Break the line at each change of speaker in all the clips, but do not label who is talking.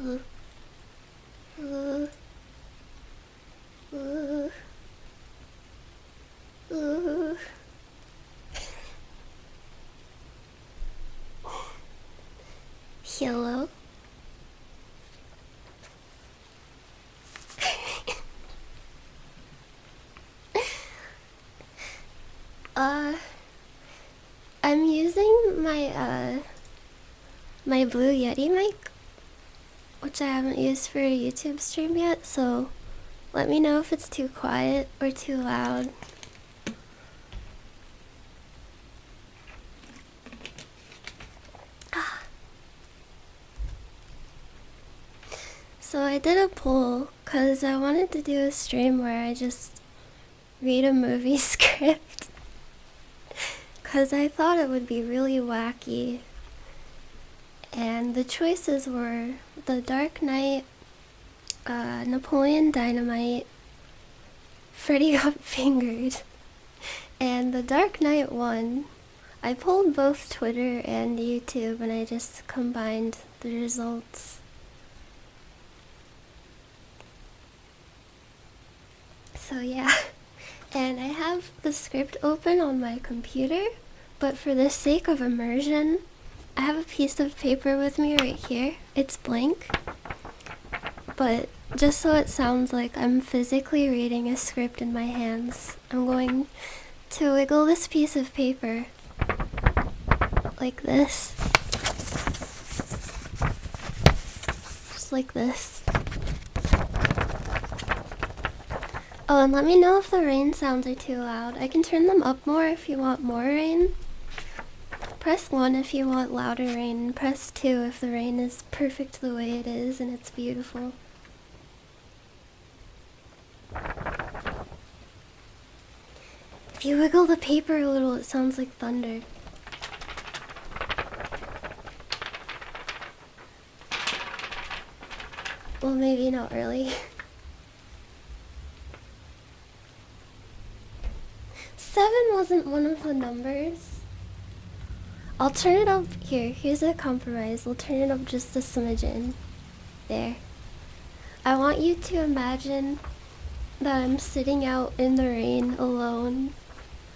Ooh. Ooh. Ooh. Ooh. Hello. I'm using my Blue Yeti mic, which I haven't used for a YouTube stream yet, so let me know if it's too quiet or too loud. So I did a poll because I wanted to do a stream where I just read a movie script because I thought it would be really wacky. And the choices were The Dark Knight, Napoleon Dynamite, Freddy Got Fingered, and The Dark Knight won. I polled both Twitter and YouTube and I just combined the results. So yeah, and I have the script open on my computer, but for the sake of immersion, I have a piece of paper with me right here. It's blank, but just so it sounds like I'm physically reading a script in my hands, I'm going to wiggle this piece of paper like this. Just like this. Oh, and let me know if the rain sounds are too loud. I can turn them up more if you want more rain. Press 1 if you want louder rain, and press 2 if the rain is perfect the way it is and it's beautiful. If you wiggle the paper a little, it sounds like thunder. Well, maybe not really. 7 wasn't one of the numbers. I'll turn it up here. Here's a compromise. We'll turn it up just a smidgen. There. I want you to imagine that I'm sitting out in the rain alone,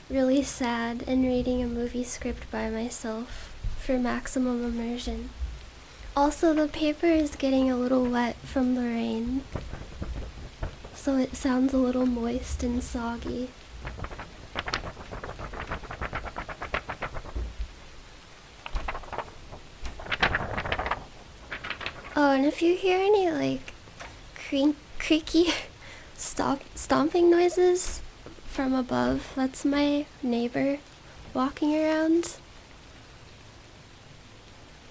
really sad, and reading a movie script by myself for maximum immersion. Also, the paper is getting a little wet from the rain, so it sounds a little moist and soggy. Oh, and if you hear any, like, creaky stomping noises from above, that's my neighbor walking around.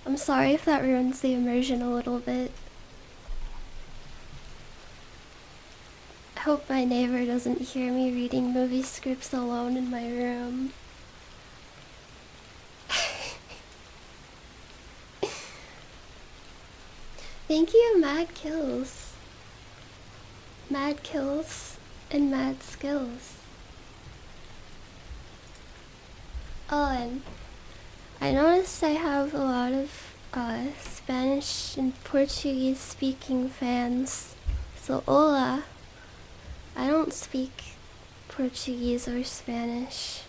I'm sorry if that ruins the immersion a little bit. I hope my neighbor doesn't hear me reading movie scripts alone in my room. Thank you, Mad Kills. Mad Kills and Mad Skills. Oh, and I noticed I have a lot of Spanish and Portuguese speaking fans. So hola. I don't speak Portuguese or Spanish,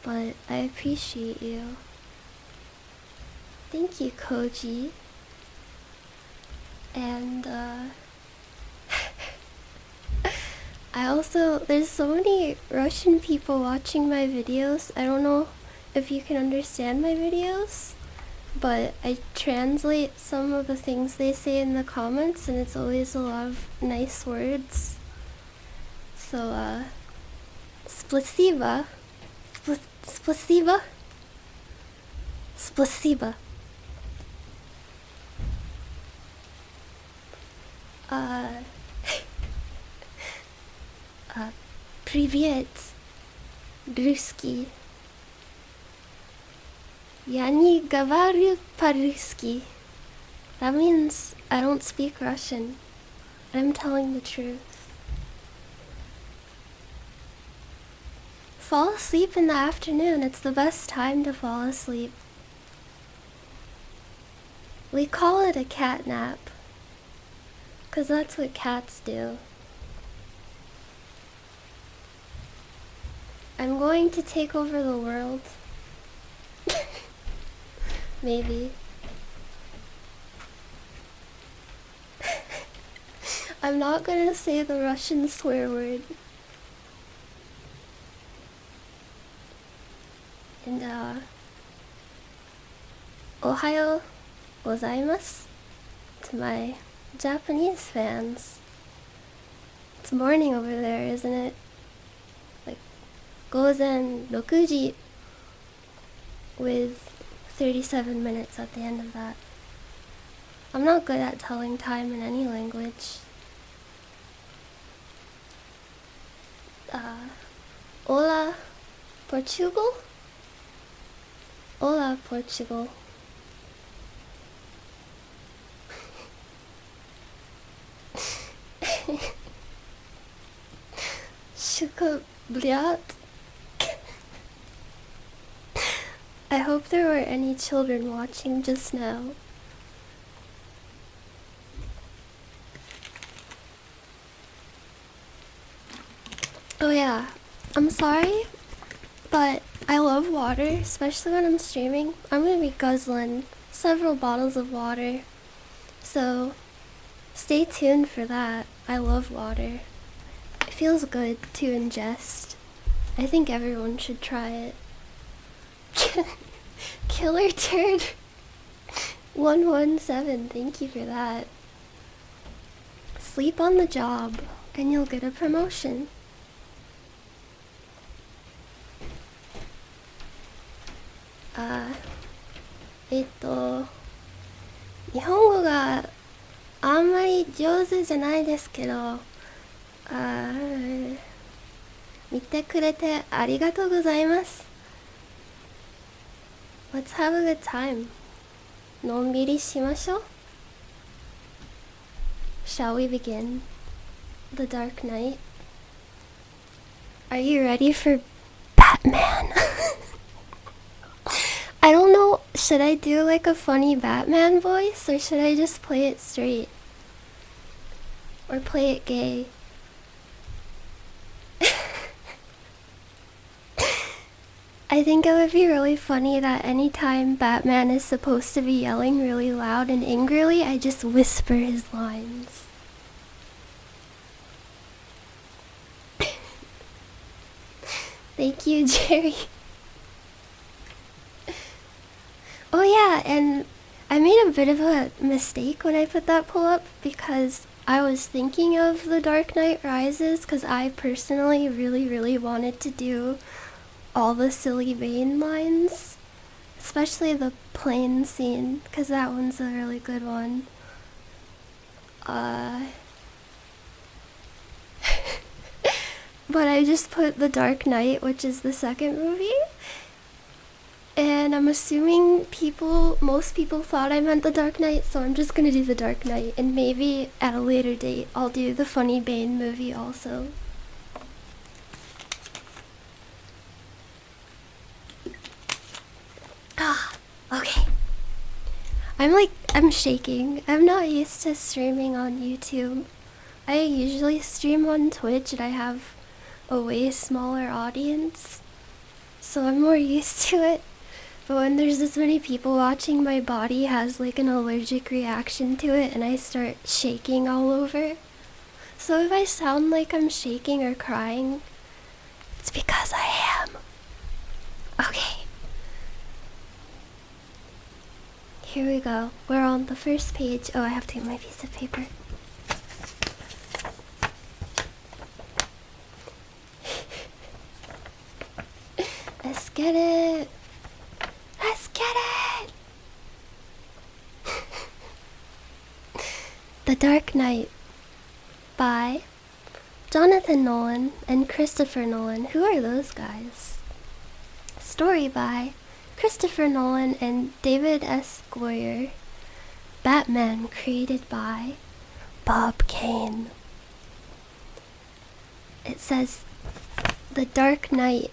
but I appreciate you. Thank you, Koji. And there's so many Russian people watching my videos. I don't know if you can understand my videos, but I translate some of the things they say in the comments, and it's always a lot of nice words. So, splasiba. Splasiba. Splasiba. Привет, русский. Я не говорю по-русски. That means I don't speak Russian. I'm telling the truth. Fall asleep in the afternoon. It's the best time to fall asleep. We call it a cat nap. 'cause that's what cats do. I'm going to take over the world. Maybe. I'm not gonna say the Russian swear word. And, Ohayo gozaimasu to my Japanese fans. It's morning over there, isn't it? Like, gozen 6 with 37 minutes at the end of that. I'm not good at telling time in any language. Hola, Portugal? Hola, Portugal. Shukablyat. I hope there weren't any children watching just now. Oh yeah, I'm sorry, but I love water, especially when I'm streaming. I'm gonna be guzzling several bottles of water, so stay tuned for that. I love water. It feels good to ingest. I think everyone should try it. Killer Turd 117, thank you for that. Sleep on the job and you'll get a promotion. uh, 日本語があんまり上手じゃないですけど、見てくれてありがとうございます。Let's have a good time. のんびりしましょう。Shall we begin? The Dark Knight. Are you ready for Batman? I don't know, should I do like a funny Batman voice or should I just play it straight? Or play it gay? I think it would be really funny that anytime Batman is supposed to be yelling really loud and angrily, I just whisper his lines. Thank you, Jerry. Oh yeah, and I made a bit of a mistake when I put that poll up because I was thinking of The Dark Knight Rises because I personally really wanted to do all the silly Bane lines, especially the plane scene because that one's a really good one. But I just put The Dark Knight, which is the second movie. And I'm assuming most people thought I meant The Dark Knight, so I'm just gonna do The Dark Knight, and maybe at a later date I'll do the funny Bane movie also. Okay. I'm shaking. I'm not used to streaming on YouTube. I usually stream on Twitch and I have a way smaller audience, so I'm more used to it. But when there's this many people watching, my body has like an allergic reaction to it and I start shaking all over. So if I sound like I'm shaking or crying, it's because I am. Okay. Here we go. We're on the first page. Oh, I have to get my piece of paper. Let's get it. Let's get it! The Dark Knight by Jonathan Nolan and Christopher Nolan. Who are those guys? Story by Christopher Nolan and David S. Goyer. Batman created by Bob Kane. It says The Dark Knight,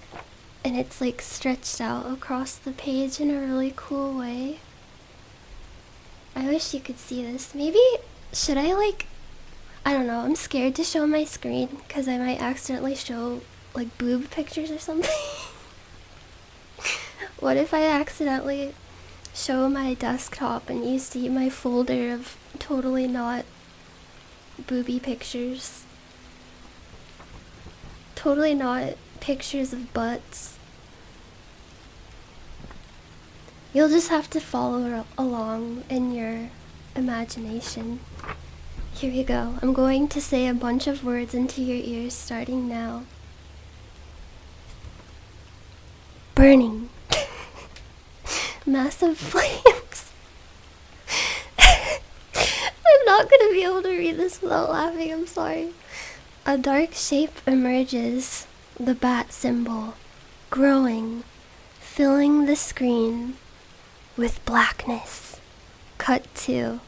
and it's like stretched out across the page in a really cool way. I wish you could see this. Maybe, should I like I don't know, I'm scared to show my screen because I might accidentally show like boob pictures or something. What if I accidentally show my desktop and you see my folder of totally not booby pictures? Totally not pictures of butts. You'll just have to follow along in your imagination. Here we go. I'm going to say a bunch of words into your ears starting now. Burning. Massive flames. I'm not gonna be able to read this without laughing, I'm sorry. A dark shape emerges, the bat symbol, growing, filling the screen with blackness. Cut to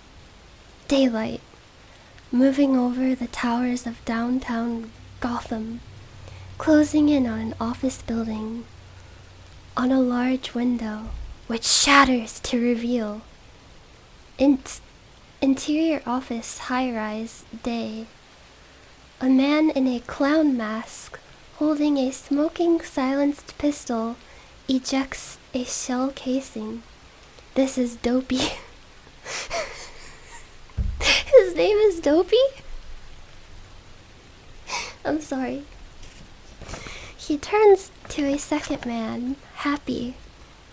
daylight, moving over the towers of downtown Gotham, closing in on an office building, on a large window, which shatters to reveal interior office high-rise day. A man in a clown mask, holding a smoking silenced pistol, ejects a shell casing. This is Dopey. His name is Dopey? I'm sorry. He turns to a second man, Happy,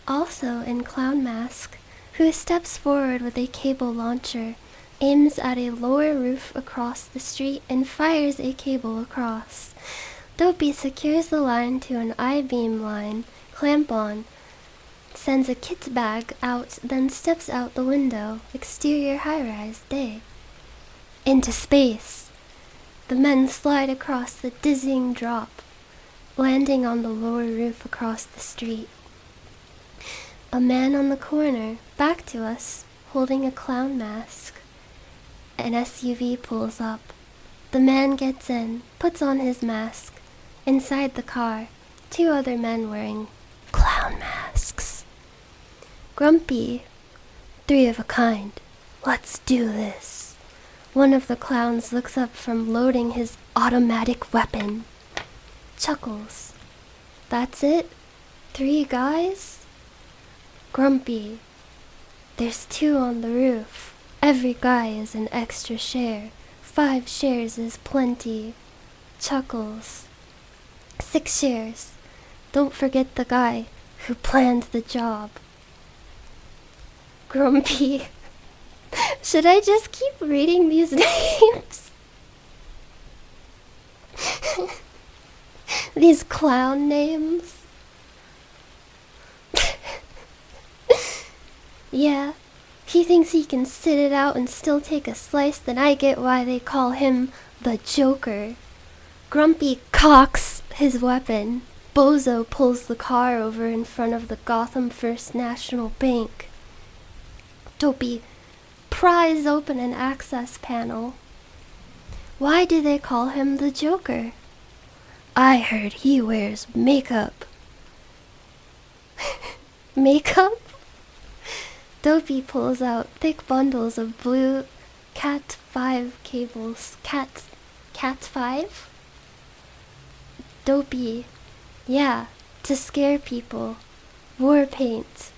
also in clown mask, who steps forward with a cable launcher, aims at a lower roof across the street, and fires a cable across. Dopey secures the line to an I-beam line, clamp on, sends a kit bag out, then steps out the window, exterior high-rise day. Into space. The men slide across the dizzying drop, landing on the lower roof across the street. A man on the corner, back to us, holding a clown mask. An SUV pulls up. The man gets in, puts on his mask. Inside the car, two other men wearing clown masks. Grumpy, 3 of a kind. Let's do this. One of the clowns looks up from loading his automatic weapon. Chuckles. That's it? 3 guys? Grumpy. There's 2 on the roof. Every guy is an extra share. 5 shares is plenty. Chuckles. 6 shares. Don't forget the guy who planned the job. Grumpy. Should I just keep reading these names? These clown names? Yeah, he thinks he can sit it out and still take a slice, then I get why they call him the Joker. Grumpy cocks his weapon. Bozo pulls the car over in front of the Gotham First National Bank. Dopey pries open an access panel. Why do they call him the Joker? I heard he wears makeup. Makeup? Dopey pulls out thick bundles of blue Cat 5 cables. Cat 5? Dopey. Yeah, to scare people. War paint.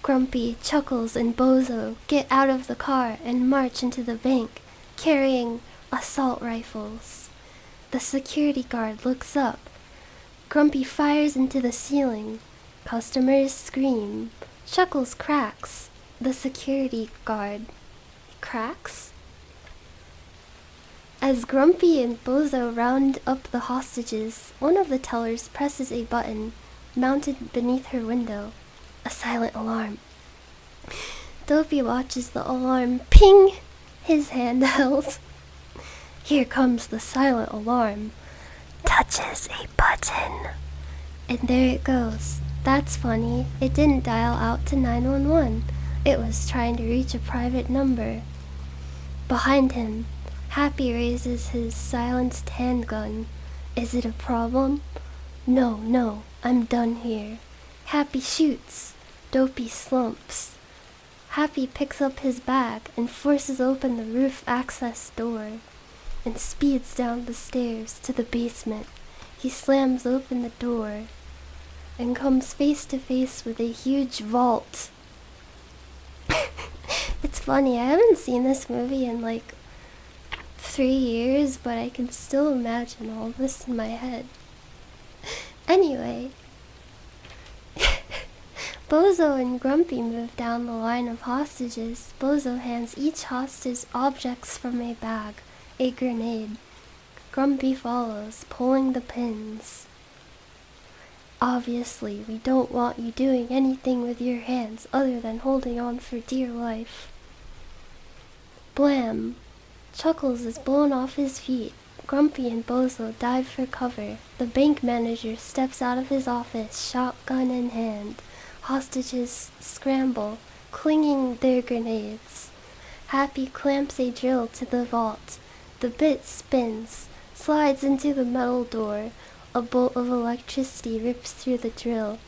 Grumpy, Chuckles, and Bozo get out of the car and march into the bank, carrying assault rifles. The security guard looks up. Grumpy fires into the ceiling. Customers scream. Chuckles cracks. The security guard cracks? As Grumpy and Bozo round up the hostages, one of the tellers presses a button mounted beneath her window. A silent alarm. Dopey watches the alarm ping his handheld. Here comes the silent alarm. Touches a button. And there it goes. That's funny. It didn't dial out to 911. It was trying to reach a private number. Behind him, Happy raises his silenced handgun. Is it a problem? No, I'm done here. Happy shoots. Dopey slumps. Happy picks up his bag and forces open the roof access door. and speeds down the stairs to the basement. He slams open the door and comes face to face with a huge vault. It's funny, I haven't seen this movie in like 3 years, but I can still imagine all this in my head. Anyway, Bozo and Grumpy move down the line of hostages. Bozo hands each hostage objects from a bag, a grenade. Grumpy follows, pulling the pins. Obviously, we don't want you doing anything with your hands other than holding on for dear life. Blam! Chuckles is blown off his feet. Grumpy and Bozo dive for cover. The bank manager steps out of his office, shotgun in hand. Hostages scramble, clinging their grenades. Happy clamps a drill to the vault. The bit spins, slides into the metal door. A bolt of electricity rips through the drill,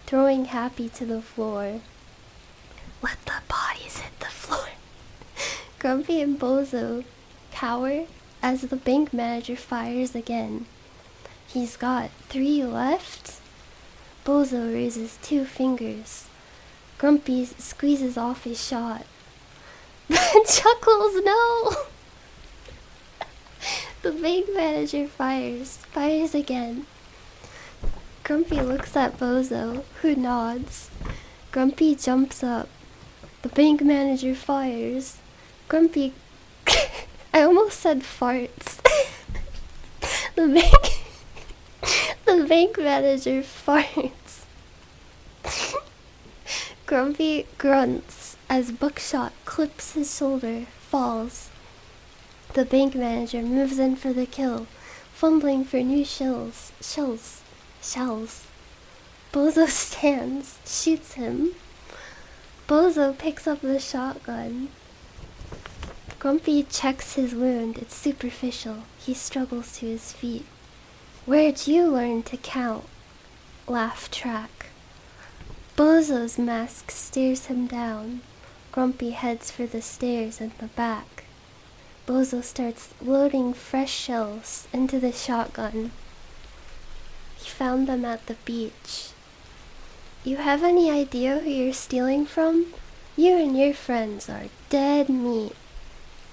throwing Happy to the floor. Let the bodies hit the floor. Grumpy and Bozo cower as the bank manager fires again. He's got 3 left. Bozo raises 2 fingers. Grumpy squeezes off his shot. Chuckles, no! The bank manager fires again. Grumpy looks at Bozo, who nods. Grumpy jumps up. The bank manager fires. Grumpy... I almost said farts. The bank manager farts. Grumpy grunts as Buckshot clips his shoulder, falls. The bank manager moves in for the kill, fumbling for new shells. Bozo stands, shoots him. Bozo picks up the shotgun. Grumpy checks his wound. It's superficial. He struggles to his feet. Where'd you learn to count? Laugh track. Bozo's mask stares him down. Grumpy heads for the stairs in the back. Bozo starts loading fresh shells into the shotgun. He found them at the beach. You have any idea who you're stealing from? You and your friends are dead meat.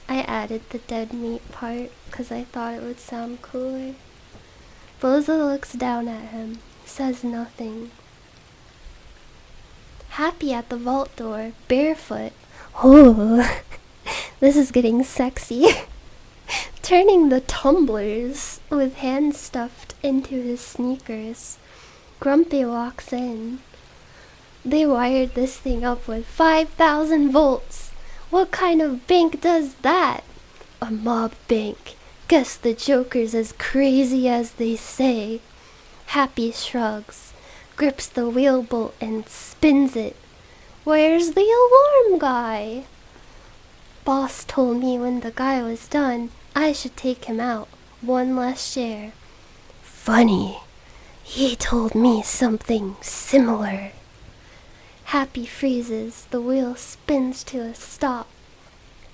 I added the dead meat part because I thought it would sound cooler. Bozo looks down at him, says nothing. Happy at the vault door, barefoot. Oh, this is getting sexy. Turning the tumblers with hands stuffed into his sneakers. Grumpy walks in. They wired this thing up with 5,000 volts. What kind of bank does that? A mob bank. Guess the Joker's as crazy as they say. Happy shrugs, grips the wheel bolt and spins it. Where's the alarm guy? Boss told me when the guy was done, I should take him out. 1 less share. Funny. He told me something similar. Happy freezes. The wheel spins to a stop.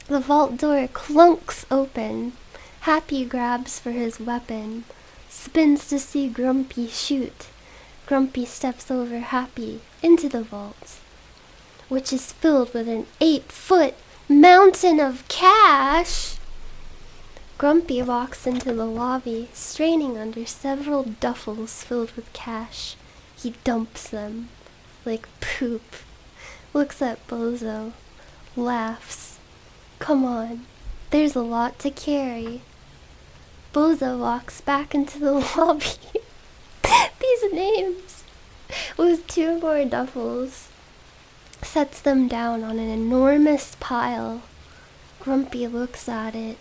The vault door clunks open. Happy grabs for his weapon. Spins to see Grumpy shoot. Grumpy steps over Happy into the vault, which is filled with an 8-foot mountain of cash. Grumpy walks into the lobby, straining under several duffels filled with cash. He dumps them like poop. Looks at Bozo. Laughs. Come on, there's a lot to carry. Bozo walks back into the lobby. These names! With 2 more duffels. Sets them down on an enormous pile. Grumpy looks at it.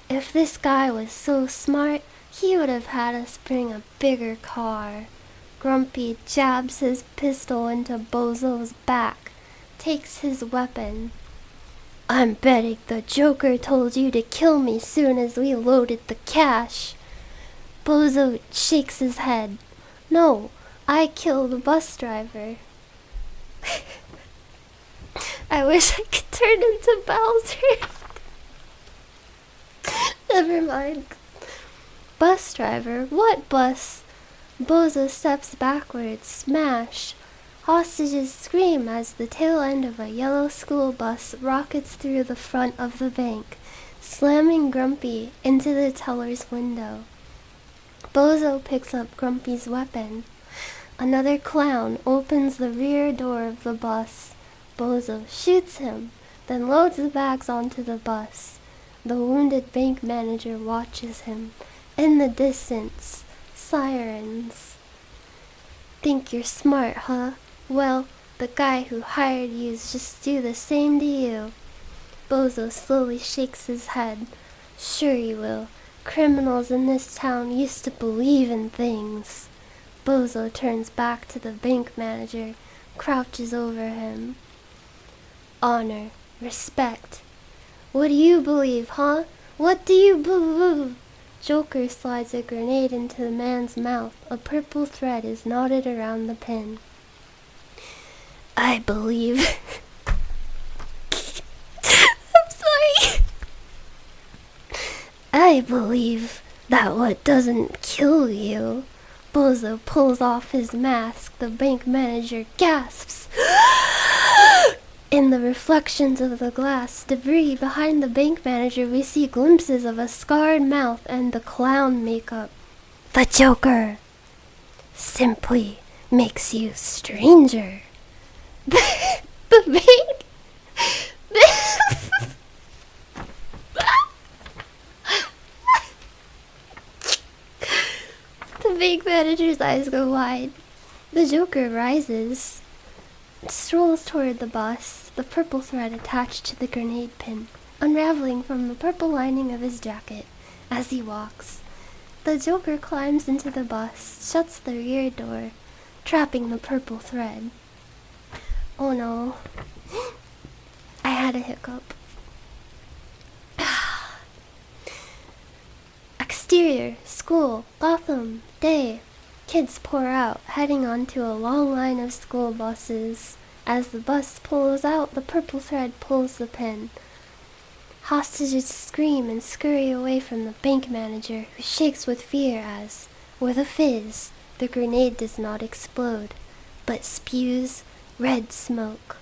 If this guy was so smart, he would have had us bring a bigger car. Grumpy jabs his pistol into Bozo's back, takes his weapon. I'm betting the Joker told you to kill me soon as we loaded the cash. Bozo shakes his head. No, I killed the bus driver. I wish I could turn into Bowser. Never mind. Bus driver, what bus? Bozo steps backwards, smash. Hostages scream as the tail end of a yellow school bus rockets through the front of the bank, slamming Grumpy into the teller's window. Bozo picks up Grumpy's weapon. Another clown opens the rear door of the bus. Bozo shoots him, then loads the bags onto the bus. The wounded bank manager watches him. In the distance, sirens. Think you're smart, huh? Well, the guy who hired you's just do the same to you. Bozo slowly shakes his head. Sure you will. Criminals in this town used to believe in things. Bozo turns back to the bank manager, crouches over him. Honor, respect. What do you believe, huh? What do you believe? Joker slides a grenade into the man's mouth. A purple thread is knotted around the pin. I believe... I'm sorry. I believe that what doesn't kill you. Bozo pulls off his mask. The bank manager gasps. In the reflections of the glass debris behind the bank manager, we see glimpses of a scarred mouth and the clown makeup. The Joker simply makes you stranger. The bank... The bank manager's eyes go wide. The Joker rises, strolls toward the bus, the purple thread attached to the grenade pin, unraveling from the purple lining of his jacket. As he walks, the Joker climbs into the bus, shuts the rear door, trapping the purple thread. Oh no. I had a hiccup. Exterior, school, Gotham, day. Kids pour out, heading onto a long line of school buses. As the bus pulls out, the purple thread pulls the pin. Hostages scream and scurry away from the bank manager, who shakes with fear as, with a fizz, the grenade does not explode, but spews red smoke.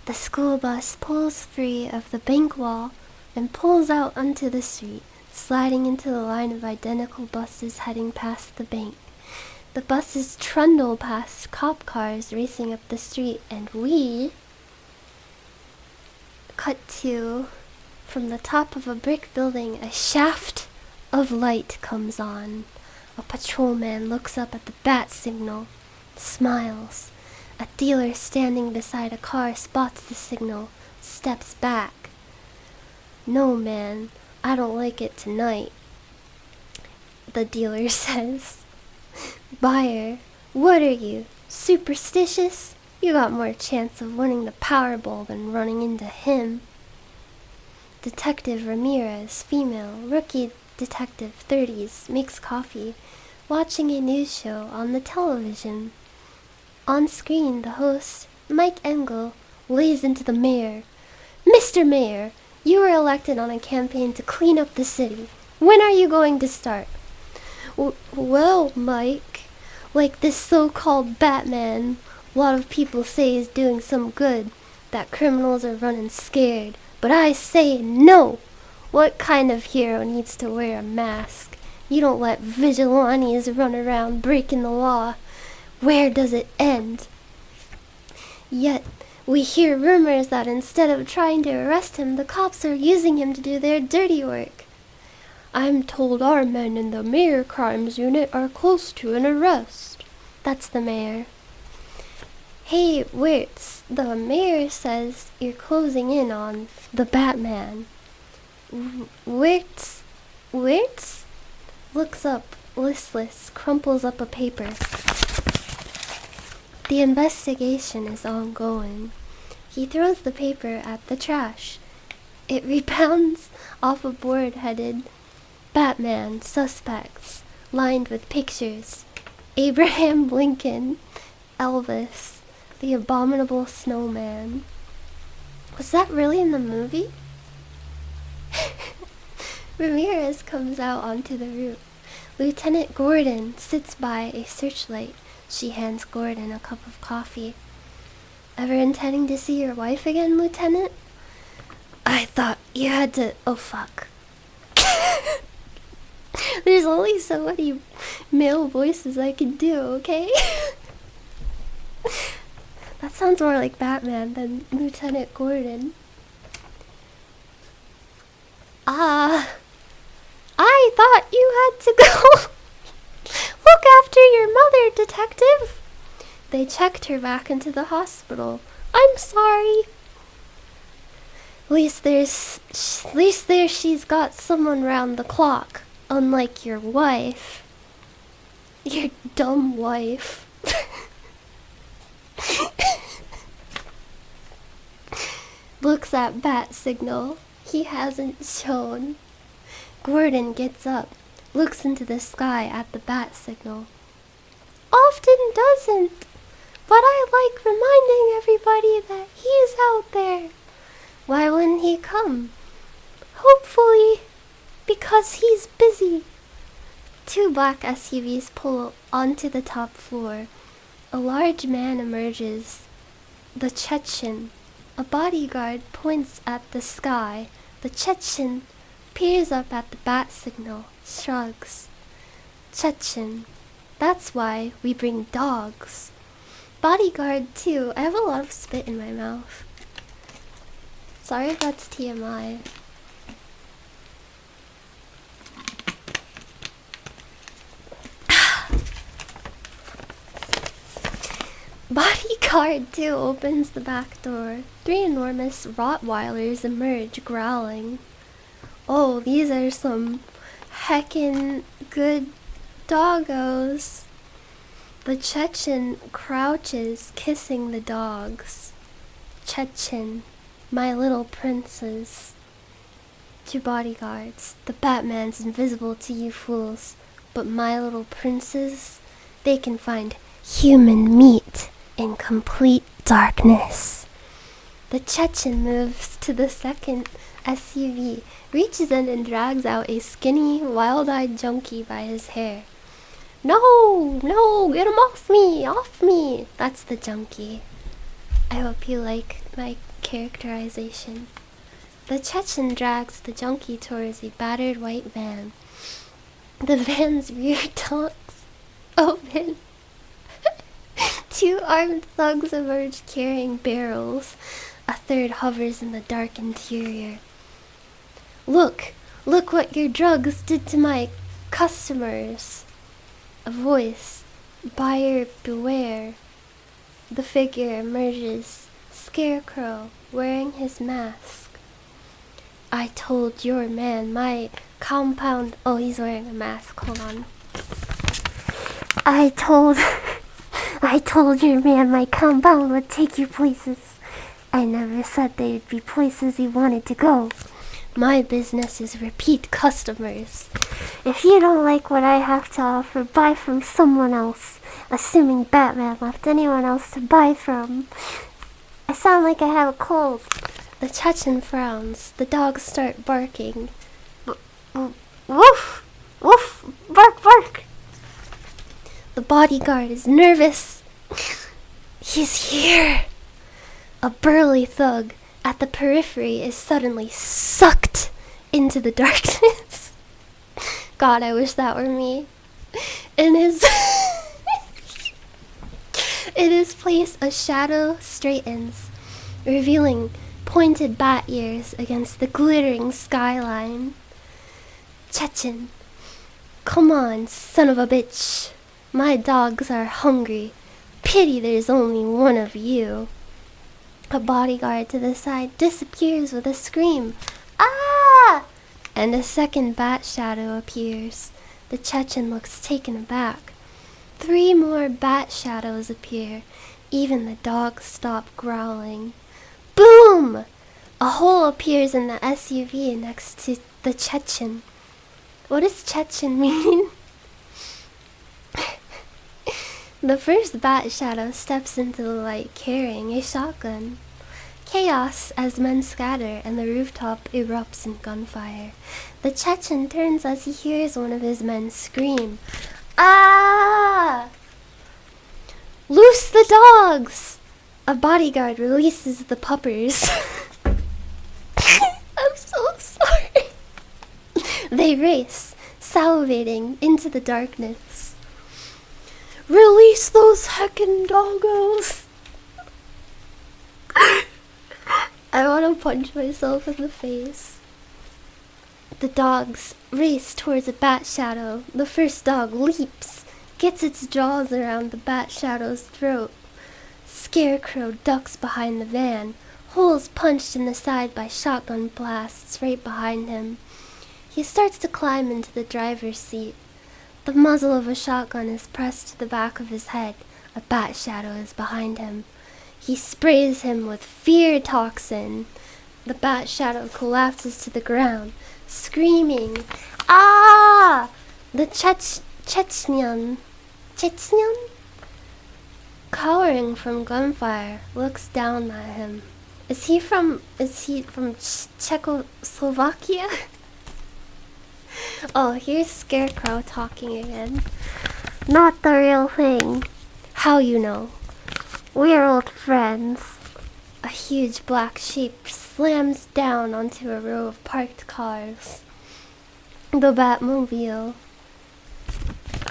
The school bus pulls free of the bank wall and pulls out onto the street, sliding into the line of identical buses heading past the bank. The buses trundle past cop cars racing up the street, and we cut to, from the top of a brick building, a shaft of light comes on. A patrolman looks up at the bat signal, smiles. A dealer standing beside a car spots the signal, steps back. No, man, I don't like it tonight, the dealer says. Buyer, what are you, superstitious? You got more chance of winning the Powerball than running into him. Detective Ramirez, female, rookie detective, 30s, makes coffee, watching a news show on the television. On screen, the host, Mike Engel, lays into the mayor. Mr. Mayor, you were elected on a campaign to clean up the city. When are you going to start? Well, Mike, like this so-called Batman, a lot of people say he's doing some good, that criminals are running scared. But I say no! What kind of hero needs to wear a mask? You don't let vigilantes run around breaking the law. Where does it end? Yet, we hear rumors that instead of trying to arrest him, the cops are using him to do their dirty work. I'm told our men in the mayor crimes unit are close to an arrest. That's the mayor. Hey, Wirtz, the mayor says you're closing in on the Batman. Wirtz looks up, listless, crumples up a paper. The investigation is ongoing. He throws the paper at the trash. It rebounds off a board headed Batman Suspects, lined with pictures. Abraham Lincoln, Elvis, the Abominable Snowman. Was that really in the movie? Ramirez comes out onto the roof. Lieutenant Gordon sits by a searchlight. She hands Gordon a cup of coffee. Ever intending to see your wife again, Lieutenant? I thought you had to... Oh, fuck. There's only so many male voices I can do, okay? That sounds more like Batman than Lieutenant Gordon. I thought you had to go look after your mother, Detective. They checked her back into the hospital. I'm sorry. At least there she's got someone round the clock, unlike your wife. Your dumb wife. Looks at bat signal. He hasn't shown. Gordon gets up, looks into the sky at the bat signal. Often doesn't, but I like reminding everybody that he's out there. Why wouldn't he come? Hopefully, because he's busy. 2 black SUVs pull onto the top floor. A large man emerges. The Chechen. A bodyguard points at the sky. The Chechen peers up at the bat signal, shrugs. Chechen. That's why we bring dogs. Bodyguard too. I have a lot of spit in my mouth. Sorry if that's TMI. Bodyguard 2 opens the back door. 3 enormous Rottweilers emerge, growling. Oh, these are some heckin' good doggos. The Chechen crouches, kissing the dogs. Chechen, my little princes. 2 bodyguards. The Batman's invisible to you fools, but my little princes, they can find human meat in complete darkness. The Chechen moves to the second SUV, reaches in and drags out a skinny, wild-eyed junkie by his hair. No, get him off me. That's the junkie. I hope you like my characterization. The Chechen drags the junkie towards a battered white van. The van's rear donks open. 2 armed thugs emerge carrying barrels. A third hovers in the dark interior. Look what your drugs did to my customers. A voice, buyer beware. The figure emerges, Scarecrow, wearing his mask. I told your man my compound... Oh, he's wearing a mask, hold on. I told your man my compound would take you places. I never said there'd be places you wanted to go. My business is repeat customers. If you don't like what I have to offer, buy from someone else. Assuming Batman left anyone else to buy from. I sound like I have a cold. The Chechen frowns. The dogs start barking. Woof! Woof! Bark, bark! The bodyguard is nervous. He's here! A burly thug at the periphery is suddenly sucked into the darkness. God, I wish that were me. In his place, a shadow straightens, revealing pointed bat ears against the glittering skyline. Chechen, come on, son of a bitch. My dogs are hungry. Pity there's only one of you. A bodyguard to the side disappears with a scream. Ah! And a second bat shadow appears. The Chechen looks taken aback. 3 more bat shadows appear. Even the dogs stop growling. Boom! A hole appears in the SUV next to the Chechen. What does Chechen mean? The first bat shadow steps into the light carrying a shotgun. Chaos as men scatter and the rooftop erupts in gunfire. The Chechen turns as he hears one of his men scream, "Ah! Loose the dogs!" A bodyguard releases the puppers. I'm so sorry. They race, salivating, into the darkness. "Release those heckin' doggos!" I want to punch myself in the face. The dogs race towards a bat shadow. The first dog leaps, gets its jaws around the bat shadow's throat. Scarecrow ducks behind the van, holes punched in the side by shotgun blasts right behind him. He starts to climb into the driver's seat. The muzzle of a shotgun is pressed to the back of his head. A bat shadow is behind him. He sprays him with fear toxin. The bat shadow collapses to the ground, screaming, "Ah!" The Chechnyan, cowering from gunfire, looks down at him. Is he from Czechoslovakia? Oh, here's Scarecrow talking again. "Not the real thing." "How you know?" "We're old friends." A huge black sheep slams down onto a row of parked cars. The Batmobile.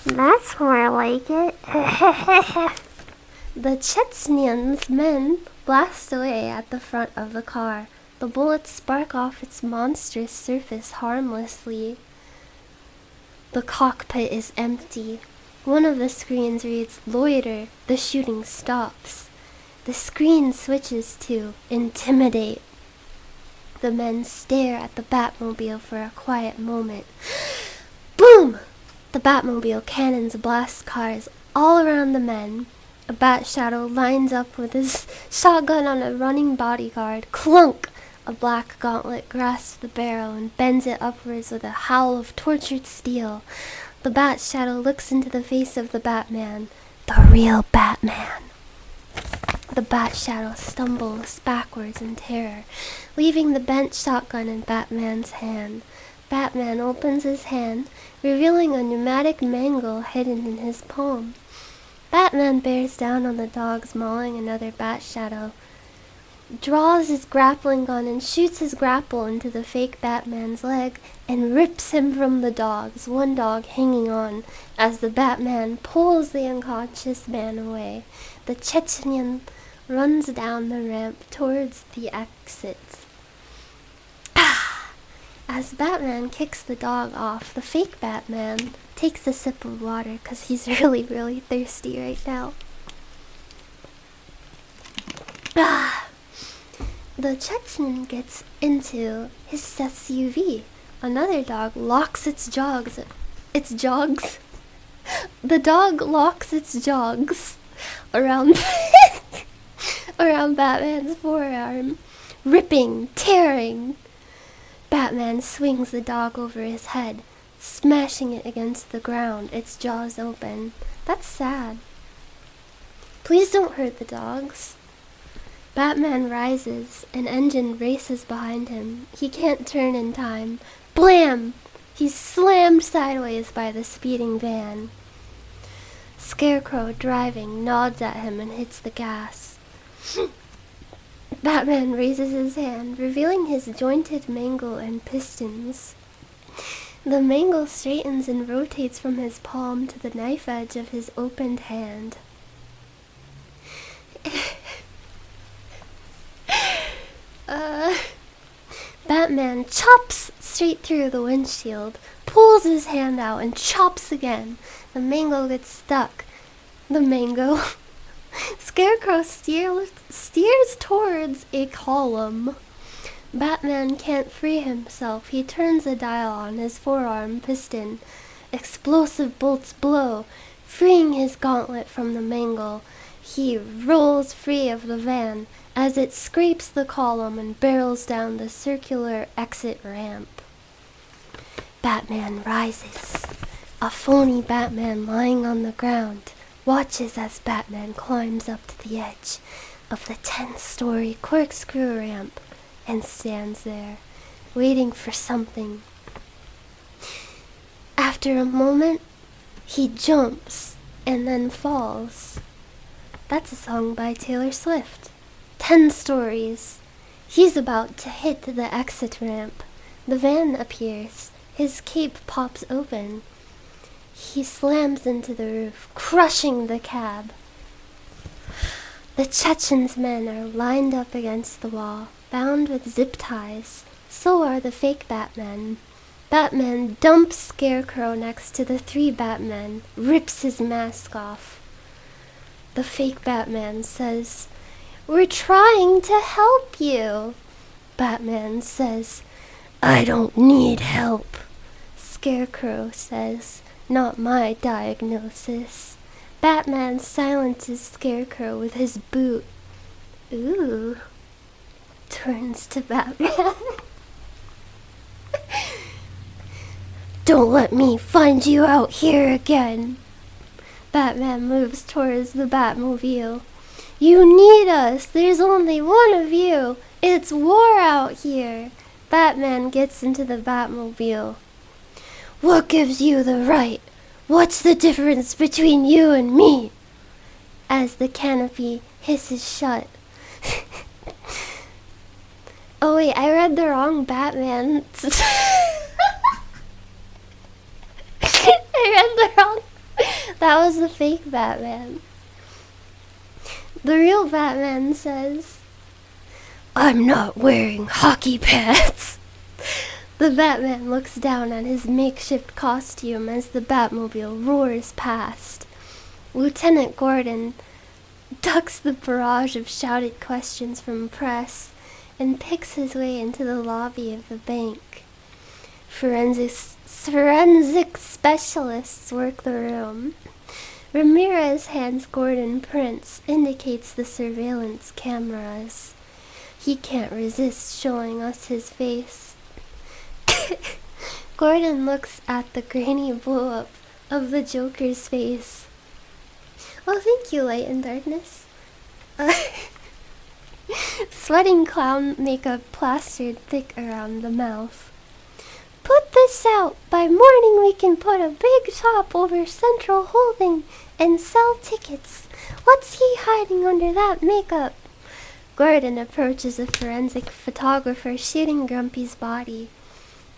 "That's more like it." The Chechnyan's men blast away at the front of the car. The bullets spark off its monstrous surface harmlessly. The cockpit is empty. One of the screens reads, "Loiter." The shooting stops. The screen switches to "Intimidate." The men stare at the Batmobile for a quiet moment. Boom! The Batmobile cannons blast cars all around the men. A bat shadow lines up with his shotgun on a running bodyguard. Clunk! A black gauntlet grasps the barrel and bends it upwards with a howl of tortured steel. The bat shadow looks into the face of the Batman. The real Batman. The bat shadow stumbles backwards in terror, leaving the bent shotgun in Batman's hand. Batman opens his hand, revealing a pneumatic mangle hidden in his palm. Batman bears down on the dogs mauling another bat shadow, draws his grappling gun and shoots his grapple into the fake Batman's leg and rips him from the dogs, one dog hanging on as the Batman pulls the unconscious man away. The Chechnyan runs down the ramp towards the exit. As Batman kicks the dog off, the fake Batman takes a sip of water because he's really, really thirsty right now. The Chechen gets into his SUV. Another dog locks its jogs. The dog locks its jogs around Batman's forearm, ripping, tearing. Batman swings the dog over his head, smashing it against the ground, its jaws open. That's sad. Please don't hurt the dogs. Batman rises, an engine races behind him. He can't turn in time. Blam! He's slammed sideways by the speeding van. Scarecrow, driving, nods at him and hits the gas. Batman raises his hand, revealing his jointed mangle and pistons. The mangle straightens and rotates from his palm to the knife edge of his opened hand. Batman chops straight through the windshield, pulls his hand out, and chops again. The mango gets stuck. Scarecrow steers towards a column. Batman can't free himself. He turns the dial on his forearm piston. Explosive bolts blow, freeing his gauntlet from the mangle. He rolls free of the van as it scrapes the column and barrels down the circular exit ramp. Batman rises. A phony Batman lying on the ground watches as Batman climbs up to the edge. of the 10-story corkscrew ramp and stands there, waiting for something. After a moment, he jumps and then falls. That's a song by Taylor Swift. 10 stories. He's about to hit the exit ramp. The van appears. His cape pops open. He slams into the roof, crushing the cab. The Chechen's men are lined up against the wall, bound with zip ties. So are the fake Batmen. Batman dumps Scarecrow next to the 3 Batmen, rips his mask off. The fake Batman says, "We're trying to help you." Batman says, "I don't need help." Scarecrow says, "Not my diagnosis." Batman silences Scarecrow with his boot. Ooh. Turns to Batman. "Don't let me find you out here again." Batman moves towards the Batmobile. "You need us. There's only one of you. It's war out here." Batman gets into the Batmobile. "What gives you the right? What's the difference between you and me?" As the canopy hisses shut. Oh wait, I read the wrong Batman. I read the wrong. That was the fake Batman. The real Batman says, "I'm not wearing hockey pads." The Batman looks down at his makeshift costume as the Batmobile roars past. Lieutenant Gordon ducks the barrage of shouted questions from press and picks his way into the lobby of the bank. Forensic specialists work the room. Ramirez hands Gordon prints, indicates the surveillance cameras. He can't resist showing us his face. Gordon looks at the grainy blow-up of the Joker's face. Oh, thank you, Light and Darkness. Sweating clown makeup plastered thick around the mouth. "Put this out. By morning we can put a big top over Central Holding and sell tickets. What's he hiding under that makeup?" Gordon approaches a forensic photographer shooting Grumpy's body.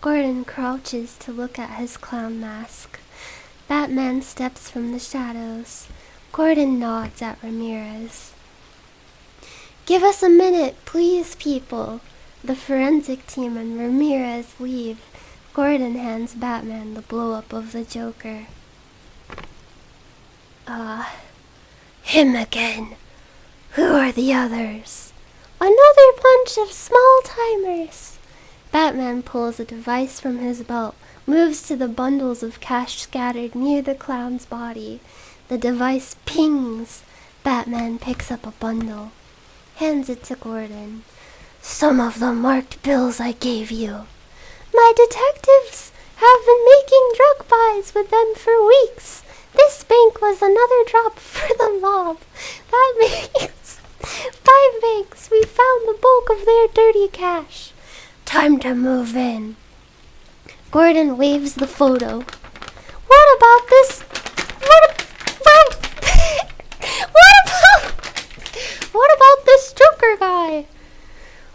Gordon crouches to look at his clown mask. Batman steps from the shadows. Gordon nods at Ramirez. "Give us a minute, please, people." The forensic team and Ramirez leave. Gordon hands Batman the blow-up of the Joker. Him again. Who are the others?" "Another bunch of small-timers." Batman pulls a device from his belt, moves to the bundles of cash scattered near the clown's body. The device pings. Batman picks up a bundle, hands it to Gordon. "Some of the marked bills I gave you." "My detectives have been making drug buys with them for weeks. This bank was another drop for the mob. That makes 5 banks. We found the bulk of their dirty cash. Time to move in." Gordon waves the photo. What about this? What about this Joker guy?"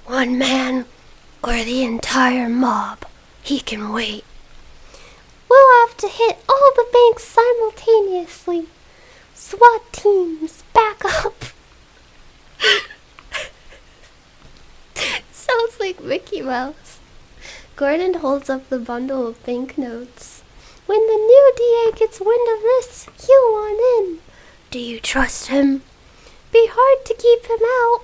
"One man or the entire mob. He can wait." "We'll have to hit all the banks simultaneously. SWAT teams, back up." Sounds like Mickey Mouse. Gordon holds up the bundle of banknotes. "When the new DA gets wind of this, he'll want in." "Do you trust him?" "Be hard to keep him out."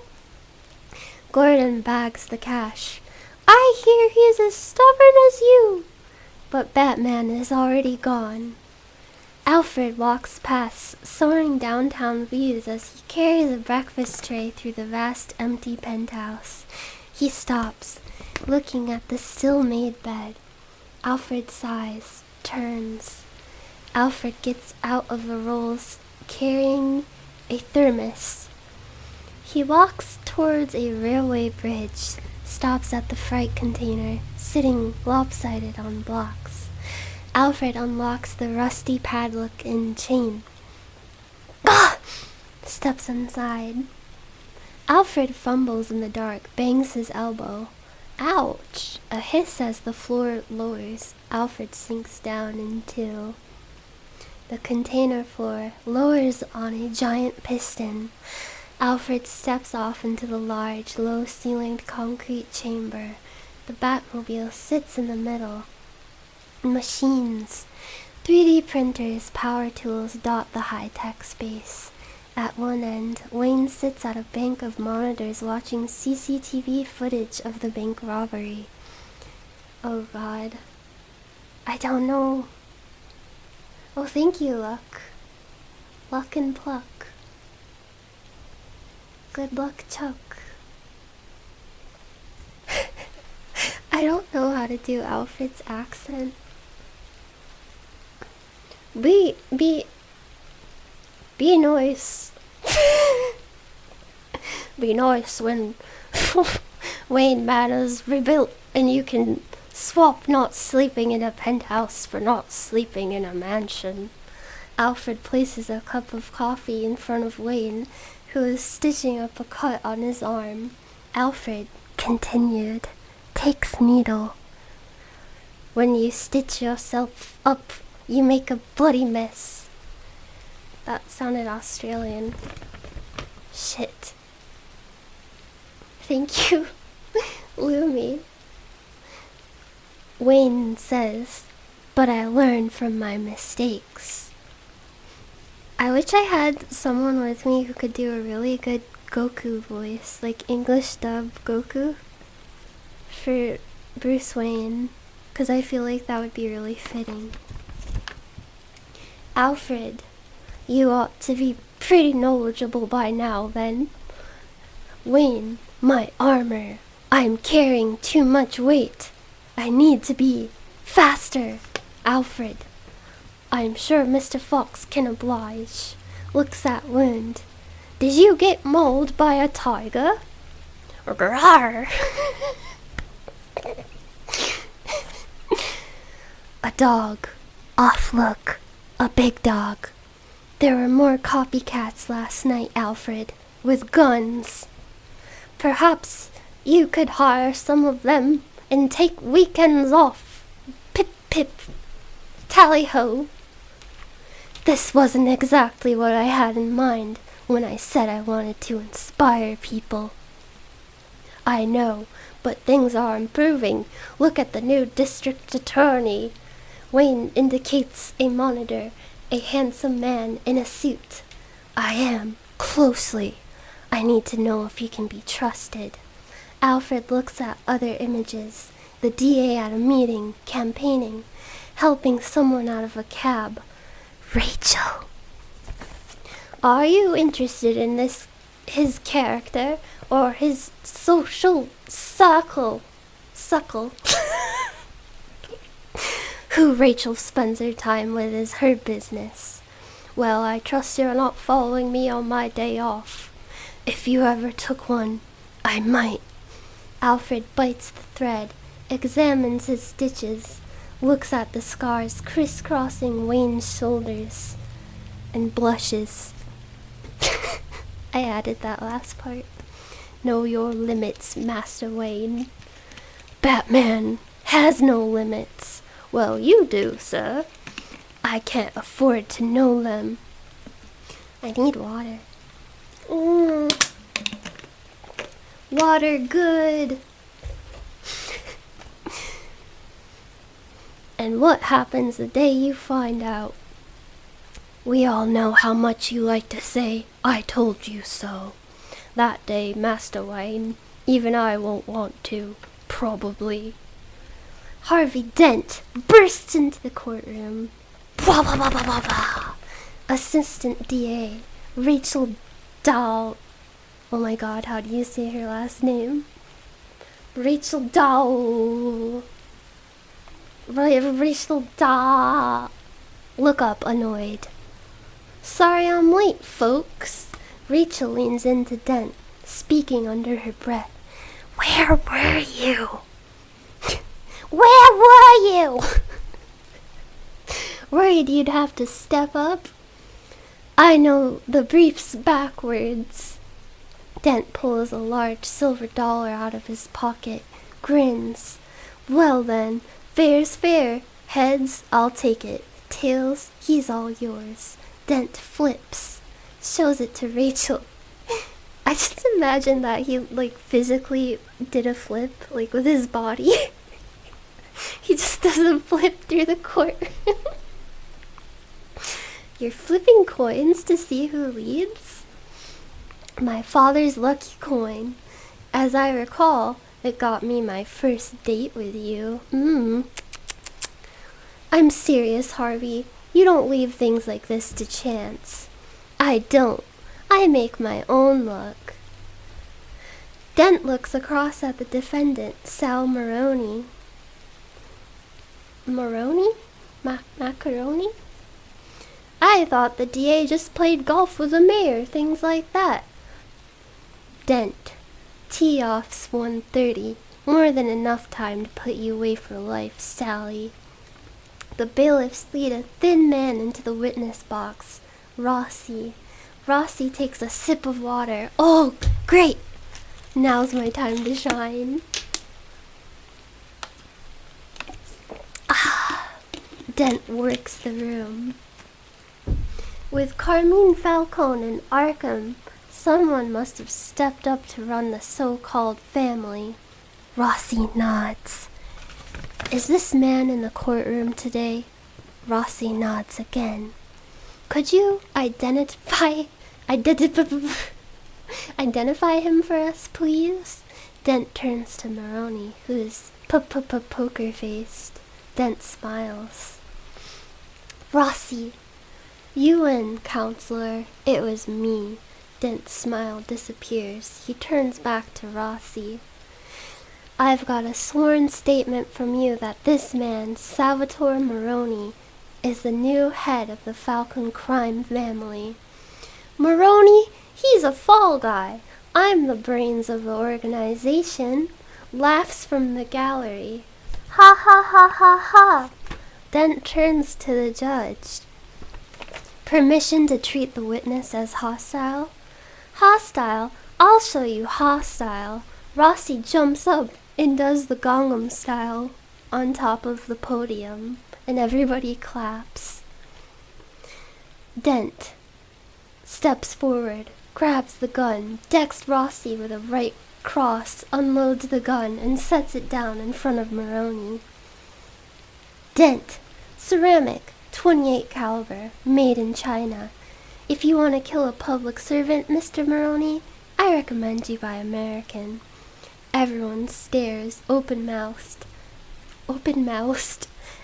Gordon bags the cash. "I hear he's as stubborn as you." But Batman is already gone. Alfred walks past, soaring downtown views as he carries a breakfast tray through the vast empty penthouse. He stops, looking at the still-made bed. Alfred sighs, turns. Alfred gets out of the rolls, carrying a thermos. He walks towards a railway bridge, stops at the freight container, sitting lopsided on blocks. Alfred unlocks the rusty padlock and chain. Gah! Steps inside. Alfred fumbles in the dark, bangs his elbow. Ouch! A hiss as the floor lowers. Alfred sinks down into the container floor, lowers on a giant piston. Alfred steps off into the large, low-ceilinged concrete chamber. The Batmobile sits in the middle. Machines, 3D printers, power tools dot the high-tech space. At one end, Wayne sits at a bank of monitors watching CCTV footage of the bank robbery. Oh God. I don't know. Oh, thank you, Luck. Luck and Pluck. Good luck, Chuck. I don't know how to do Alfred's accent. Be nice. Be nice when Wayne Manor's rebuilt and you can swap not sleeping in a penthouse for not sleeping in a mansion. Alfred places a cup of coffee in front of Wayne, who is stitching up a cut on his arm. Alfred continued, takes needle. When you stitch yourself up, you make a bloody mess. That sounded Australian. Shit. Thank you, Lumi. Wayne says, but I learn from my mistakes. I wish I had someone with me who could do a really good Goku voice, like English dub Goku, for Bruce Wayne, because I feel like that would be really fitting. Alfred, you ought to be pretty knowledgeable by now, then. Wayne, my armor. I'm carrying too much weight. I need to be faster. Alfred, I'm sure Mr. Fox can oblige. Looks at wound. Did you get mauled by a tiger? Rawr. A dog. Off look. A big dog. There were more copycats last night, Alfred, with guns. Perhaps you could hire some of them and take weekends off. Pip pip. Tally-ho. This wasn't exactly what I had in mind when I said I wanted to inspire people. I know, but things are improving. Look at the new district attorney. Wayne indicates a monitor, a handsome man in a suit. I am, closely. I need to know if he can be trusted. Alfred looks at other images. The DA at a meeting, campaigning, helping someone out of a cab. Rachel. Are you interested in his character, or his social suckle? Who Rachel spends her time with is her business. Well, I trust you're not following me on my day off. If you ever took one, I might. Alfred bites the thread, examines his stitches, looks at the scars crisscrossing Wayne's shoulders, and blushes. I added that last part. Know your limits, Master Wayne. Batman has no limits. Well, you do, sir. I can't afford to know them. I need water. Water good. And what happens the day you find out? We all know how much you like to say, I told you so. That day, Master Wayne, even I won't want to, probably. Harvey Dent bursts into the courtroom. Blah, blah, blah, blah, blah, blah. Assistant DA, Rachel Dahl. Oh my god, how do you say her last name? Rachel Dahl. Rachel Dahl. Look up, annoyed. Sorry I'm late, folks. Rachel leans into Dent. speaking under her breath. Where were you? Where were you? Worried you'd have to step up? I know the briefs backwards. Dent pulls a large silver dollar out of his pocket, grins. Well then, fair's fair. Heads, I'll take it. Tails, he's all yours. Dent flips, shows it to Rachel. I just imagine that he, physically did a flip, with his body. He just doesn't flip through the court. You're flipping coins to see who leads? My father's lucky coin. As I recall, it got me my first date with you. I'm serious, Harvey. You don't leave things like this to chance. I don't. I make my own luck. Dent looks across at the defendant, Sal Maroney. Maroney? Macaroni? I thought the DA just played golf with the mayor, things like that. Dent. Tee-off's 1:30. More than enough time to put you away for life, Sally. The bailiffs lead a thin man into the witness box. Rossi. Rossi takes a sip of water. Oh, great! Now's my time to shine. Dent works the room. With Carmine Falcone and Arkham, someone must have stepped up to run the so-called family. Rossi nods. Is this man in the courtroom today? Rossi nods again. Could you identify him for us, please? Dent turns to Maroney, who's poker-faced. Dent smiles. Rossi. You win, counselor. It was me. Dent's smile disappears. He turns back to Rossi. I've got a sworn statement from you that this man, Salvatore Maroney, is the new head of the Falcon crime family. Maroney? He's a fall guy. I'm the brains of the organization. Laughs from the gallery. Ha ha ha ha ha. Dent turns to the judge. Permission to treat the witness as hostile? Hostile? I'll show you hostile. Rossi jumps up and does the Gangnam style on top of the podium, and everybody claps. Dent steps forward, grabs the gun, decks Rossi with a right cross, unloads the gun, and sets it down in front of Maroney. Dent, ceramic, 28 caliber, made in China. If you want to kill a public servant, Mr. Maroney, I recommend you buy American. Everyone stares, open-mouthed,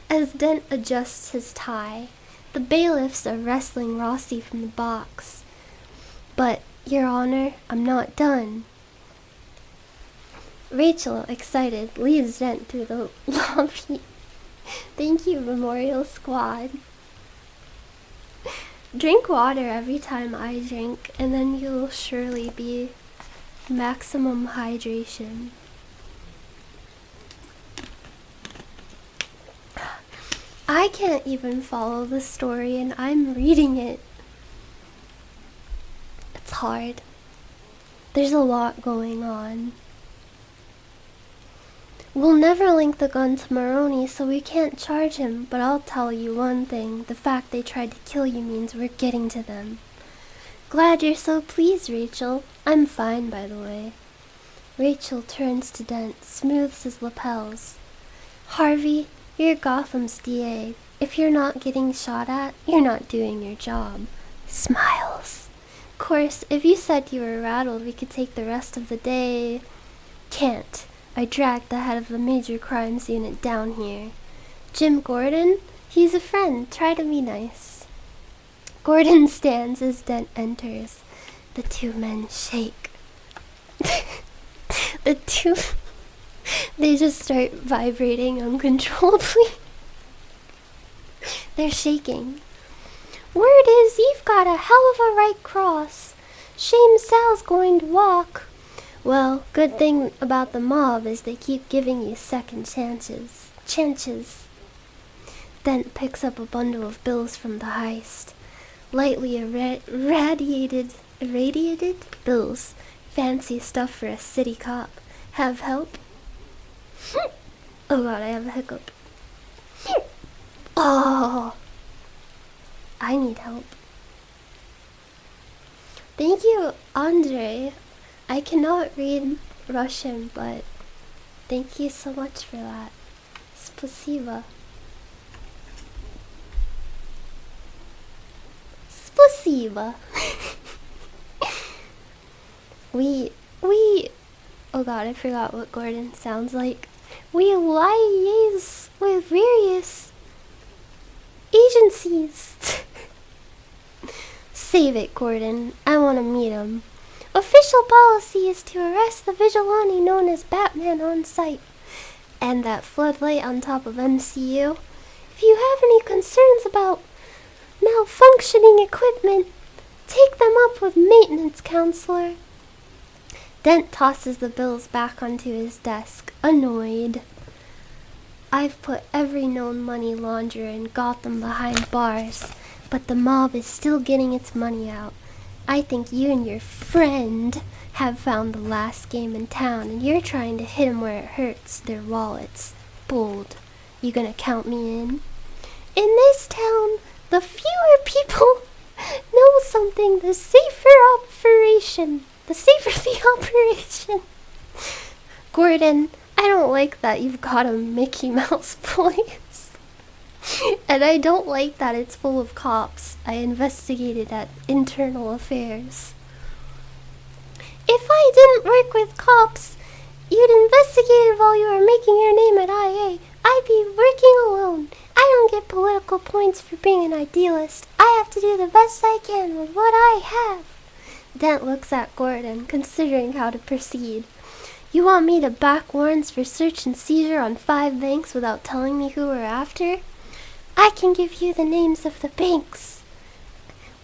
as Dent adjusts his tie. The bailiffs are wrestling Rossi from the box. But, Your Honor, I'm not done. Rachel, excited, leads Dent through the lobby. Thank you, Memorial Squad. Drink water every time I drink, and then you'll surely be maximum hydration. I can't even follow the story, and I'm reading it. It's hard. There's a lot going on. We'll never link the gun to Maroney, so we can't charge him, but I'll tell you one thing. The fact they tried to kill you means we're getting to them. Glad you're so pleased, Rachel. I'm fine, by the way. Rachel turns to Dent, smooths his lapels. Harvey, you're Gotham's DA. If you're not getting shot at, you're not doing your job. Smiles. Of course, if you said you were rattled, we could take the rest of the day. Can't. I dragged the head of the major crimes unit down here. Jim Gordon? He's a friend. Try to be nice. Gordon stands as Dent enters. The two men shake. They just start vibrating uncontrollably. They're shaking. Word is you've got a hell of a right cross. Shame Sal's going to walk. Well, good thing about the mob is they keep giving you second chances. Dent picks up a bundle of bills from the heist. Lightly irradiated bills. Fancy stuff for a city cop. Have help? Oh god, I have a hiccup. Oh, I need help. Thank you, Andre. I cannot read Russian, but thank you so much for that. Spasiba. Spasiba. we, oh god, I forgot what Gordon sounds like. We liaise with various agencies. Save it, Gordon. I want to meet him. Official policy is to arrest the vigilante known as Batman on sight. And that floodlight on top of MCU. If you have any concerns about malfunctioning equipment, take them up with maintenance counselor. Dent tosses the bills back onto his desk, annoyed. I've put every known money launderer in Gotham behind bars, but the mob is still getting its money out. I think you and your friend have found the last game in town, and you're trying to hit 'em where it hurts, their wallets. Bold. You gonna count me in? In this town, the fewer people know something, the safer the operation. Gordon, I don't like that you've got a Mickey Mouse voice. And I don't like that it's full of cops. I investigated at Internal Affairs. If I didn't work with cops, you'd investigated while you were making your name at IA. I'd be working alone. I don't get political points for being an idealist. I have to do the best I can with what I have. Dent looks at Gordon, considering how to proceed. You want me to back warrants for search and seizure on 5 banks without telling me who we're after? I can give you the names of the banks.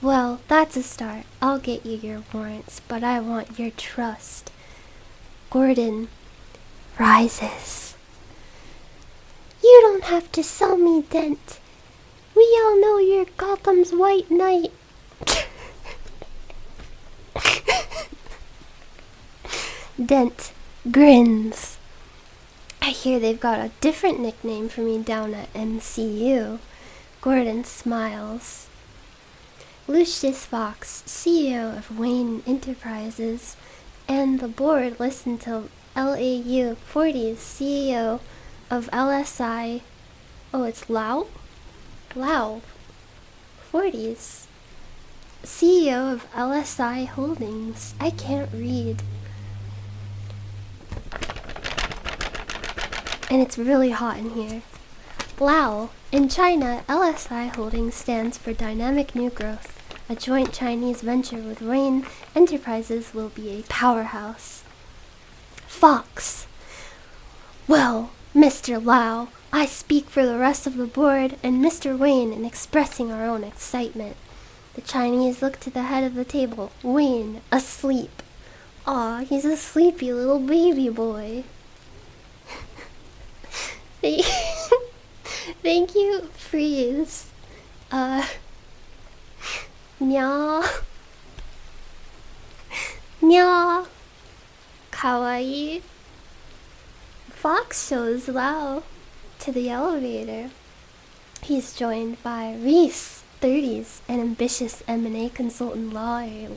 Well, that's a start. I'll get you your warrants, but I want your trust. Gordon rises. You don't have to sell me, Dent. We all know you're Gotham's White Knight. Dent grins. I hear they've got a different nickname for me down at MCU. Gordon smiles. Lucius Fox, CEO of Wayne Enterprises, and the board listened to LAU 40's CEO of LSI. Oh, it's Lau 40's CEO of LSI Holdings. I can't read. And it's really hot in here. Lao. In China, LSI Holdings stands for Dynamic New Growth. A joint Chinese venture with Wayne Enterprises will be a powerhouse. Fox. Well, Mr. Lau, I speak for the rest of the board and Mr. Wayne in expressing our own excitement. The Chinese look to the head of the table. Wayne, asleep. Aw, he's a sleepy little baby boy. Thank you, Freeze. Nya. Kawaii. Fox shows Lau to the elevator. He's joined by Reese, 30s, an ambitious M&A consultant lawyer.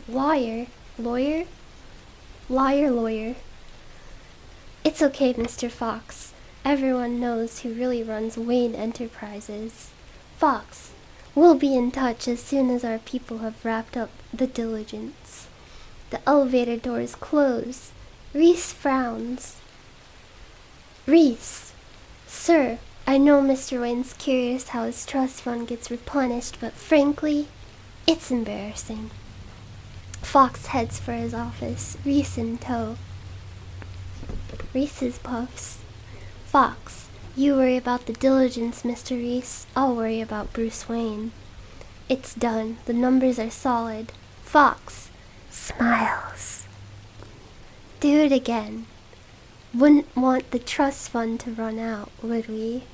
It's okay, Mr. Fox. Everyone knows who really runs Wayne Enterprises. Fox, we'll be in touch as soon as our people have wrapped up the diligence. The elevator doors close. Reese frowns. Reese, sir, I know Mr. Wayne's curious how his trust fund gets replenished, but frankly, it's embarrassing. Fox heads for his office, Reese in tow. Reese's puffs. Fox, you worry about the diligence, Mr. Reese. I'll worry about Bruce Wayne. It's done. The numbers are solid. Fox, Smiles. Do it again. Wouldn't want the trust fund to run out, would we?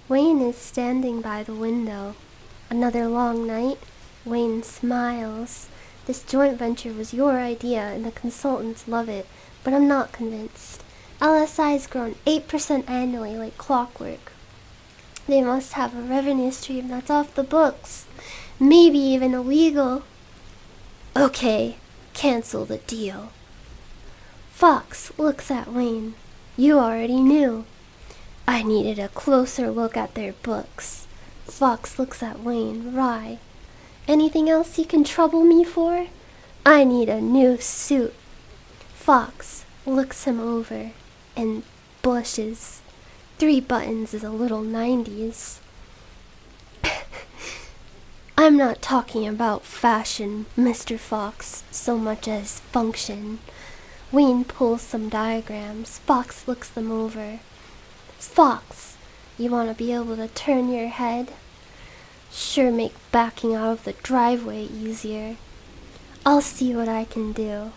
Wayne is standing by the window. Another long night? Wayne smiles. This joint venture was your idea and the consultants love it, but I'm not convinced. LSI's grown 8% annually like clockwork. They must have a revenue stream that's off the books. Maybe even illegal. Okay, cancel the deal. Fox looks at Wayne. You already knew. I needed a closer look at their books. Fox looks at Wayne, wry. Anything else you can trouble me for? I need a new suit. Fox looks him over and blushes. 3 buttons is a little 90s. I'm not talking about fashion, Mr. Fox, so much as function. Wayne pulls some diagrams. Fox looks them over. Fox, you want to be able to turn your head? Sure make backing out of the driveway easier. I'll see what I can do.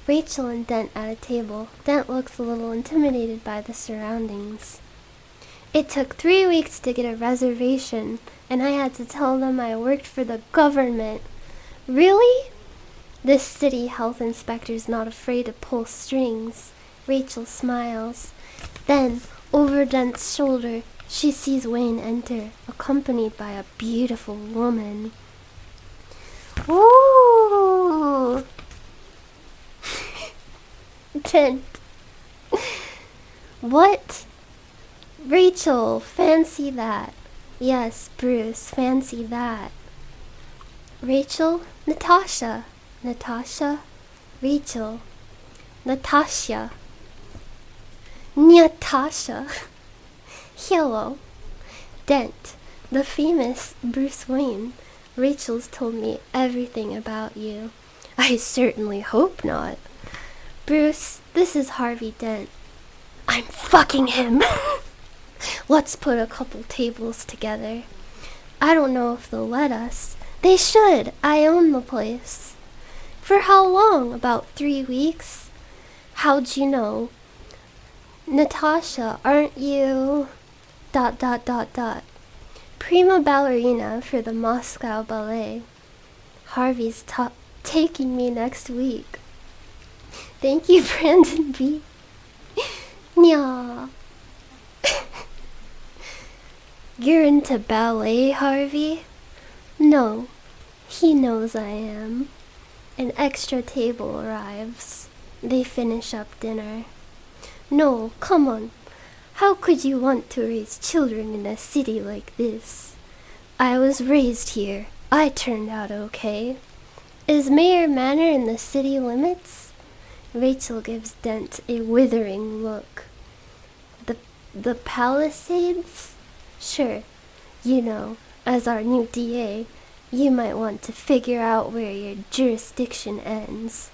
Rachel and Dent at a table. Dent looks a little intimidated by the surroundings. It took 3 weeks to get a reservation, and I had to tell them I worked for the government. Really? This city health inspector's not afraid to pull strings. Rachel smiles. Then, over Dent's shoulder, she sees Wayne enter, accompanied by a beautiful woman. Ooh! Dent. What? Rachel, fancy that. Yes, Bruce, fancy that. Rachel, Natasha. Natasha, Rachel, Natasha. Natasha. Hello. Dent, the famous Bruce Wayne. Rachel's told me everything about you. I certainly hope not. Bruce, this is Harvey Dent. I'm fucking him. Let's put a couple tables together. I don't know if they'll let us. They should. I own the place. For how long? About 3 weeks? How'd you know? Natasha, aren't you... ... prima ballerina for the Moscow Ballet. Harvey's taking me next week. Thank you, Brandon B. Nya. You're into ballet, Harvey? No, he knows I am. An extra table arrives. They finish up dinner. No, come on. How could you want to raise children in a city like this? I was raised here. I turned out okay. Is Mayor Manor in the city limits? Rachel gives Dent a withering look. The Palisades? Sure. You know, as our new DA, you might want to figure out where your jurisdiction ends.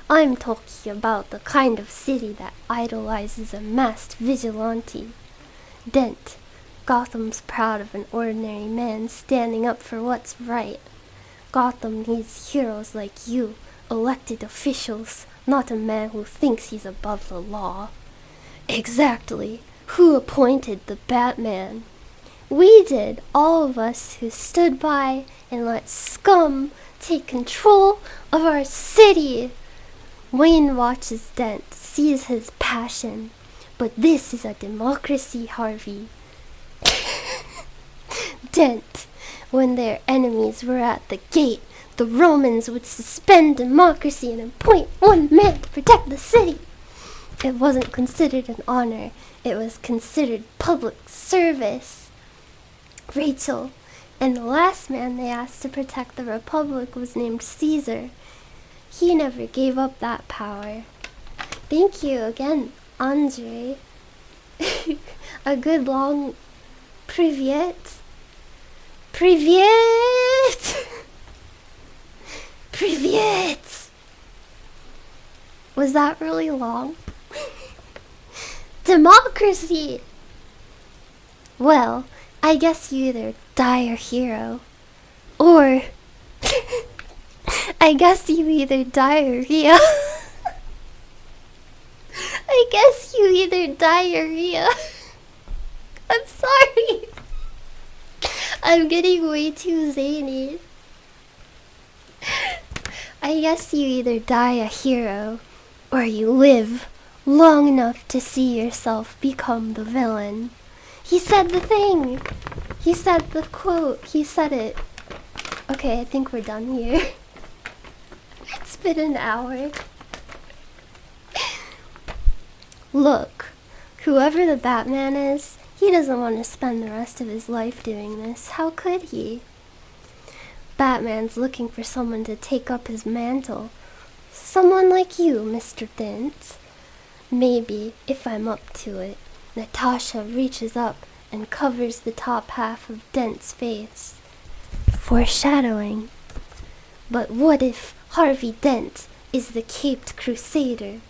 I'm talking about the kind of city that idolizes a masked vigilante. Dent, Gotham's proud of an ordinary man standing up for what's right. Gotham needs heroes like you, elected officials, not a man who thinks he's above the law. Exactly. Who appointed the Batman? We did, all of us who stood by and let scum take control of our city. Wayne watches Dent, sees his passion. But this is a democracy, Harvey. Dent, when their enemies were at the gate, the Romans would suspend democracy and appoint one man to protect the city. It wasn't considered an honor. It was considered public service. Rachel, and the last man they asked to protect the Republic was named Caesar. He never gave up that power. Thank you again, Andre. A good long privyet. Privyet! Privyet! Was that really long? Democracy! Well, I guess you either die a hero, or I guess you either diarrhea. I guess you either diarrhea. I'm sorry. I'm getting way too zany. I guess you either die a hero, or you live long enough to see yourself become the villain. He said the thing. He said the quote. He said it. Okay, I think we're done here. It's been an hour. Look, whoever the Batman is, he doesn't want to spend the rest of his life doing this. How could he? Batman's looking for someone to take up his mantle. Someone like you, Mr. Dent. Maybe, if I'm up to it. Natasha reaches up and covers the top half of Dent's face. Foreshadowing. But what if Harvey Dent is the caped crusader?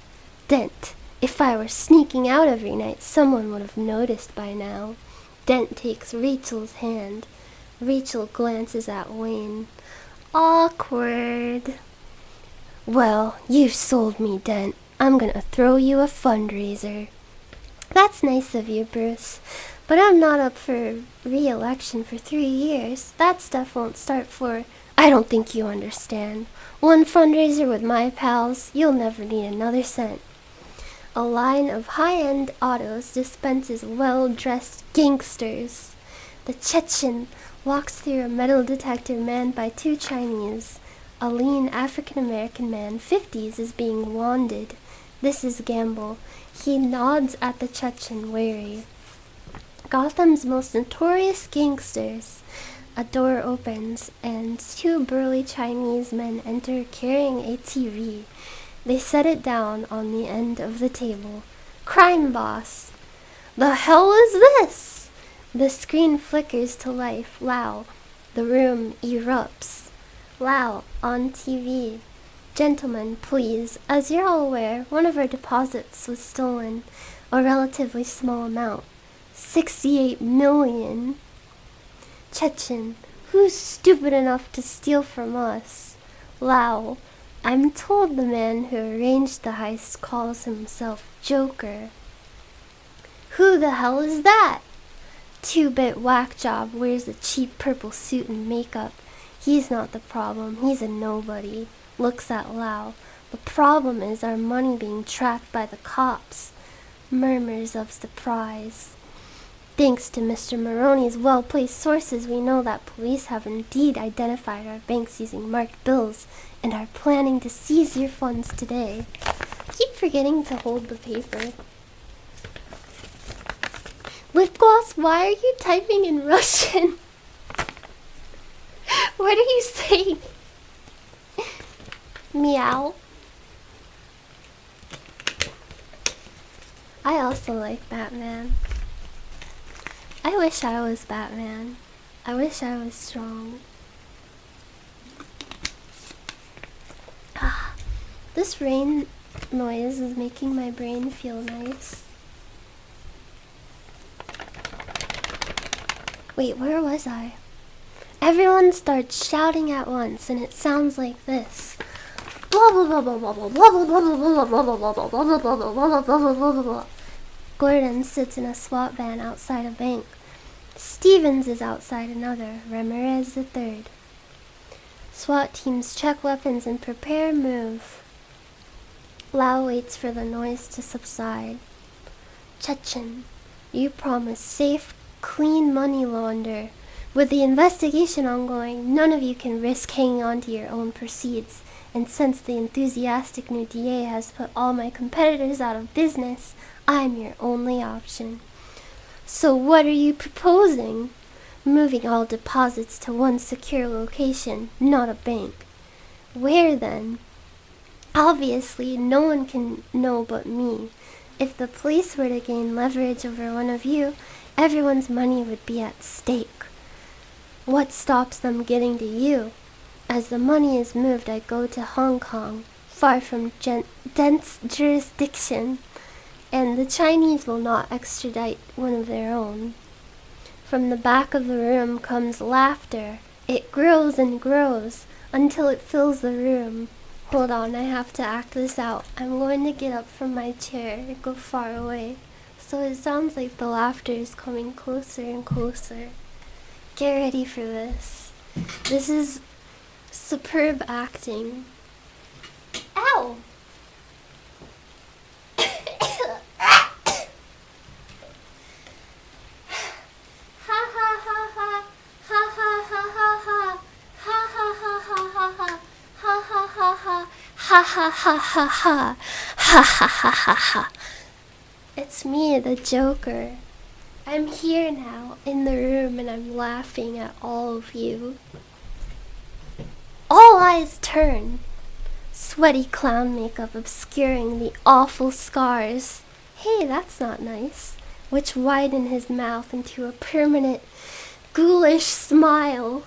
Dent, if I were sneaking out every night, someone would have noticed by now. Dent takes Rachel's hand. Rachel glances at Wayne. Awkward. Well, you've sold me, Dent. I'm gonna throw you a fundraiser. That's nice of you, Bruce. But I'm not up for re-election for 3 years. That stuff won't start for... I don't think you understand. One fundraiser with my pals, you'll never need another cent. A line of high-end autos dispenses well-dressed gangsters. The Chechen walks through a metal detector manned by 2 Chinese. A lean African-American man, 50s, is being wanded. This is Gamble. He nods at the Chechen, wary. Gotham's most notorious gangsters. A door opens, and 2 burly Chinese men enter carrying a TV. They set it down on the end of the table. Crime Boss! The hell is this? The screen flickers to life. Lao. The room erupts. Lao, on TV. Gentlemen, please, as you're all aware, one of our deposits was stolen. A relatively small amount. 68 million. Chechen, who's stupid enough to steal from us? Lao, I'm told the man who arranged the heist calls himself Joker. Who the hell is that? 2-bit whack job wears a cheap purple suit and makeup. He's not the problem, he's a nobody. Looks at Lao. The problem is our money being tracked by the cops. Murmurs of surprise. Thanks to Mr. Maroney's well-placed sources, we know that police have indeed identified our banks using marked bills and are planning to seize your funds today. I keep forgetting to hold the paper. Lip gloss, why are you typing in Russian? What are you saying? Meow. I also like Batman. I wish I was Batman. I wish I was strong. This rain noise is making my brain feel nice. Wait, where was I? Everyone starts shouting at once, and it sounds like this. Blah blah blah blah blah blah blah blah blah blah blah blah blah blah blah blah blah blah. Gordon sits in a SWAT van outside a bank. Stevens is outside another. Ramirez the third. SWAT teams check weapons and prepare move. Lau waits for the noise to subside. Chechen, you promised safe, clean money launder. With the investigation ongoing, none of you can risk hanging on to your own proceeds. And since the enthusiastic new DA has put all my competitors out of business, I'm your only option. So what are you proposing? Moving all deposits to one secure location, not a bank. Where then? Obviously, no one can know but me. If the police were to gain leverage over one of you, everyone's money would be at stake. What stops them getting to you? As the money is moved, I go to Hong Kong, far from Dent's jurisdiction, and the Chinese will not extradite one of their own. From the back of the room comes laughter. It grows and grows. until it fills the room. Hold on, I have to act this out. I'm going to get up from my chair and go far away, so it sounds like the laughter is coming closer and closer. Get ready for this. This is superb acting. Ow! Ha ha ha ha ha. Ha ha ha ha ha. It's me, the Joker. I'm here now, in the room, and I'm laughing at all of you. All eyes turn. Sweaty clown makeup obscuring the awful scars. Hey, that's not nice. Which widen his mouth into a permanent, ghoulish smile.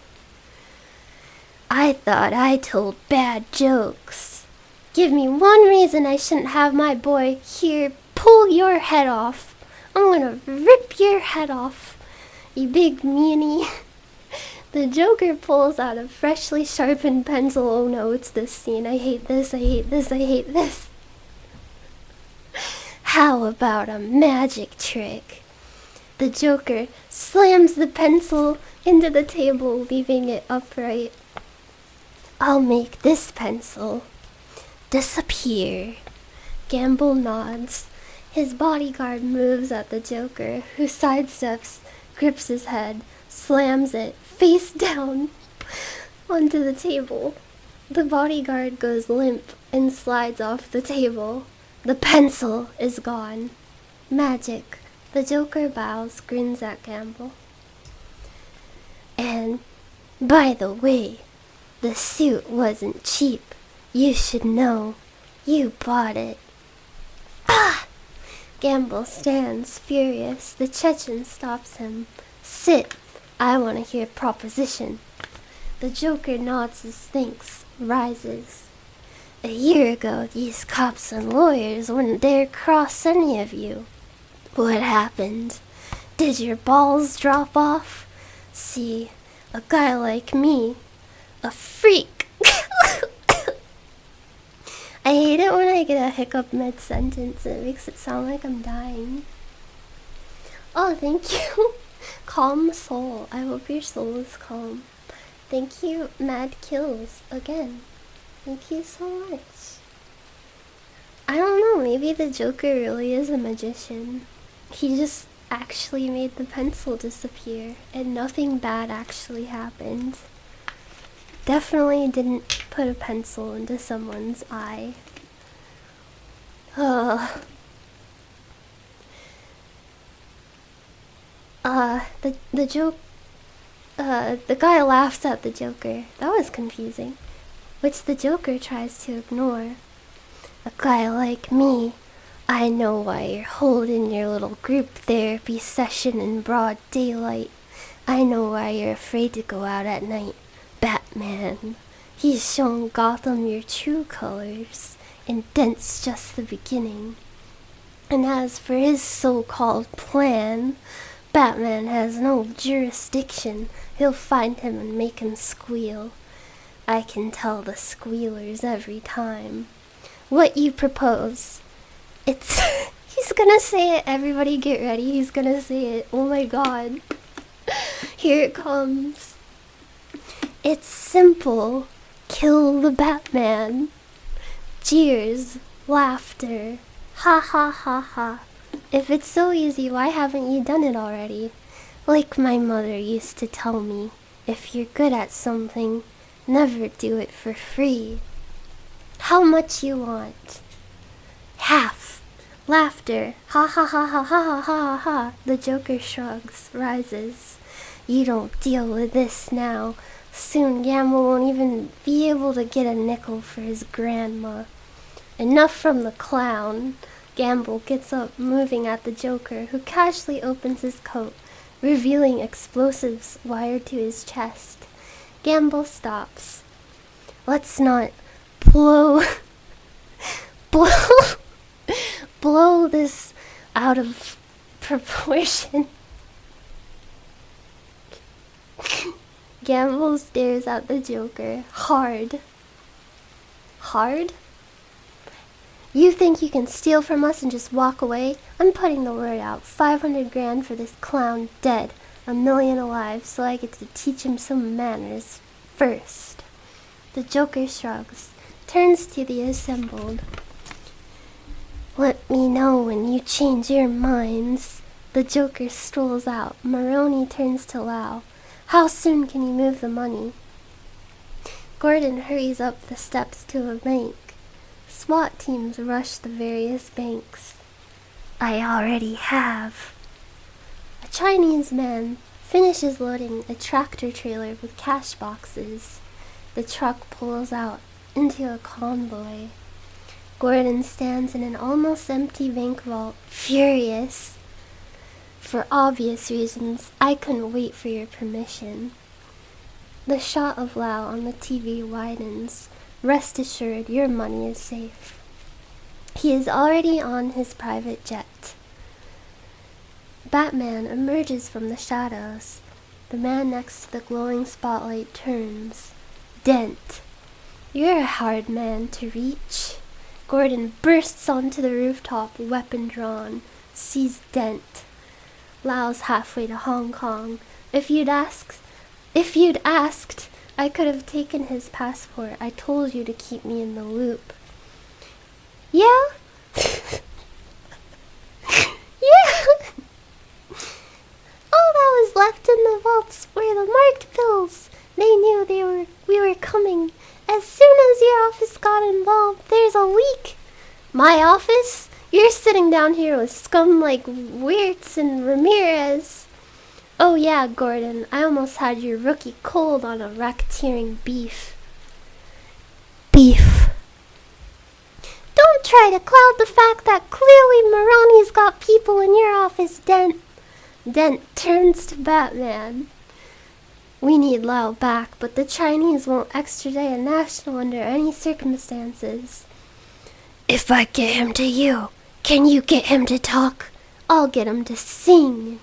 I thought I told bad jokes. Give me one reason I shouldn't have my boy here pull your head off. I'm gonna rip your head off, you big meanie. The Joker pulls out a freshly sharpened pencil. Oh no, it's this scene. I hate this, I hate this, I hate this. How about a magic trick? The Joker slams the pencil into the table, leaving it upright. I'll make this pencil disappear. Gamble nods. His bodyguard moves at the Joker, who sidesteps, grips his head, slams it face down onto the table. The bodyguard goes limp and slides off the table. The pencil is gone. Magic. The Joker bows, grins at Gamble. And, by the way, the suit wasn't cheap. You should know. You bought it. Ah! Gamble stands, furious. The Chechen stops him. Sit. I want to hear proposition. The Joker nods his thanks, rises. A year ago, these cops and lawyers wouldn't dare cross any of you. What happened? Did your balls drop off? See, a guy like me, a freak. I hate it when I get a hiccup mid-sentence. It makes it sound like I'm dying. Oh, thank you. Calm soul. I hope your soul is calm. Thank you, Mad Kills, again. Thank you so much. I don't know, maybe the Joker really is a magician. He just actually made the pencil disappear, and nothing bad actually happened. Definitely didn't put a pencil into someone's eye. The guy laughs at the Joker. That was confusing. Which the Joker tries to ignore. A guy like me, I know why you're holding your little group therapy session in broad daylight. I know why you're afraid to go out at night. Batman. He's shown Gotham your true colors, and Dent's just the beginning. And as for his so-called plan, Batman has no jurisdiction. He'll find him and make him squeal. I can tell the squealers every time. What you propose? It's... He's gonna say it. Everybody get ready. He's gonna say it. Oh my god. Here it comes. It's simple. Kill the Batman. Jeers. Laughter. Ha ha ha ha. If it's so easy, why haven't you done it already? Like my mother used to tell me, if you're good at something, never do it for free. How much you want? Half. Laughter. Ha ha ha ha ha ha ha ha. The Joker shrugs, rises. You don't deal with this now. Soon Gamble won't even be able to get a nickel for his grandma. Enough from the clown. Gamble gets up, moving at the Joker, who casually opens his coat, revealing explosives wired to his chest. Gamble stops. Let's not blow this out of proportion. Gamble stares at the Joker. Hard. Hard? You think you can steal from us and just walk away? I'm putting the word out. 500 grand for this clown dead. 1,000,000 alive, so I get to teach him some manners first. The Joker shrugs, turns to the assembled. Let me know when you change your minds. The Joker strolls out. Maroney turns to Lau. How soon can you move the money? Gordon hurries up the steps to a bank. SWAT teams rush the various banks. I already have. A Chinese man finishes loading a tractor trailer with cash boxes. The truck pulls out into a convoy. Gordon stands in an almost empty bank vault, furious. For obvious reasons, I couldn't wait for your permission. The shot of Lau on the TV widens. Rest assured, your money is safe. He is already on his private jet. Batman emerges from the shadows. The man next to the glowing spotlight turns. Dent. You're a hard man to reach. Gordon bursts onto the rooftop, weapon drawn. Sees Dent. Lau's halfway to Hong Kong. If you'd asked, I could have taken his passport. I told you to keep me in the loop. Yeah? Yeah! All that was left in the vaults were the marked bills. They knew we were coming. As soon as your office got involved, there's a leak. My office? You're sitting down here with scum like Wirtz and Ramirez. Oh yeah, Gordon, I almost had your rookie cold on a racketeering beef. Beef. Don't try to cloud the fact that clearly Maroney's got people in your office, Dent. Dent turns to Batman. We need Lau back, but the Chinese won't extradite a national under any circumstances. If I get him to you, can you get him to talk? I'll get him to sing.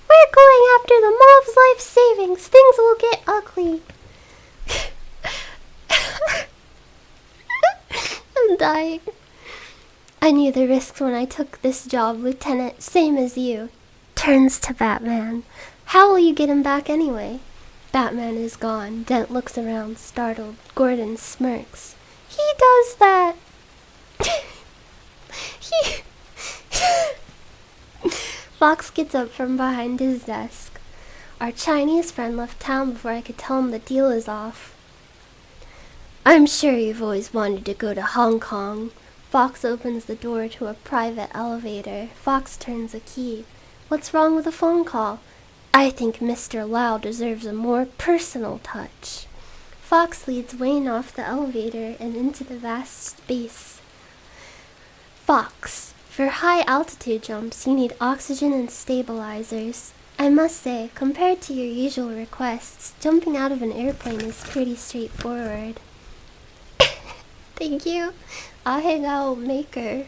We're going after the mob's life savings. Things will get ugly. I'm dying. I knew the risks when I took this job, Lieutenant, same as you. Turns to Batman. How will you get him back anyway? Batman is gone. Dent looks around, startled. Gordon smirks. He does that. Fox gets up from behind his desk. Our Chinese friend left town before I could tell him the deal is off. I'm sure you've always wanted to go to Hong Kong. Fox opens the door to a private elevator. Fox turns a key. What's wrong with a phone call? I think Mr. Lau deserves a more personal touch. Fox leads Wayne off the elevator and into the vast space. Fox. For high altitude jumps, you need oxygen and stabilizers. I must say, compared to your usual requests, jumping out of an airplane is pretty straightforward. Thank you. I'll hang out maker.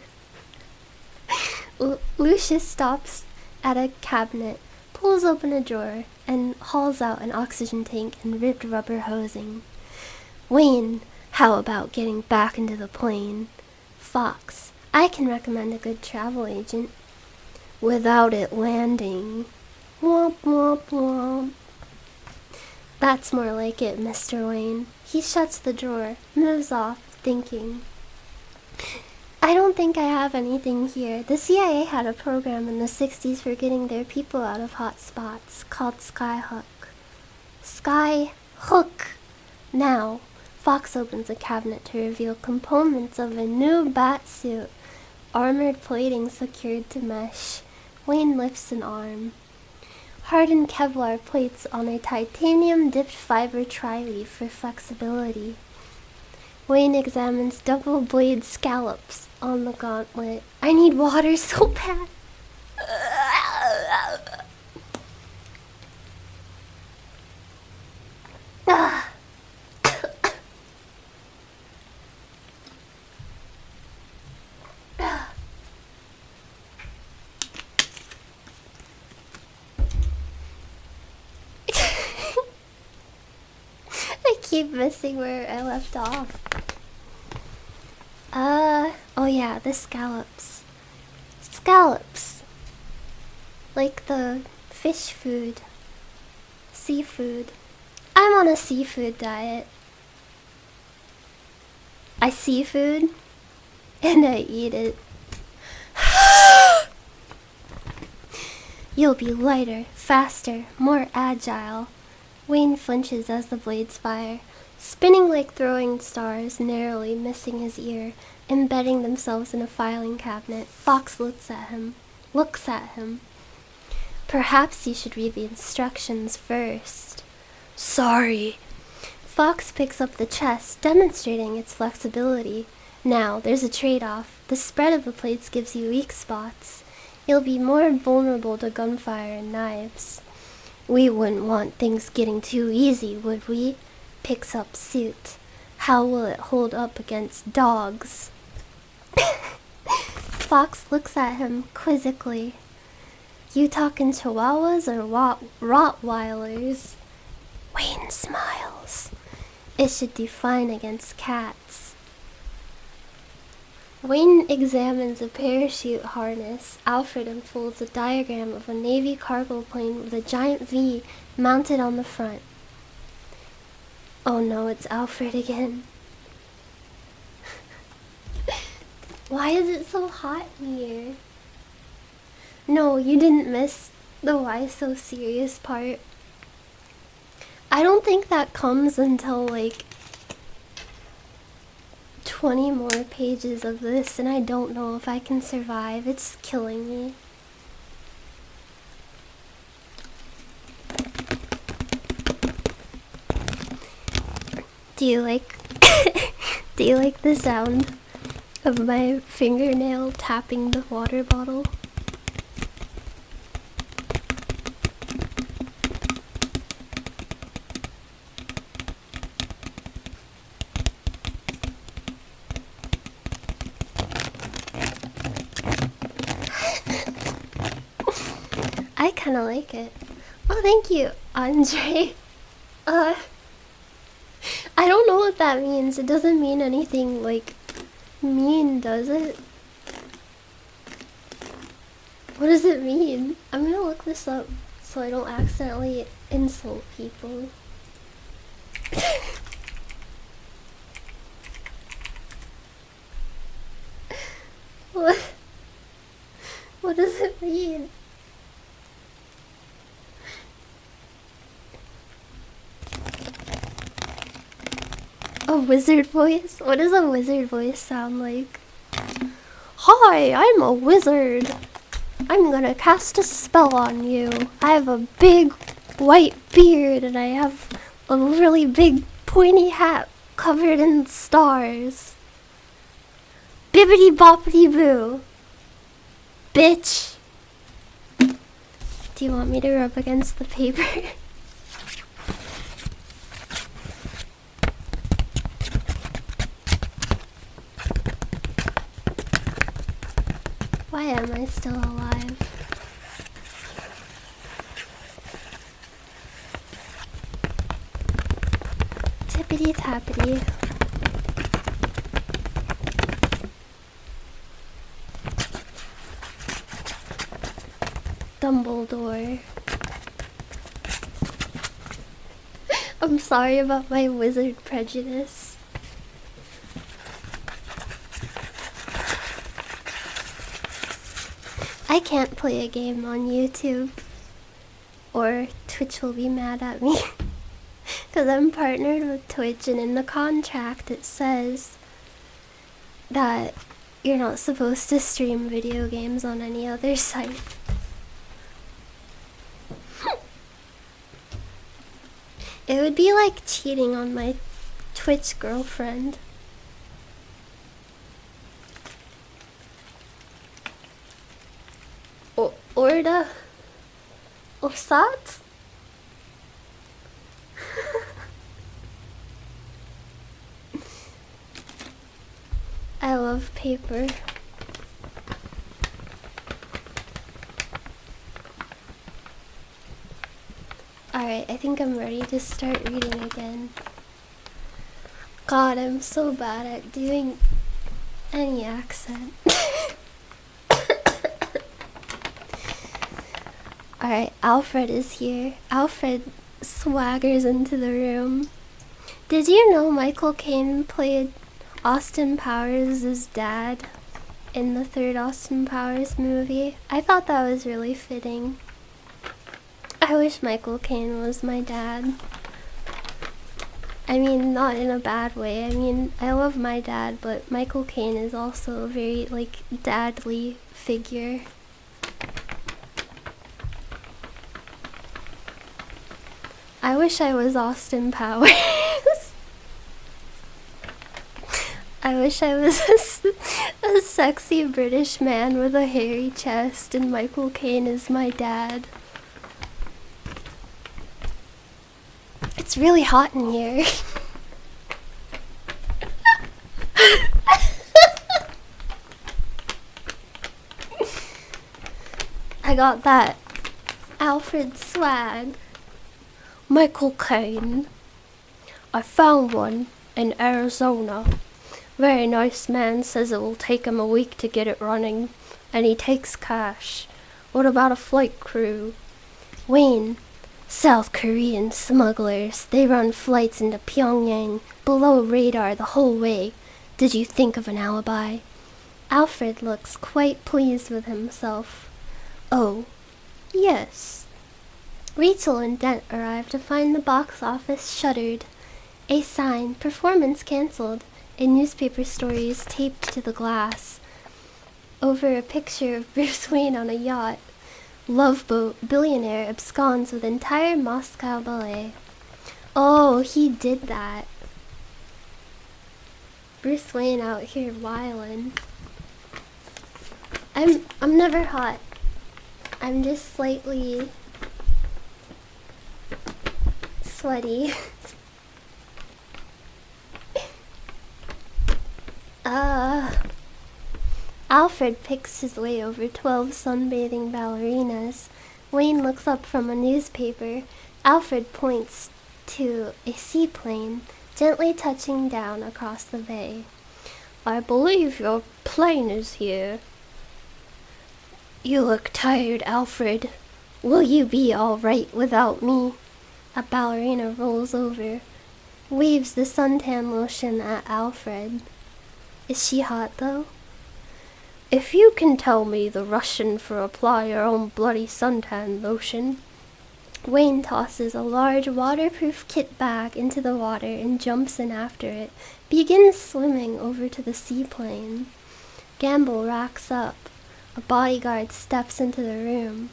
Lucius stops at a cabinet, pulls open a drawer, and hauls out an oxygen tank and ribbed rubber hosing. Wayne, how about getting back into the plane? Fox. I can recommend a good travel agent. Without it landing. Womp womp womp. That's more like it, Mr. Wayne. He shuts the drawer, moves off, thinking. I don't think I have anything here. The CIA had a program in the 60s for getting their people out of hot spots, called Skyhook. Skyhook! Now, Fox opens a cabinet to reveal components of a new bat suit. Armored plating secured to mesh. Wayne lifts an arm. Hardened Kevlar plates on a titanium-dipped fiber tri-leaf for flexibility. Wayne examines double blade scallops on the gauntlet. I need water so bad. keep missing where I left off. Oh yeah, the scallops. Scallops. Like the fish food. Seafood. I'm on a seafood diet. I see food and I eat it. You'll be lighter, faster, more agile. Wayne flinches as the blades fire, spinning like throwing stars, narrowly missing his ear, embedding themselves in a filing cabinet. Fox looks at him. Perhaps you should read the instructions first. Sorry. Fox picks up the chest, demonstrating its flexibility. Now, there's a trade-off. The spread of the plates gives you weak spots. You'll be more vulnerable to gunfire and knives. We wouldn't want things getting too easy, would we? Picks up suit. How will it hold up against dogs? Fox looks at him quizzically. You talking chihuahuas or Rottweilers? Wayne smiles. It should do fine against cats. Wayne examines a parachute harness. Alfred unfolds a diagram of a Navy cargo plane with a giant V mounted on the front. Oh no, it's Alfred again. Why is it so hot in here? No, you didn't miss the why so serious part. I don't think that comes until like 20 more pages of this, and I don't know if I can survive. It's killing me. Do you like do you like the sound of my fingernail tapping the water bottle? I kind of like it. Oh, thank you, Andre. I don't know what that means. It doesn't mean anything, like, mean, does it? What does it mean? I'm gonna look this up so I don't accidentally insult people. What does it mean? A wizard voice? What does a wizard voice sound like? Hi, I'm a wizard. I'm gonna cast a spell on you. I have a big white beard and I have a really big pointy hat covered in stars. Bibbidi boppity boo. Bitch. Do you want me to rub against the paper? Why am I still alive? Tippity tappity. Dumbledore. I'm sorry about my wizard prejudice. I can't play a game on YouTube, or Twitch will be mad at me, because I'm partnered with Twitch, and in the contract it says that you're not supposed to stream video games on any other site. It would be like cheating on my Twitch girlfriend. Orda? Orsat? I love paper. Alright, I think I'm ready to start reading again. God, I'm so bad at doing any accent. Alright, Alfred is here. Alfred swaggers into the room. Did you know Michael Caine played Austin Powers' dad in the third Austin Powers movie? I thought that was really fitting. I wish Michael Caine was my dad. I mean, not in a bad way. I mean, I love my dad, but Michael Caine is also a very, dadly figure. I wish I was Austin Powers. I wish I was a sexy British man with a hairy chest and Michael Caine is my dad. It's really hot in here. I got that Alfred swag. Michael Caine. I found one in Arizona. Very nice man, says it will take him a week to get it running, and he takes cash. What about a flight crew? Wayne. South Korean smugglers. They run flights into Pyongyang, below radar the whole way. Did you think of an alibi? Alfred looks quite pleased with himself. Oh, yes. Rachel and Dent arrive to find the box office shuttered. A sign, performance cancelled, and newspaper stories taped to the glass. Over a picture of Bruce Wayne on a yacht. Love boat, billionaire absconds with entire Moscow ballet. Oh, he did that. Bruce Wayne out here wildin'. I'm never hot. I'm just slightly sweaty. Alfred picks his way over 12 sunbathing ballerinas. Wayne looks up from a newspaper. Alfred points to a seaplane gently touching down across the bay. I believe your plane is here. You look tired, Alfred. Will you be all right without me? A ballerina rolls over, waves the suntan lotion at Alfred. Is she hot, though? If you can tell me the Russian for apply your own bloody suntan lotion. Wayne tosses a large waterproof kit bag into the water and jumps in after it, begins swimming over to the seaplane. Gamble racks up. A bodyguard steps into the room.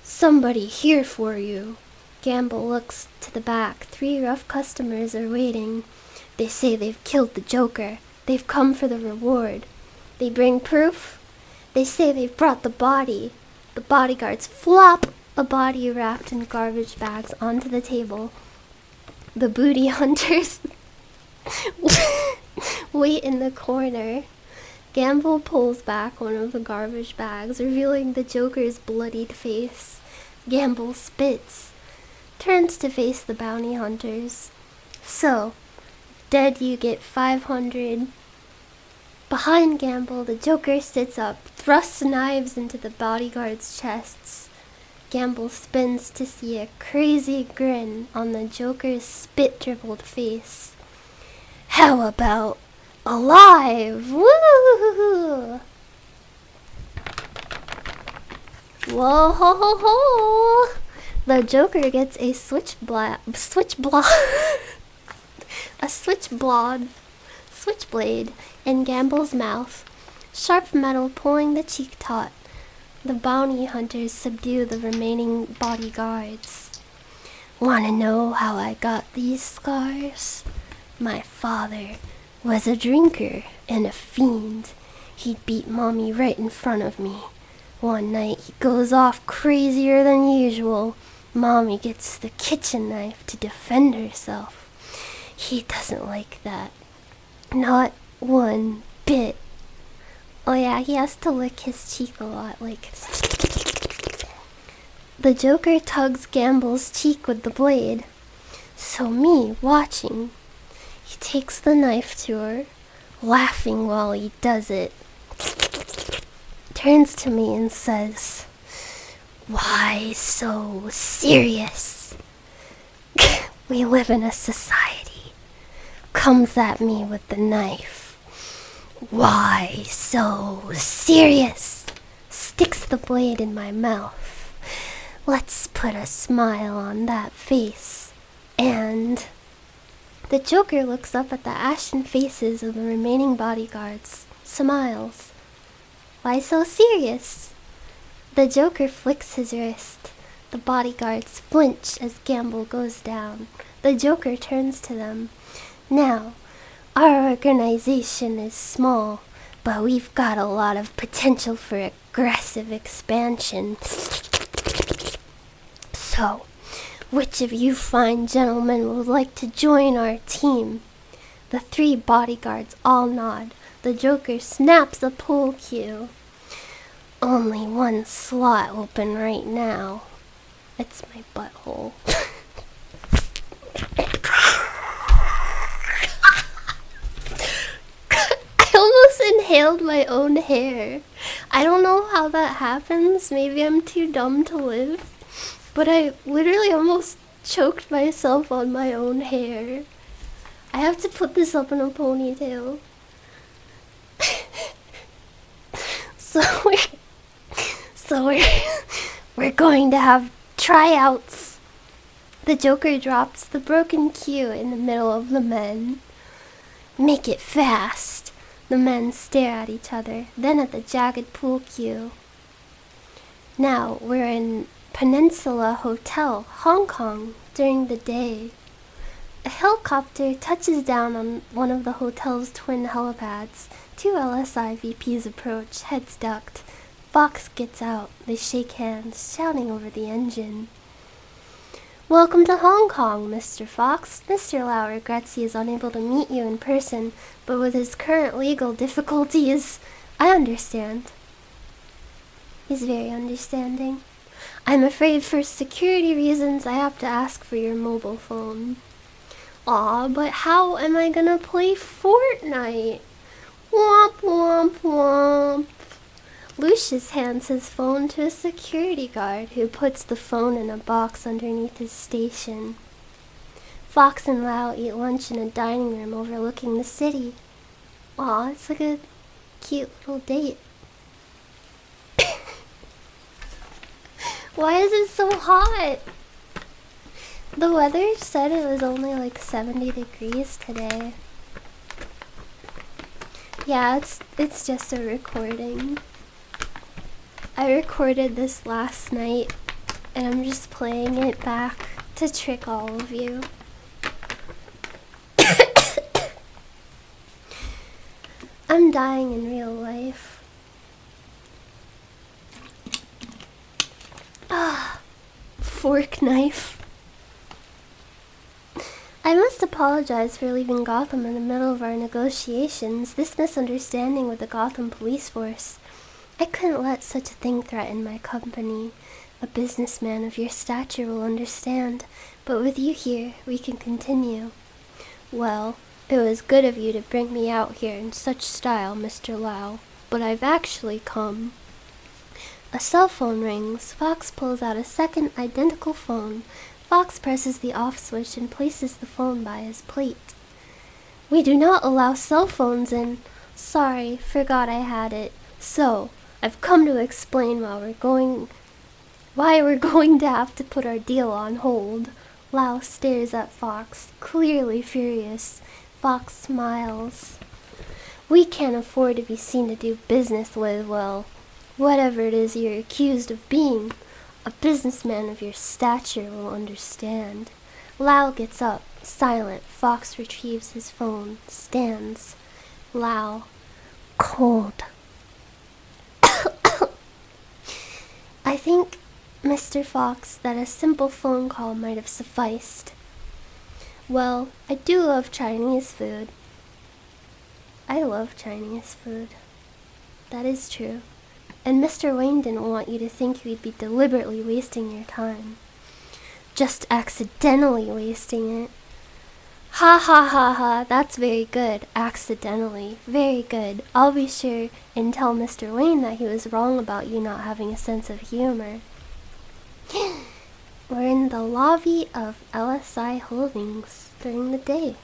Somebody here for you. Gamble looks to the back. 3 rough customers are waiting. They say they've killed the Joker. They've come for the reward. They bring proof. They say they've brought the body. The bodyguards flop a body wrapped in garbage bags onto the table. The booty hunters wait in the corner. Gamble pulls back one of the garbage bags, revealing the Joker's bloodied face. Gamble spits, turns to face the bounty hunters. So, dead you get 500. Behind Gamble, the Joker sits up, thrusts knives into the bodyguards' chests. Gamble spins to see a crazy grin on the Joker's spit-dribbled face. How about alive? Woo! Whoa ho ho ho! The Joker gets a switchblade, in Gamble's mouth, sharp metal pulling the cheek taut. The bounty hunters subdue the remaining bodyguards. Wanna know how I got these scars? My father was a drinker and a fiend. He'd beat Mommy right in front of me. One night he goes off crazier than usual. Mommy gets the kitchen knife to defend herself. He doesn't like that. Not one bit. Oh yeah, he has to lick his cheek a lot, like. The Joker tugs Gamble's cheek with the blade. So me, watching, he He takes the knife to her, laughing while he does it. Turns to me and says, "Why so serious? We live in a society." Comes at me with the knife. "Why so serious?" Sticks the blade in my mouth. Let's put a smile on that face. And the Joker looks up at the ashen faces of the remaining bodyguards, smiles. "Why so serious?" The Joker flicks his wrist. The bodyguards flinch as Gamble goes down. The Joker turns to them. "Now, our organization is small, but we've got a lot of potential for aggressive expansion. So, which of you fine gentlemen would like to join our team?" The 3 bodyguards all nod. The Joker snaps a pool cue. "Only 1 slot open right now." It's my butthole. I almost inhaled my own hair. I don't know how that happens. Maybe I'm too dumb to live. But I literally almost choked myself on my own hair. I have to put this up in a ponytail. So we're going to have tryouts. The Joker drops the broken cue in the middle of the men. "Make it fast." The men stare at each other, then at the jagged pool cue. Now we're in Peninsula Hotel, Hong Kong, during the day. A helicopter touches down on one of the hotel's twin helipads. 2 LSI VPs approach, heads ducked. Fox gets out. They shake hands, shouting over the engine. "Welcome to Hong Kong, Mr. Fox. Mr. Lau regrets he is unable to meet you in person, but with his current legal difficulties, I understand." He's very understanding. "I'm afraid for security reasons I have to ask for your mobile phone." "Aw, but how am I gonna play Fortnite?" Womp womp womp. Lucius hands his phone to a security guard who puts the phone in a box underneath his station. Fox and Lau eat lunch in a dining room overlooking the city. Aw, it's like a cute little date. Why is it so hot? The weather said it was only like 70 degrees today. Yeah, it's just a recording. I recorded this last night and I'm just playing it back to trick all of you. I'm dying in real life. Ah, fork knife. I must apologize for leaving Gotham in the middle of our negotiations. This misunderstanding with the Gotham police force. I couldn't let such a thing threaten my company. A businessman of your stature will understand, but with you here, we can continue. Well, it was good of you to bring me out here in such style, Mr. Lau, but I've actually come. A cell phone rings. Fox pulls out a second identical phone. Fox presses the off switch and places the phone by his plate. We do not allow cell phones in. Sorry, forgot I had it. So, I've come to explain why we're going to have to put our deal on hold. Lau stares at Fox, clearly furious. Fox smiles. We can't afford to be seen to do business with, well, whatever it is you're accused of being. A businessman of your stature will understand. Lau gets up, silent. Fox retrieves his phone, stands. Lau, cold. I think, Mr. Fox, that a simple phone call might have sufficed. Well, I do love Chinese food. I love Chinese food. That is true. And Mr. Wayne didn't want you to think we'd be deliberately wasting your time. Just accidentally wasting it. Ha ha ha ha, that's very good. Accidentally. Very good. I'll be sure and tell Mr. Wayne that he was wrong about you not having a sense of humor. We're in the lobby of LSI Holdings during the day.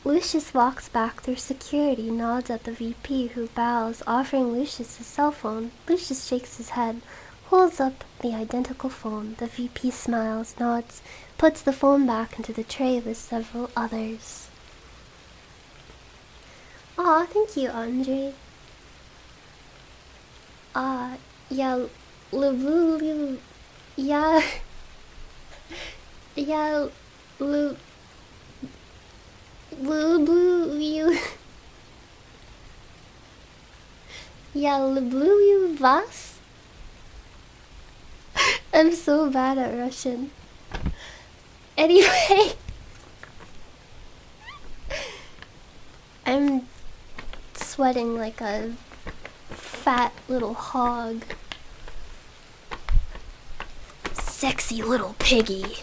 Lucius walks back through security, nods at the VP, who bows, offering Lucius his cell phone. Lucius shakes his head, holds up the identical phone. The VP smiles, nods, puts the phone back into the tray with several others. Aw, thank you, Andre. Yeah, yeah, yeah, you, yeah, you was? I'm so bad at Russian. Anyway, I'm sweating like a fat little hog. Sexy little piggy.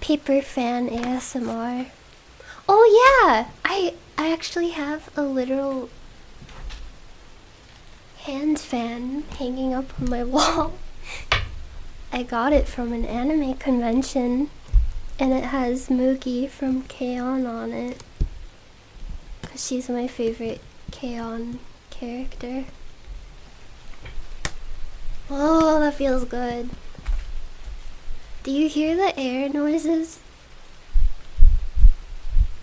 Paper fan ASMR. Oh yeah! I actually have a literal hand fan hanging up on my wall. I got it from an anime convention, and it has Mookie from K-On! On it. 'Cause she's my favorite K-On! Character. Oh, that feels good. Do you hear the air noises?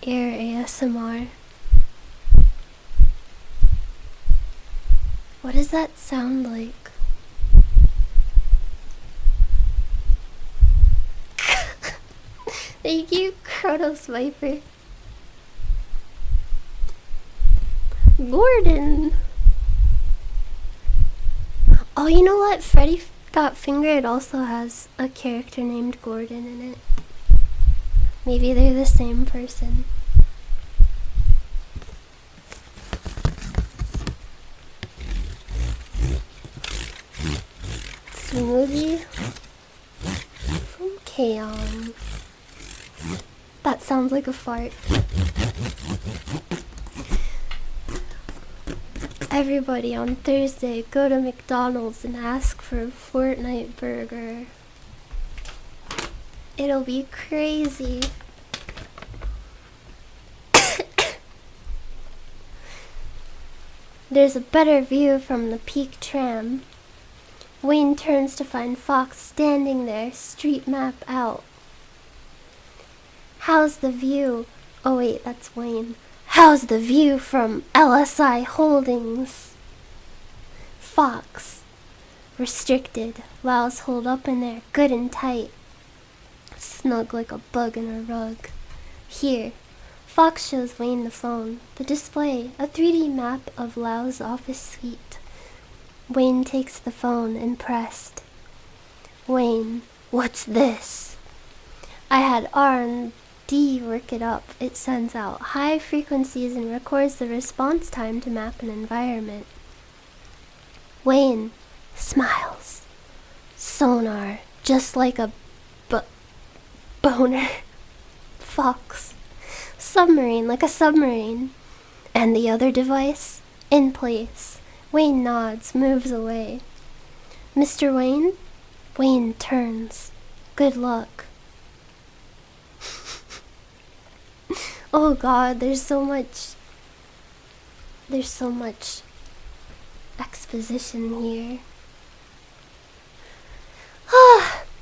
Air ASMR. What does that sound like? Thank you, Kronos Viper. Gordon. Oh, you know what? Freddy Got Fingered also has a character named Gordon in it. Maybe they're the same person. Smoothie from K-On! That sounds like a fart. Everybody on Thursday, go to McDonald's and ask for a Fortnite burger. It'll be crazy. There's a better view from the peak tram. Wayne turns to find Fox standing there, street map out. How's the view? Oh wait, that's Wayne. How's the view from LSI Holdings? Fox. Restricted. Lows holed up in there, good and tight. Snug like a bug in a rug. Here. Fox shows Wayne the phone. The display, a 3D map of Lau's office suite. Wayne takes the phone, impressed. Wayne, what's this? I had R&D work it up. It sends out high frequencies and records the response time to map an environment. Wayne smiles. Sonar, just like a boner. Fox. Submarine, like a submarine. And the other device? In place. Wayne nods, moves away. Mr. Wayne? Wayne turns. Good luck. Oh god, there's so much exposition here.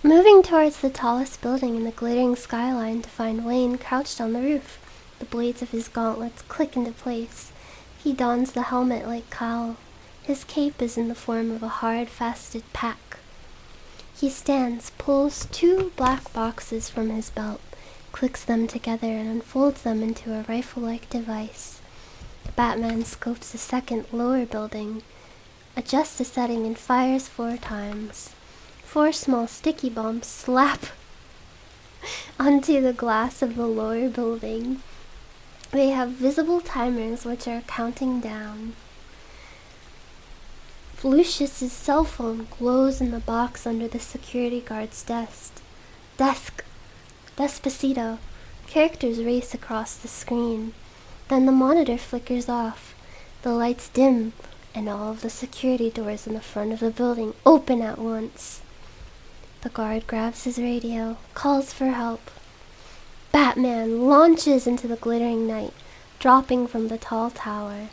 Moving towards the tallest building in the glittering skyline to find Wayne crouched on the roof. The blades of his gauntlets click into place. He dons the helmet like Kyle. His cape is in the form of a hard, faceted pack. He stands, pulls 2 black boxes from his belt, clicks them together and unfolds them into a rifle-like device. Batman scopes a second, lower building, adjusts the setting and fires 4 times. 4 small sticky bombs slap onto the glass of the lower building. They have visible timers which are counting down. Lucius's cell phone glows in the box under the security guard's desk. Despacito. Characters race across the screen. Then the monitor flickers off. The lights dim, and all of the security doors in the front of the building open at once. The guard grabs his radio, calls for help. Batman launches into the glittering night, dropping from the tall tower.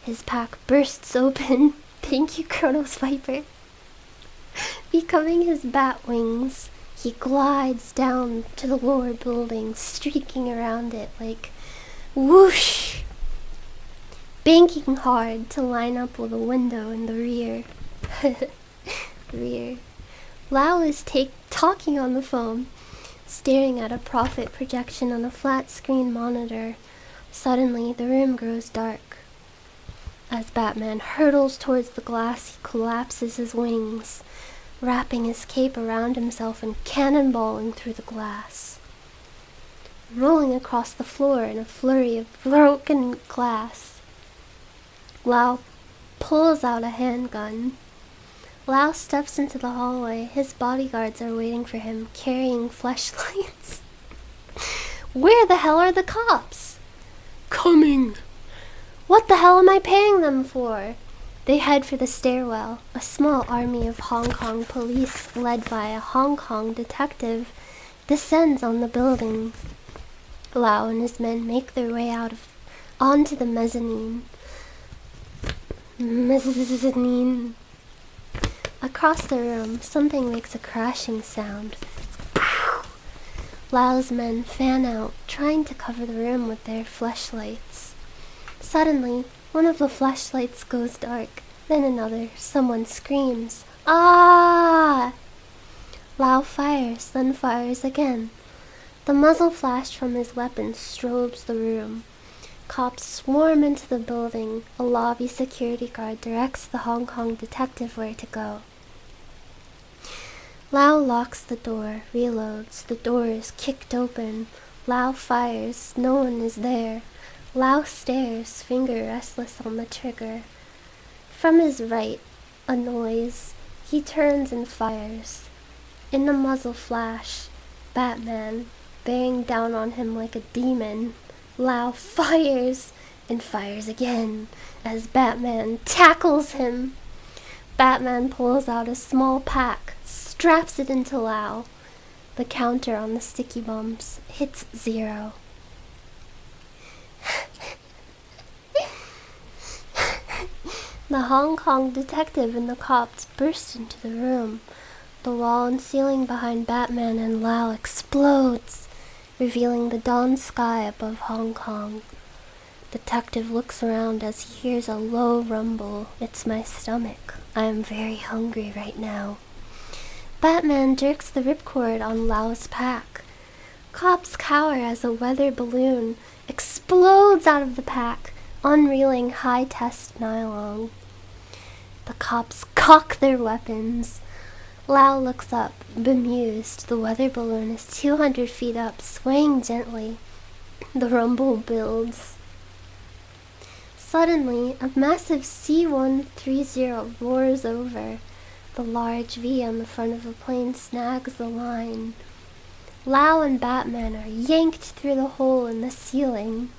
His pack bursts open. Thank you, Chronos Viper. Becoming his bat wings, he glides down to the lower building, streaking around it like whoosh, banking hard to line up with a window in the rear. Lau is talking on the phone, staring at a profit projection on a flat-screen monitor. Suddenly, the room grows dark. As Batman hurtles towards the glass, he collapses his wings, wrapping his cape around himself and cannonballing through the glass. Rolling across the floor in a flurry of broken glass, Lau pulls out a handgun. Lau steps into the hallway. His bodyguards are waiting for him, carrying flashlights. Where the hell are the cops? Coming. What the hell am I paying them for? They head for the stairwell. A small army of Hong Kong police, led by a Hong Kong detective, descends on the building. Lau and his men make their way onto the mezzanine. Across the room, something makes a crashing sound. Lau's men fan out, trying to cover the room with their flashlights. Suddenly, one of the flashlights goes dark, then another. Someone screams, "Ah!" Lau fires, then fires again. The muzzle flash from his weapon strobes the room. Cops swarm into the building. A lobby security guard directs the Hong Kong detective where to go. Lau locks the door, reloads. The door is kicked open. Lau fires. No one is there. Lau stares, finger restless on the trigger. From his right, a noise. He turns and fires. In the muzzle flash, Batman, bearing down on him like a demon. Lau fires and fires again as Batman tackles him. Batman pulls out a small pack, straps it into Lau. The counter on the sticky bombs hits 0. The Hong Kong detective and the cops burst into the room. The wall and ceiling behind Batman and Lau explodes, revealing the dawn sky above Hong Kong. Detective looks around as he hears a low rumble. It's my stomach. I am very hungry right now. Batman jerks the ripcord on Lau's pack. Cops cower as a weather balloon explodes out of the pack, unreeling high-test nylon. The cops cock their weapons. Lau looks up, bemused. The weather balloon is 200 feet up, swaying gently. The rumble builds. Suddenly, a massive C-130 roars over. The large V on the front of the plane snags the line. Lau and Batman are yanked through the hole in the ceiling.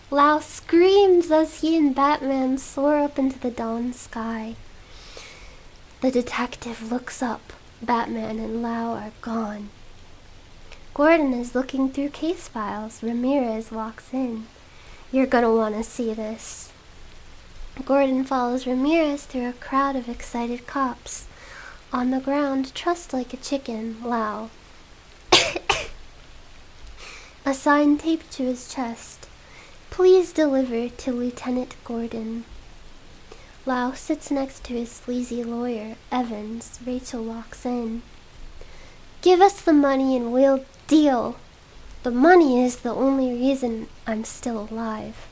Lau screams as he and Batman soar up into the dawn sky. The detective looks up. Batman and Lau are gone. Gordon is looking through case files. Ramirez walks in. You're gonna want to see this. Gordon follows Ramirez through a crowd of excited cops. On the ground, trussed like a chicken, Lau. A sign taped to his chest. Please deliver to Lieutenant Gordon. Lau sits next to his sleazy lawyer, Evans. Rachel walks in. Give us the money and we'll deal. The money is the only reason I'm still alive.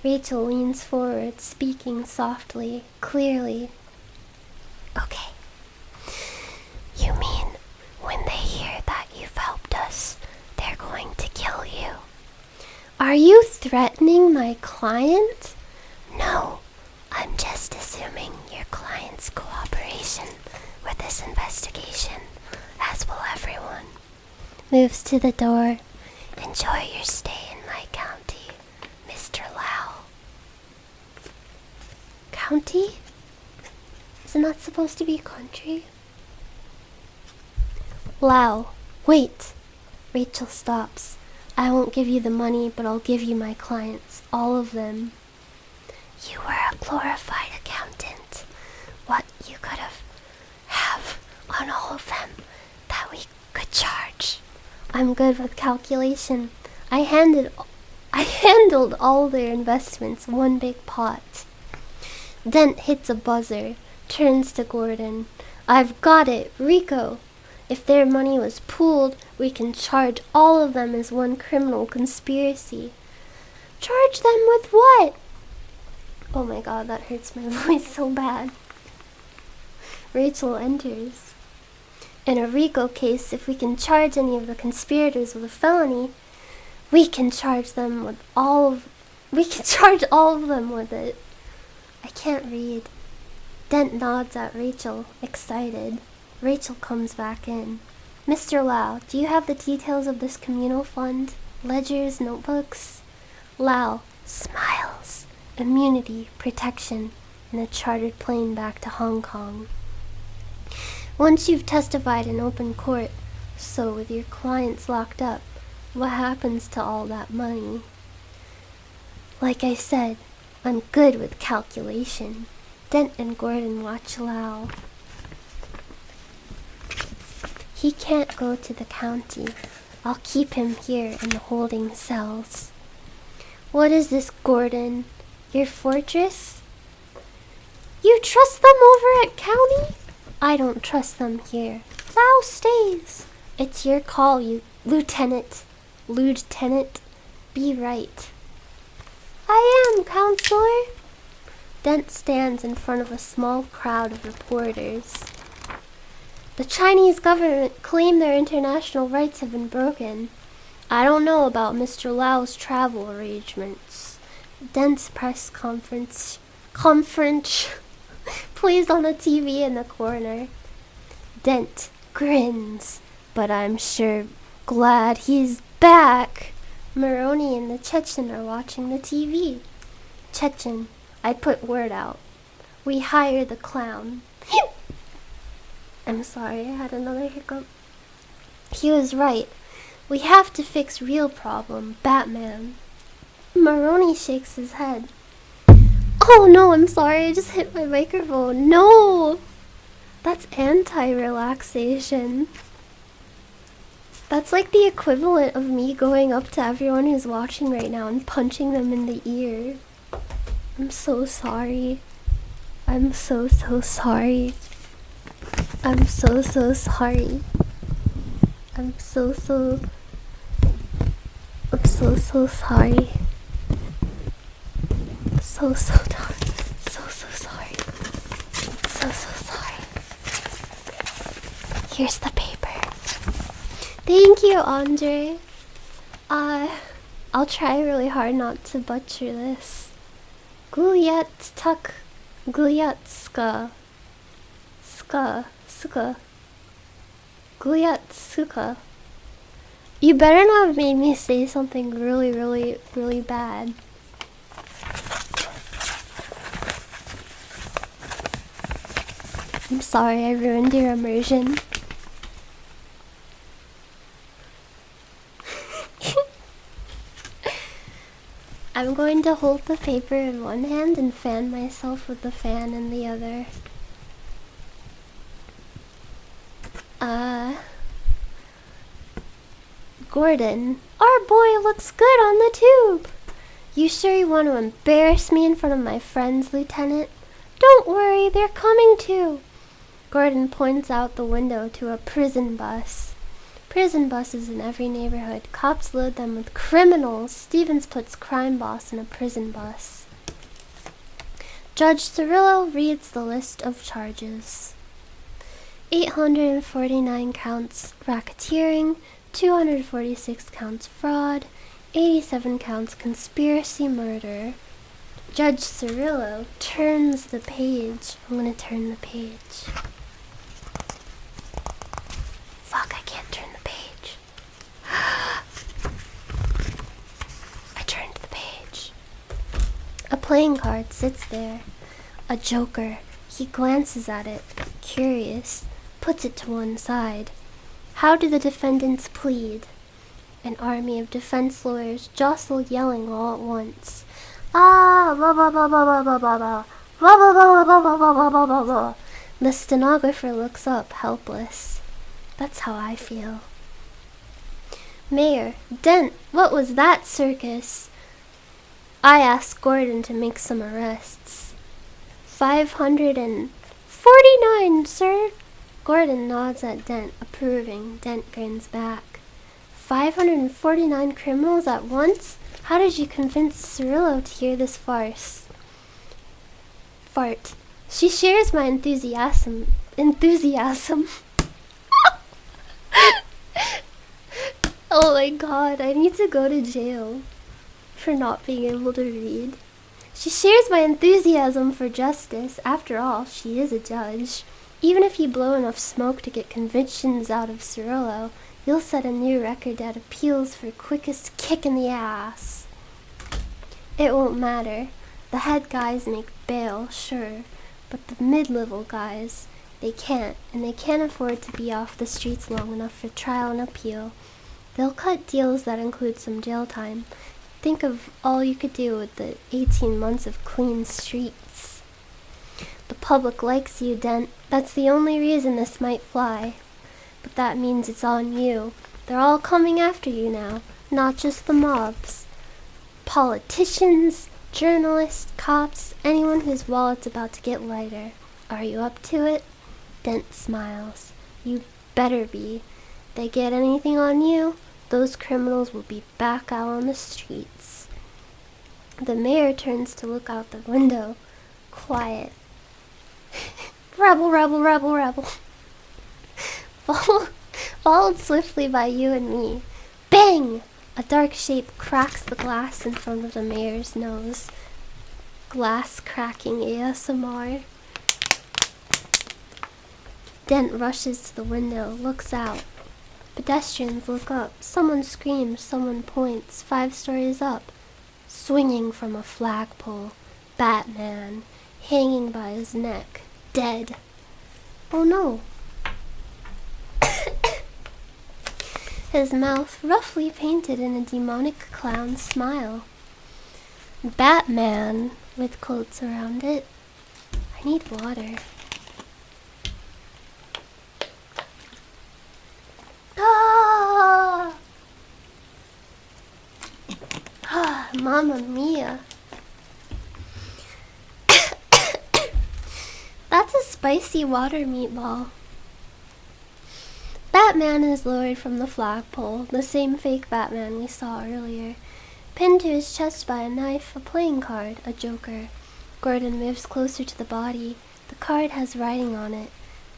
Rachel leans forward, speaking softly, clearly. Okay. You mean when they hear that you've helped us, they're going to kill you? Are you threatening my client? No, I'm just assuming your client immense cooperation with this investigation, as will everyone. Moves to the door. Enjoy your stay in my county, Mr. Lau. County? Isn't that supposed to be country? Lau, wait. Rachel stops. I won't give you the money, but I'll give you my clients, all of them. You were a glorified accountant. What you could have on all of them that we could charge. I'm good with calculation. I handled all their investments, one big pot. Dent hits a buzzer, turns to Gordon. I've got it, Rico. If their money was pooled, we can charge all of them as one criminal conspiracy. Charge them with what? Oh my god, that hurts my voice so bad. Rachel enters. In a RICO case, if we can charge any of the conspirators with a felony, we can charge all of them with it. I can't read. Dent nods at Rachel, excited. Rachel comes back in. Mr. Lau, do you have the details of this communal fund? Ledgers, notebooks? Lau smiles. Immunity, protection, and a chartered plane back to Hong Kong. Once you've testified in open court, so with your clients locked up, what happens to all that money? Like I said, I'm good with calculation. Dent and Gordon watch Lau. He can't go to the county. I'll keep him here in the holding cells. What is this, Gordon? Your fortress? You trust them over at county? I don't trust them here. Lau stays. It's your call, you lieutenant. Lieutenant, be right. I am, counselor. Dent stands in front of a small crowd of reporters. The Chinese government claim their international rights have been broken. I don't know about Mr. Lau's travel arrangements. Dent's press conference plays on a TV in the corner. Dent grins, but I'm sure glad he's back. Maroney and the Chechen are watching the TV. Chechen, I put word out. We hire the clown. I'm sorry, I had another hiccup. He was right. We have to fix real problem, Batman. Maroney shakes his head. Oh no, I'm sorry, I just hit my microphone. No! That's anti-relaxation. That's like the equivalent of me going up to everyone who's watching right now and punching them in the ear. I'm so sorry. I'm so sorry. I'm so sorry. I'm so sorry. So sorry. So sorry. Here's the paper. Thank you, Andre. I'll try really hard not to butcher this. Guyatska. Guyatsuka. You better not have made me say something really bad. I'm sorry I ruined your immersion. I'm going to hold the paper in one hand and fan myself with the fan in the other. Gordon, our boy looks good on the tube. You sure you want to embarrass me in front of my friends, Lieutenant? Don't worry, they're coming too. Gordon points out the window to a prison bus. Prison buses in every neighborhood. Cops load them with criminals. Stevens puts crime boss in a prison bus. Judge Cirillo reads the list of charges. 849 counts racketeering, 246 counts fraud, 87 counts conspiracy murder. Judge Cirillo turns the page. I'm gonna turn the page. Fuck, I can't turn the page. I turned the page. A playing card sits there. A joker. He glances at it, curious, puts it to one side. How do the defendants plead? An army of defense lawyers jostle, yelling all at once. Ah, blah blah blah blah blah blah blah blah blah blah blah blah blah blah blah blah blah. The stenographer looks up, helpless. That's how I feel. Mayor, Dent, what was that circus? I asked Gordon to make some arrests. 549, sir. Gordon nods at Dent, approving. Dent grins back. 549 criminals at once? How did you convince Cirillo to hear this farce? Fart. She shares my enthusiasm. Oh my god, I need to go to jail for not being able to read. She shares my enthusiasm for justice. After all, she is a judge. Even if you blow enough smoke to get convictions out of Cirillo, you'll set a new record at appeals for quickest kick in the ass. It won't matter. The head guys make bail, sure, but the mid-level guys, they can't, and they can't afford to be off the streets long enough for trial and appeal. They'll cut deals that include some jail time. Think of all you could do with the 18 months of clean streets. The public likes you, Dent. That's the only reason this might fly. But that means it's on you. They're all coming after you now, not just the mobs. Politicians, journalists, cops, anyone whose wallet's about to get lighter. Are you up to it? Dent smiles. You better be. They get anything on you, those criminals will be back out on the streets. The mayor turns to look out the window. Quiet. Rebel, rebel, rebel, rebel. Followed swiftly by you and me. Bang! A dark shape cracks the glass in front of the mayor's nose. Glass cracking ASMR. Dent rushes to the window, looks out. Pedestrians look up. Someone screams, someone points. 5 stories up. Swinging from a flagpole. Batman, hanging by his neck. Dead. Oh no. His mouth roughly painted in a demonic clown smile. Batman, with quotes around it. I need water. Ah! Ah, Mamma Mia. That's a spicy water meatball. Batman is lowered from the flagpole, the same fake Batman we saw earlier. Pinned to his chest by a knife, a playing card, a joker. Gordon moves closer to the body. The card has writing on it.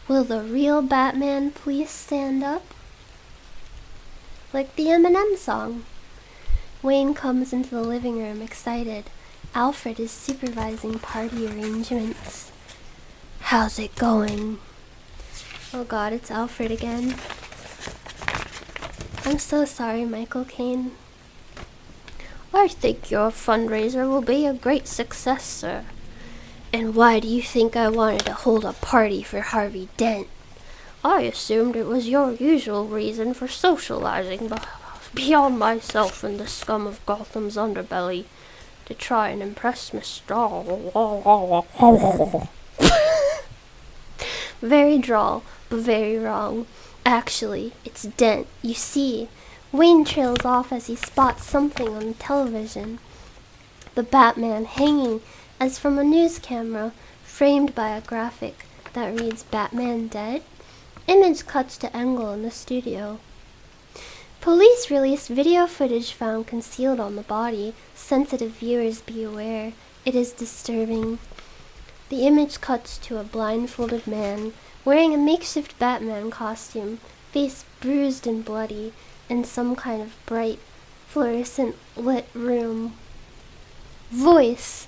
Will the real Batman please stand up? Like the Eminem song. Wayne comes into the living room, excited. Alfred is supervising party arrangements. How's it going? Oh god, it's Alfred again. I'm so sorry, Michael Caine. I think your fundraiser will be a great success, sir. And why do you think I wanted to hold a party for Harvey Dent? I assumed it was your usual reason for socializing beyond myself and the scum of Gotham's underbelly to try and impress Mr. Very droll, but very wrong. Actually, it's Dent. You see, Wayne trails off as he spots something on television. The Batman hanging as from a news camera, framed by a graphic that reads Batman Dead. Image cuts to Engel in the studio. Police released video footage found concealed on the body. Sensitive viewers be aware. It is disturbing. The image cuts to a blindfolded man wearing a makeshift Batman costume, face bruised and bloody, in some kind of bright, fluorescent lit room. Voice,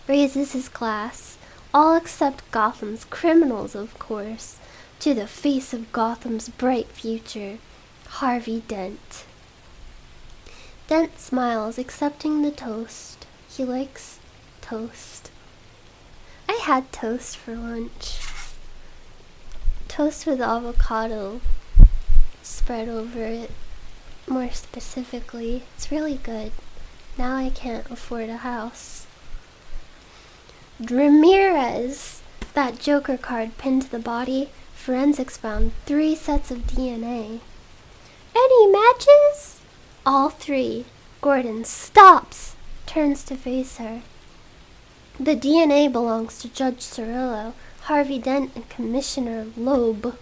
raises his glass, all except Gotham's criminals, of course, to the face of Gotham's bright future, Harvey Dent. Dent smiles, accepting the toast. He likes toast. I had toast for lunch. Toast with avocado spread over it. More specifically, it's really good. Now I can't afford a house. Ramirez, that Joker card pinned to the body, forensics found 3 sets of DNA. Any matches? All 3. Gordon stops, turns to face her. The DNA belongs to Judge Cirillo, Harvey Dent, and Commissioner Loeb.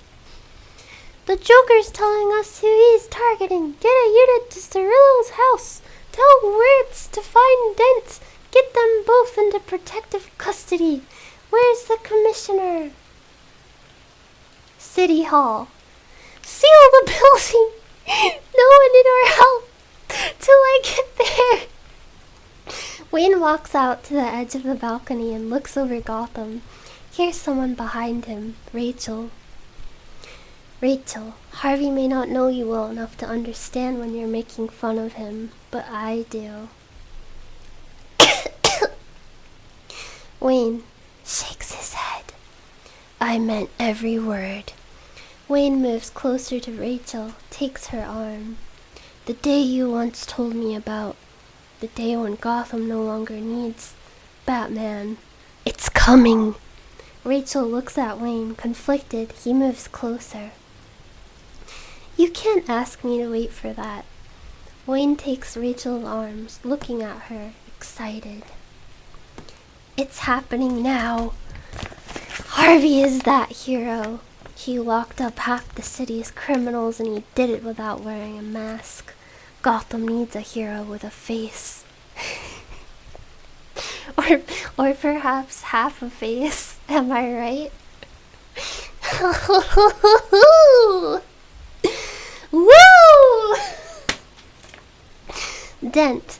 The Joker's telling us who he's targeting. Get a unit to Cirillo's house. Tell Wirtz to find Dent. Get them both into protective custody. Where's the commissioner? City Hall. Seal the building. No one in our house till I get there. Wayne walks out to the edge of the balcony and looks over Gotham. Here's someone behind him. Rachel. Rachel, Harvey may not know you well enough to understand when you're making fun of him, but I do. Wayne shakes his head. I meant every word. Wayne moves closer to Rachel, takes her arm. The day you once told me about. The day when Gotham no longer needs Batman. It's coming. Rachel looks at Wayne, conflicted. He moves closer. You can't ask me to wait for that. Wayne takes Rachel's arms, looking at her, excited. It's happening now. Harvey is that hero. He locked up half the city's criminals and he did it without wearing a mask. Gotham needs a hero with a face. or perhaps half a face. Am I right? Woo! Dent.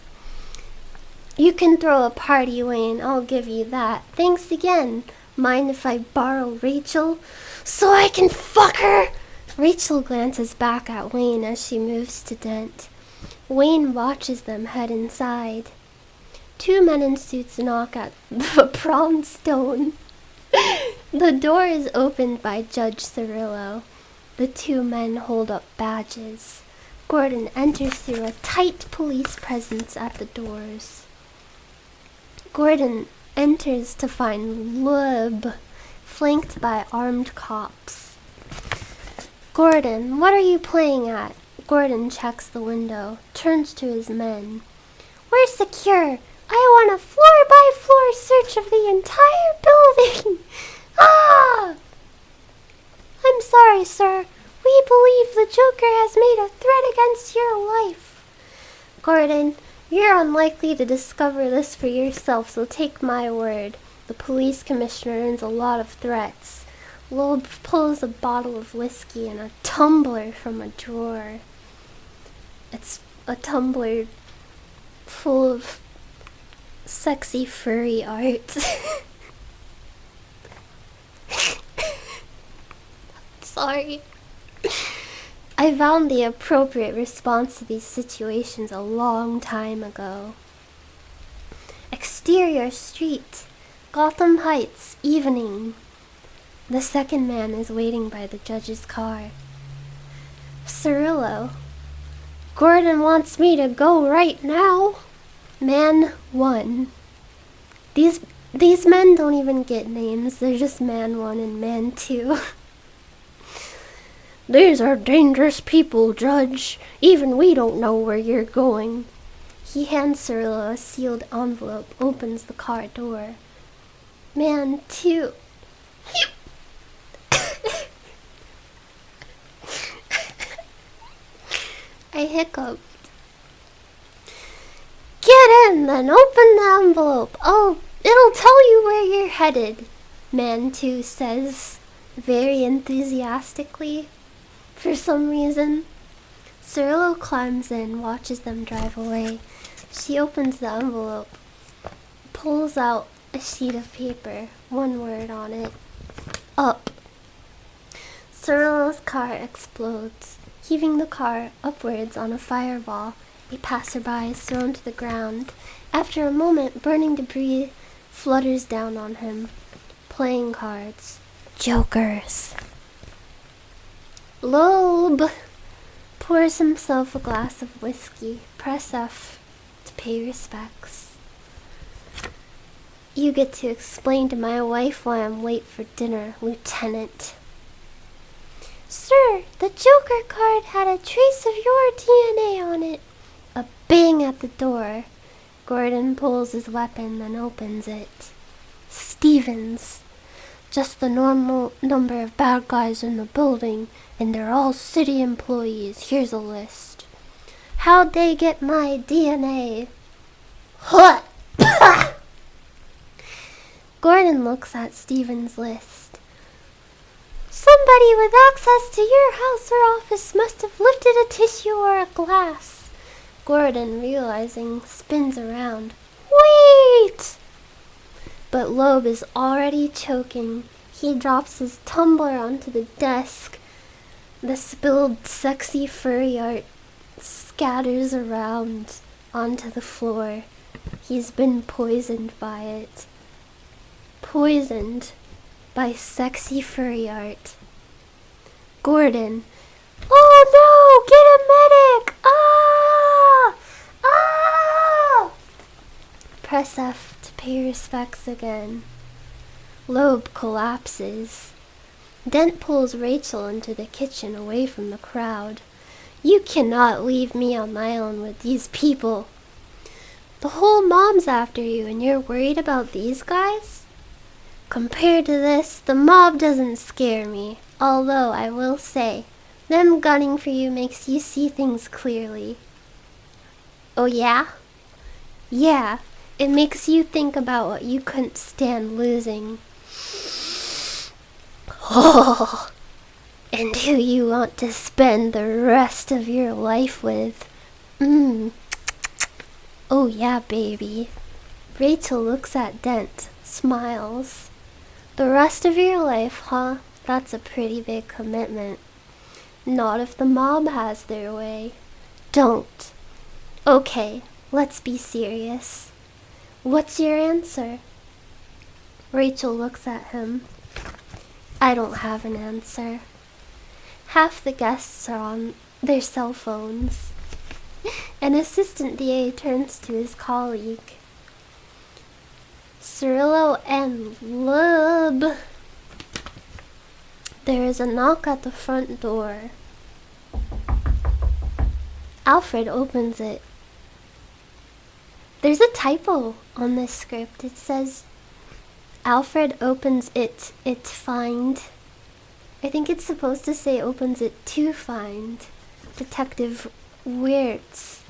You can throw a party, Wayne. I'll give you that. Thanks again. Mind if I borrow Rachel? So I can fuck her? Rachel glances back at Wayne as she moves to Dent. Wayne watches them head inside. 2 men in suits knock at the brownstone. The door is opened by Judge Cirillo. The 2 men hold up badges. Gordon enters through a tight police presence at the doors. Gordon enters to find Loeb, flanked by armed cops. Gordon, what are you playing at? Gordon checks the window, turns to his men. We're secure. I want a floor-by-floor search of the entire building. Ah! I'm sorry, sir. We believe the Joker has made a threat against your life. Gordon, you're unlikely to discover this for yourself, so take my word. The police commissioner earns a lot of threats. Loeb pulls a bottle of whiskey and a tumbler from a drawer. It's a tumbler full of sexy furry art. Sorry. I found the appropriate response to these situations a long time ago. Exterior street, Gotham Heights, evening. The second man is waiting by the judge's car. Cirillo. Gordon wants me to go right now. Man 1. These men don't even get names. They're just Man 1 and Man 2. These are dangerous people, Judge. Even we don't know where you're going. He hands Cirillo a sealed envelope, opens the car door. Man 2. I hiccuped. Get in, then open the envelope. Oh, it'll tell you where you're headed, Man 2 says, very enthusiastically. For some reason, Cirillo climbs in, watches them drive away. She opens the envelope, pulls out a sheet of paper, one word on it. Up. Cirillo's car explodes, heaving the car upwards on a fireball. A passerby is thrown to the ground. After a moment, burning debris flutters down on him. Playing cards. Jokers. Loeb pours himself a glass of whiskey. Press F to pay respects. You get to explain to my wife why I'm late for dinner, Lieutenant. Sir, the Joker card had a trace of your DNA on it. A bang at the door. Gordon pulls his weapon, then opens it. Stevens. Just the normal number of bad guys in the building, and they're all city employees. Here's a list. How'd they get my DNA? What? Gordon looks at Stevens' list. Somebody with access to your house or office must have lifted a tissue or a glass. Gordon, realizing, spins around. Wait! But Loeb is already choking. He drops his tumbler onto the desk. The spilled sexy furry art scatters around onto the floor. He's been poisoned by it. Poisoned by sexy furry art. Gordon. Oh no! Get a medic! Ah! Ah! Press F to pay respects again. Loeb collapses. Dent pulls Rachel into the kitchen away from the crowd. You cannot leave me on my own with these people. The whole mob's after you and you're worried about these guys? Compared to this, the mob doesn't scare me. Although, I will say, them gunning for you makes you see things clearly. Oh yeah? Yeah, it makes you think about what you couldn't stand losing. Oh, and who you want to spend the rest of your life with. Oh yeah, baby. Rachel looks at Dent, smiles. The rest of your life, huh? That's a pretty big commitment. Not if the mob has their way. Don't. Okay, let's be serious. What's your answer? Rachel looks at him. I don't have an answer. Half the guests are on their cell phones. An assistant DA turns to his colleague. Cirillo and Loeb. There is a knock at the front door. Alfred opens it. There's a typo on this script. It says Alfred opens it find. I think it's supposed to say opens it to find Detective Wirtz,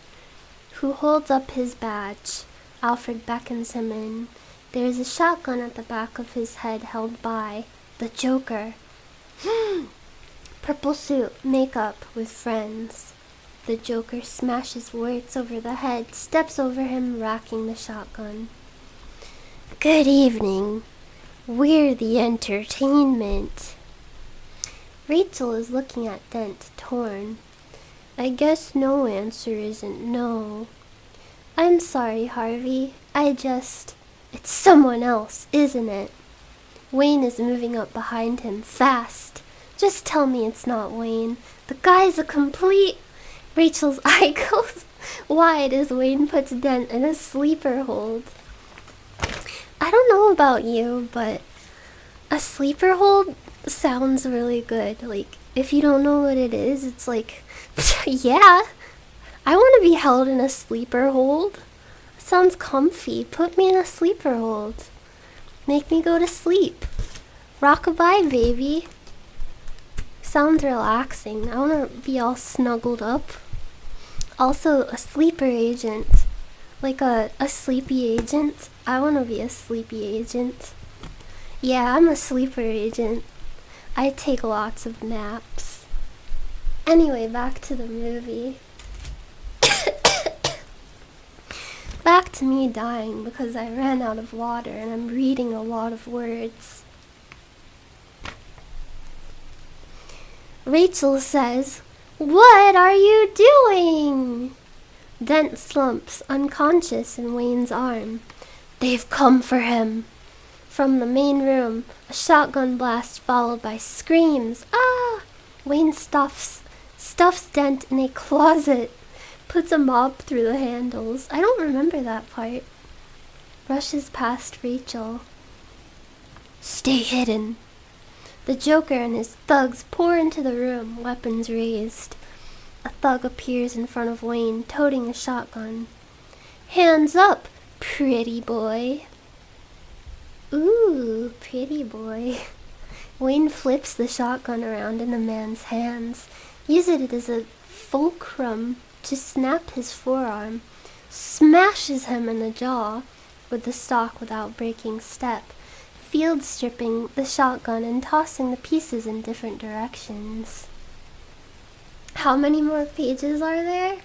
who holds up his badge. Alfred beckons him in. There is a shotgun at the back of his head held by the Joker. Purple suit, makeup, with friends. The Joker smashes Wirtz over the head, steps over him, racking the shotgun. Good evening. We're the entertainment. Rachel is looking at Dent, torn. I guess no answer isn't no. I'm sorry, Harvey. It's someone else, isn't it? Wayne is moving up behind him, fast. Just tell me it's not Wayne. The guy's a complete... Rachel's eye goes wide as Wayne puts Dent in a sleeper hold. I don't know about you, but a sleeper hold sounds really good. Like, if you don't know what it is, it's like, yeah, I want to be held in a sleeper hold. Sounds comfy. Put me in a sleeper hold. Make me go to sleep. Rockabye, baby. Sounds relaxing. I want to be all snuggled up. Also, a sleeper agent. Like a sleepy agent. I want to be a sleepy agent. Yeah, I'm a sleeper agent. I take lots of naps. Anyway, back to the movie. Back to me dying because I ran out of water and I'm reading a lot of words. Rachel says, "What are you doing?" Dent slumps, unconscious in Wayne's arm. "They've come for him." From the main room, a shotgun blast followed by screams. "Ah!" Wayne stuffs Dent in a closet, puts a mop through the handles. I don't remember that part. Rushes past Rachel. "Stay hidden." The Joker and his thugs pour into the room, weapons raised. A thug appears in front of Wayne, toting a shotgun. "Hands up, pretty boy." Ooh, pretty boy. Wayne flips the shotgun around in the man's hands, uses it as a fulcrum to snap his forearm, smashes him in the jaw with the stock without breaking step, field stripping the shotgun and tossing the pieces in different directions. How many more pages are there?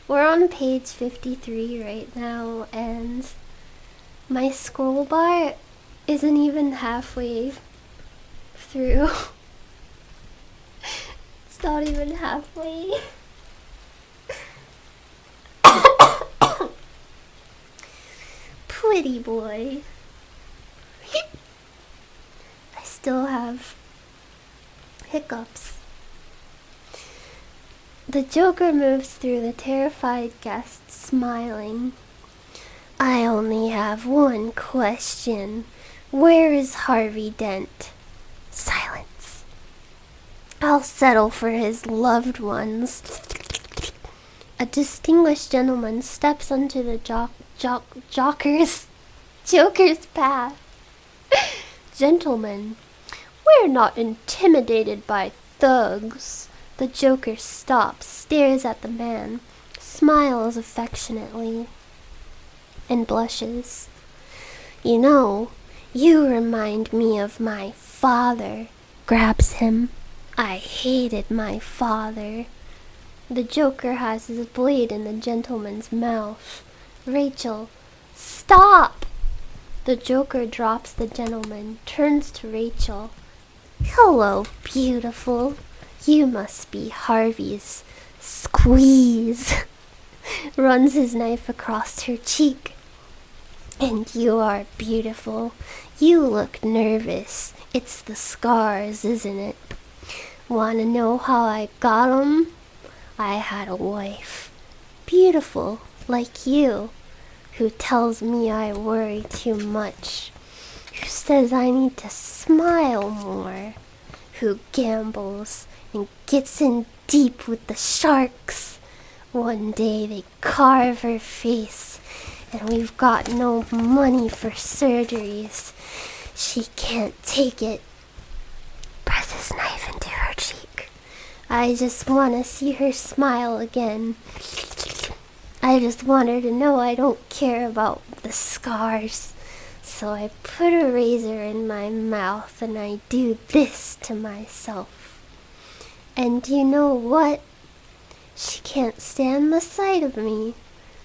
We're on page 53 right now, and my scroll bar isn't even halfway through. It's not even halfway. Pretty boy. I still have hiccups. The Joker moves through the terrified guests, smiling. "I only have one question. Where is Harvey Dent?" Silence. "I'll settle for his loved ones." A distinguished gentleman steps onto the Joker's path. "Gentlemen, we're not intimidated by thugs." The Joker stops, stares at the man, smiles affectionately, and blushes. "You know, you remind me of my father." Grabs him. "I hated my father." The Joker has his blade in the gentleman's mouth. Rachel, "Stop!" The Joker drops the gentleman, turns to Rachel. "Hello, beautiful. You must be Harvey's." Squeeze. Runs his knife across her cheek. "And you are beautiful. You look nervous. It's the scars, isn't it? Wanna know how I got 'em? I had a wife, beautiful like you, who tells me I worry too much, who says I need to smile more, who gambles and gets in deep with the sharks. One day they carve her face, and we've got no money for surgeries. She can't take it." Presses knife into her cheek. "I just want to see her smile again. I just want her to know I don't care about the scars. So I put a razor in my mouth and I do this to myself. And you know what? She can't stand the sight of me.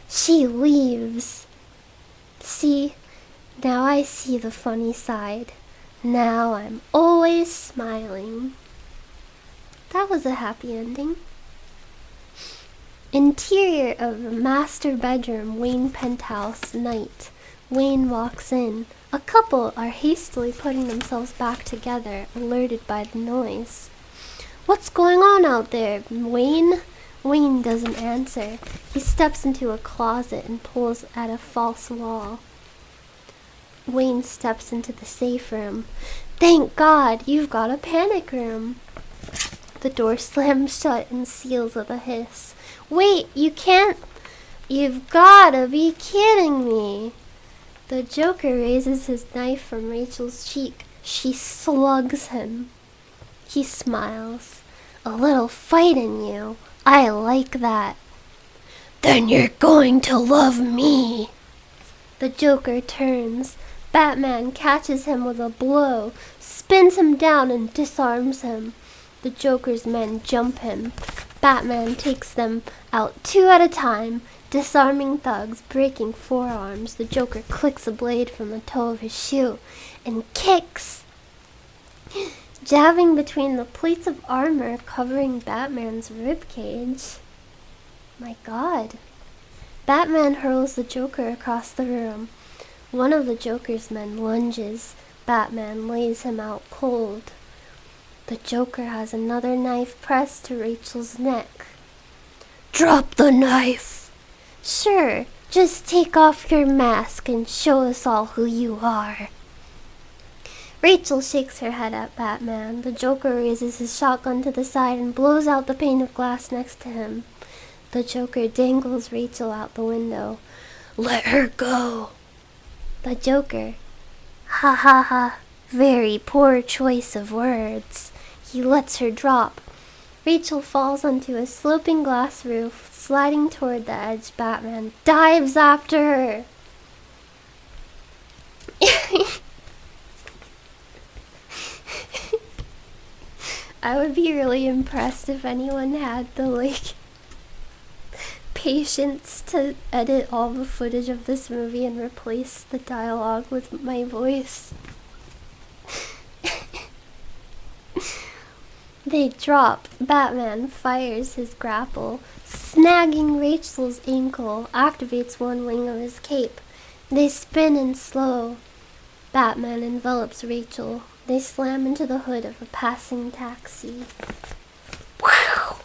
She leaves. See, now I see the funny side. Now I'm always smiling." That was a happy ending. Interior of the master bedroom, Wayne penthouse, night. Wayne walks in. A couple are hastily putting themselves back together, alerted by the noise. "What's going on out there, Wayne?" Wayne doesn't answer. He steps into a closet and pulls at a false wall. Wayne steps into the safe room. "Thank God, you've got a panic room." The door slams shut and seals with a hiss. "Wait, you can't... You've gotta be kidding me." The Joker raises his knife from Rachel's cheek. She slugs him. He smiles. "A little fight in you. I like that." "Then you're going to love me." The Joker turns. Batman catches him with a blow, spins him down and disarms him. The Joker's men jump him. Batman takes them out 2 at a time, disarming thugs, breaking forearms. The Joker clicks a blade from the toe of his shoe and kicks, jabbing between the plates of armor covering Batman's ribcage. My God. Batman hurls the Joker across the room. One of the Joker's men lunges. Batman lays him out cold. The Joker has another knife pressed to Rachel's neck. Drop the knife! Sure, just take off your mask and show us all who you are. Rachel shakes her head at Batman. The Joker raises his shotgun to the side and blows out the pane of glass next to him. The Joker dangles Rachel out the window. Let her go! The Joker. Ha ha ha. Very poor choice of words. He lets her drop. Rachel falls onto a sloping glass roof, sliding toward the edge. Batman dives after her. I would be really impressed if anyone had the, patience to edit all the footage of this movie and replace the dialogue with my voice. They drop. Batman fires his grapple, snagging Rachel's ankle, activates one wing of his cape. They spin and slow. Batman envelops Rachel. They slam into the hood of a passing taxi. Wow!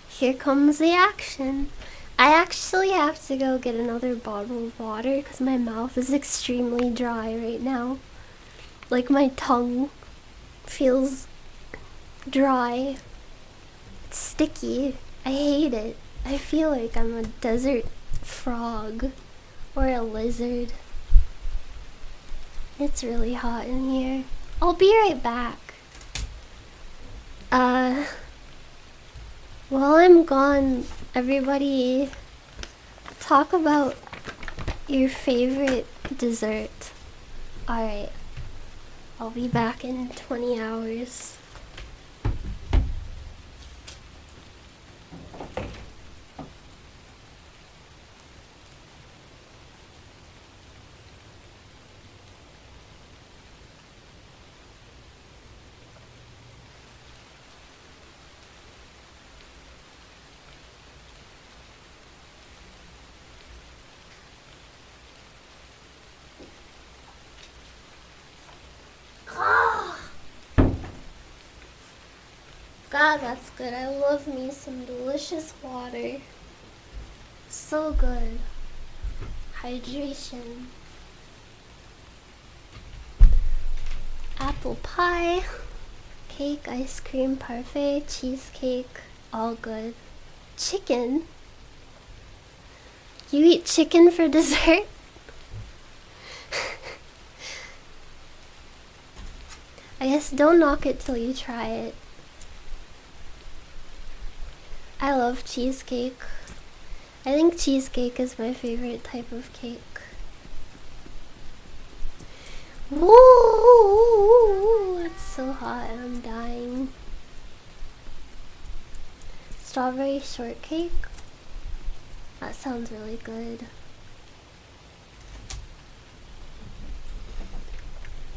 Here comes the action. I actually have to go get another bottle of water because my mouth is extremely dry right now. Like my tongue feels dry. It's sticky. I hate it. I feel like I'm a desert frog or a lizard. It's really hot in here. I'll be right back. While I'm gone, everybody talk about your favorite dessert. Alright. I'll be back in 20 hours. God, that's good. I love me some delicious water. So good. Hydration. Apple pie, cake, ice cream, parfait, cheesecake, all good. Chicken? You eat chicken for dessert? I guess don't knock it till you try it. I love cheesecake. I think cheesecake is my favorite type of cake. Woo! It's so hot and I'm dying. Strawberry shortcake? That sounds really good.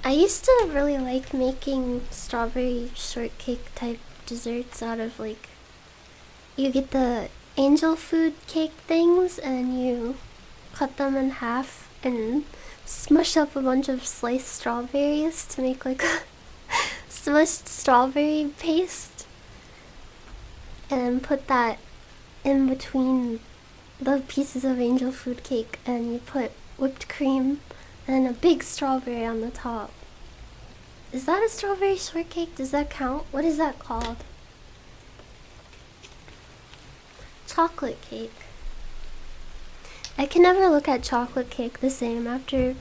I used to really like making strawberry shortcake type desserts out of you get the angel food cake things and you cut them in half and smush up a bunch of sliced strawberries to make a smushed strawberry paste, and then put that in between the pieces of angel food cake, and you put whipped cream and a big strawberry on the top. Is that a strawberry shortcake? Does that count? What is that called? Chocolate cake. I can never look at chocolate cake the same after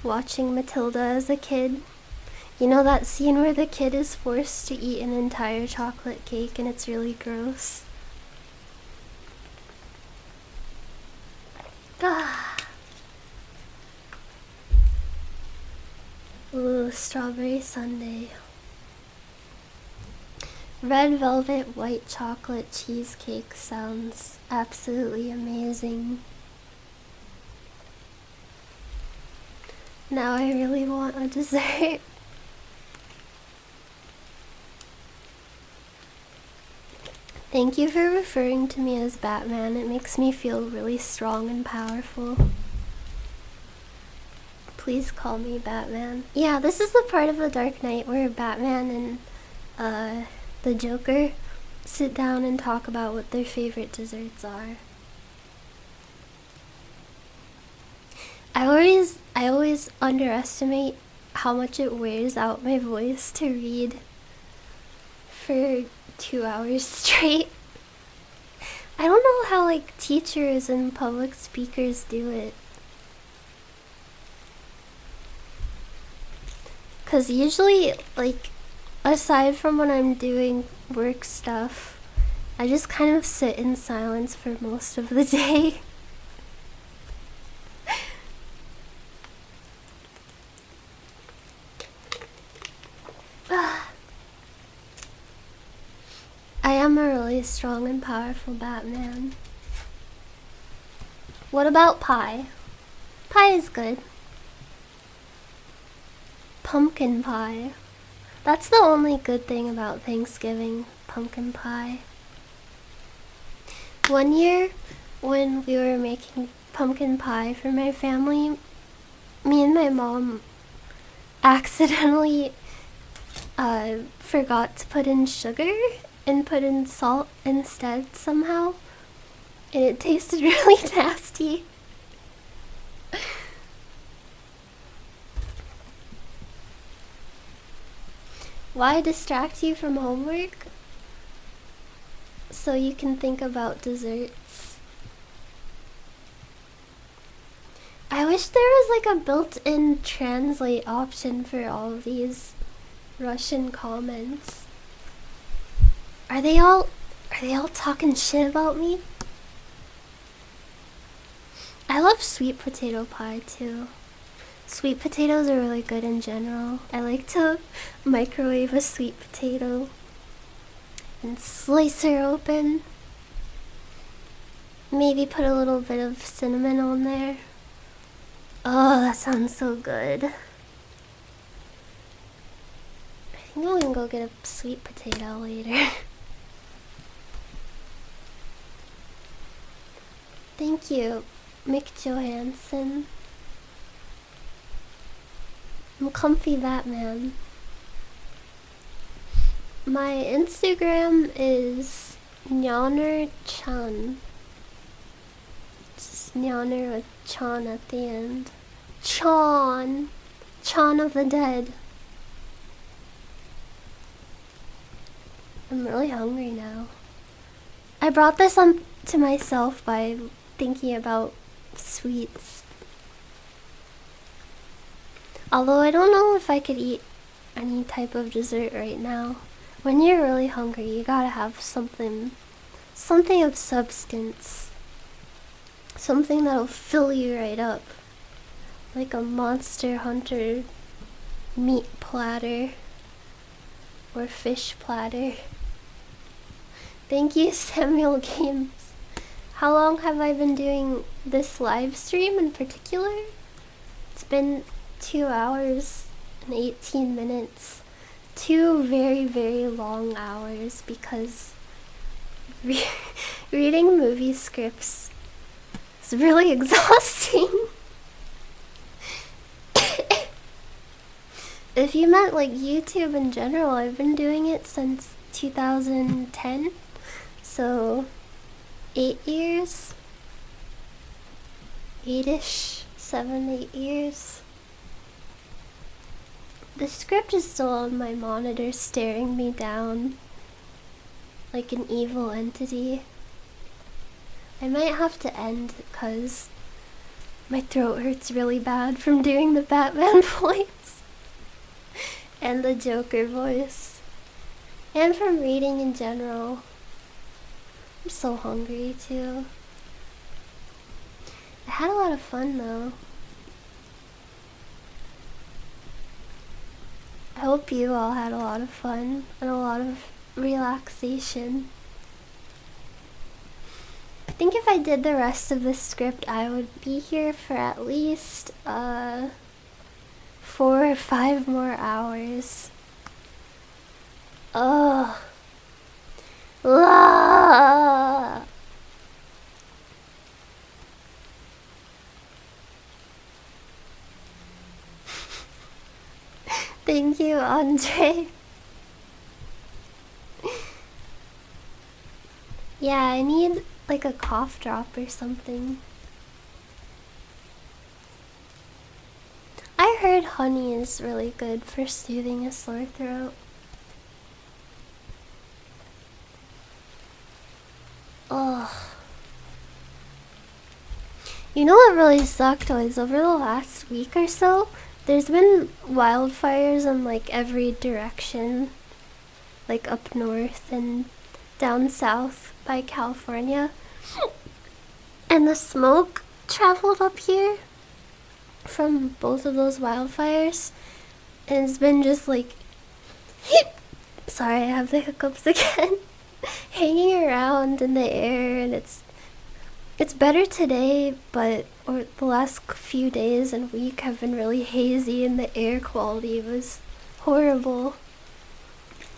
watching Matilda as a kid. You know that scene where the kid is forced to eat an entire chocolate cake and it's really gross? Ah. Ooh, strawberry sundae. Red velvet white chocolate cheesecake sounds absolutely amazing. Now I really want a dessert. Thank you for referring to me as Batman. It makes me feel really strong and powerful. Please call me Batman. Yeah, this is the part of The Dark Knight where Batman and the Joker sit down and talk about what their favorite desserts are. I always underestimate how much it wears out my voice to read for 2 hours straight. I don't know how like teachers and public speakers do it. 'Cause usually, like, aside from when I'm doing work stuff, I just kind of sit in silence for most of the day. I am a really strong and powerful Batman. What about pie? Pie is good. Pumpkin pie. That's the only good thing about Thanksgiving, pumpkin pie. One year, when we were making pumpkin pie for my family, me and my mom accidentally forgot to put in sugar and put in salt instead somehow, and it tasted really nasty. Why distract you from homework? So you can think about desserts. I wish there was like a built-in translate option for all of these Russian comments. Are they all talking shit about me? I love sweet potato pie too. Sweet potatoes are really good in general. I like to microwave a sweet potato and slice her open. Maybe put a little bit of cinnamon on there. Oh, that sounds so good. I think I'm gonna go get a sweet potato later. Thank you, Mick Johansson. I'm comfy Batman. My Instagram is nyanner. Just nyanner with Chan at the end. Chan of the Dead. I'm really hungry now. I brought this on to myself by thinking about sweets. Although I don't know if I could eat any type of dessert right now. When you're really hungry, you gotta have something of substance. Something that'll fill you right up. Like a Monster Hunter meat platter or fish platter. Thank you, Samuel Games. How long have I been doing this live stream in particular? It's been 2 hours and 18 minutes. 2 very, very long hours because reading movie scripts is really exhausting. If you meant like YouTube in general, I've been doing it since 2010. So 8 years? 8-ish? 7, 8 years? The script is still on my monitor staring me down like an evil entity. I might have to end because my throat hurts really bad from doing the Batman voice and the Joker voice and from reading in general. I'm so hungry too. I had a lot of fun though. I hope you all had a lot of fun and a lot of relaxation. I think if I did the rest of this script, I would be here for at least 4 or 5 more hours. Ugh. Ah. Thank you, Andre. Yeah, I need like a cough drop or something. I heard honey is really good for soothing a sore throat. Ugh. You know what really sucked was over the last week or so, there's been wildfires in like every direction. Like up north and down south by California. And the smoke traveled up here from both of those wildfires. And it's been just like... Sorry, I have the hiccups again. Hanging around in the air, and it's better today, but the last few days and week have been really hazy, and the air quality was horrible.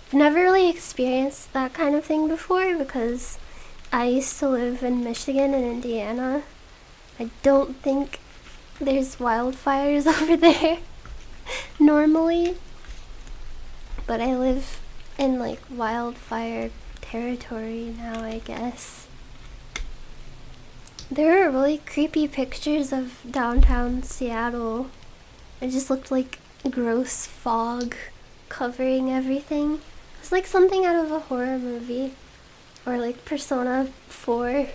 I've never really experienced that kind of thing before because I used to live in Michigan and Indiana. I don't think there's wildfires over there normally, but I live in like wildfire territory now, I guess. There were really creepy pictures of downtown Seattle. It just looked like gross fog covering everything. It's like something out of a horror movie, or like Persona 4,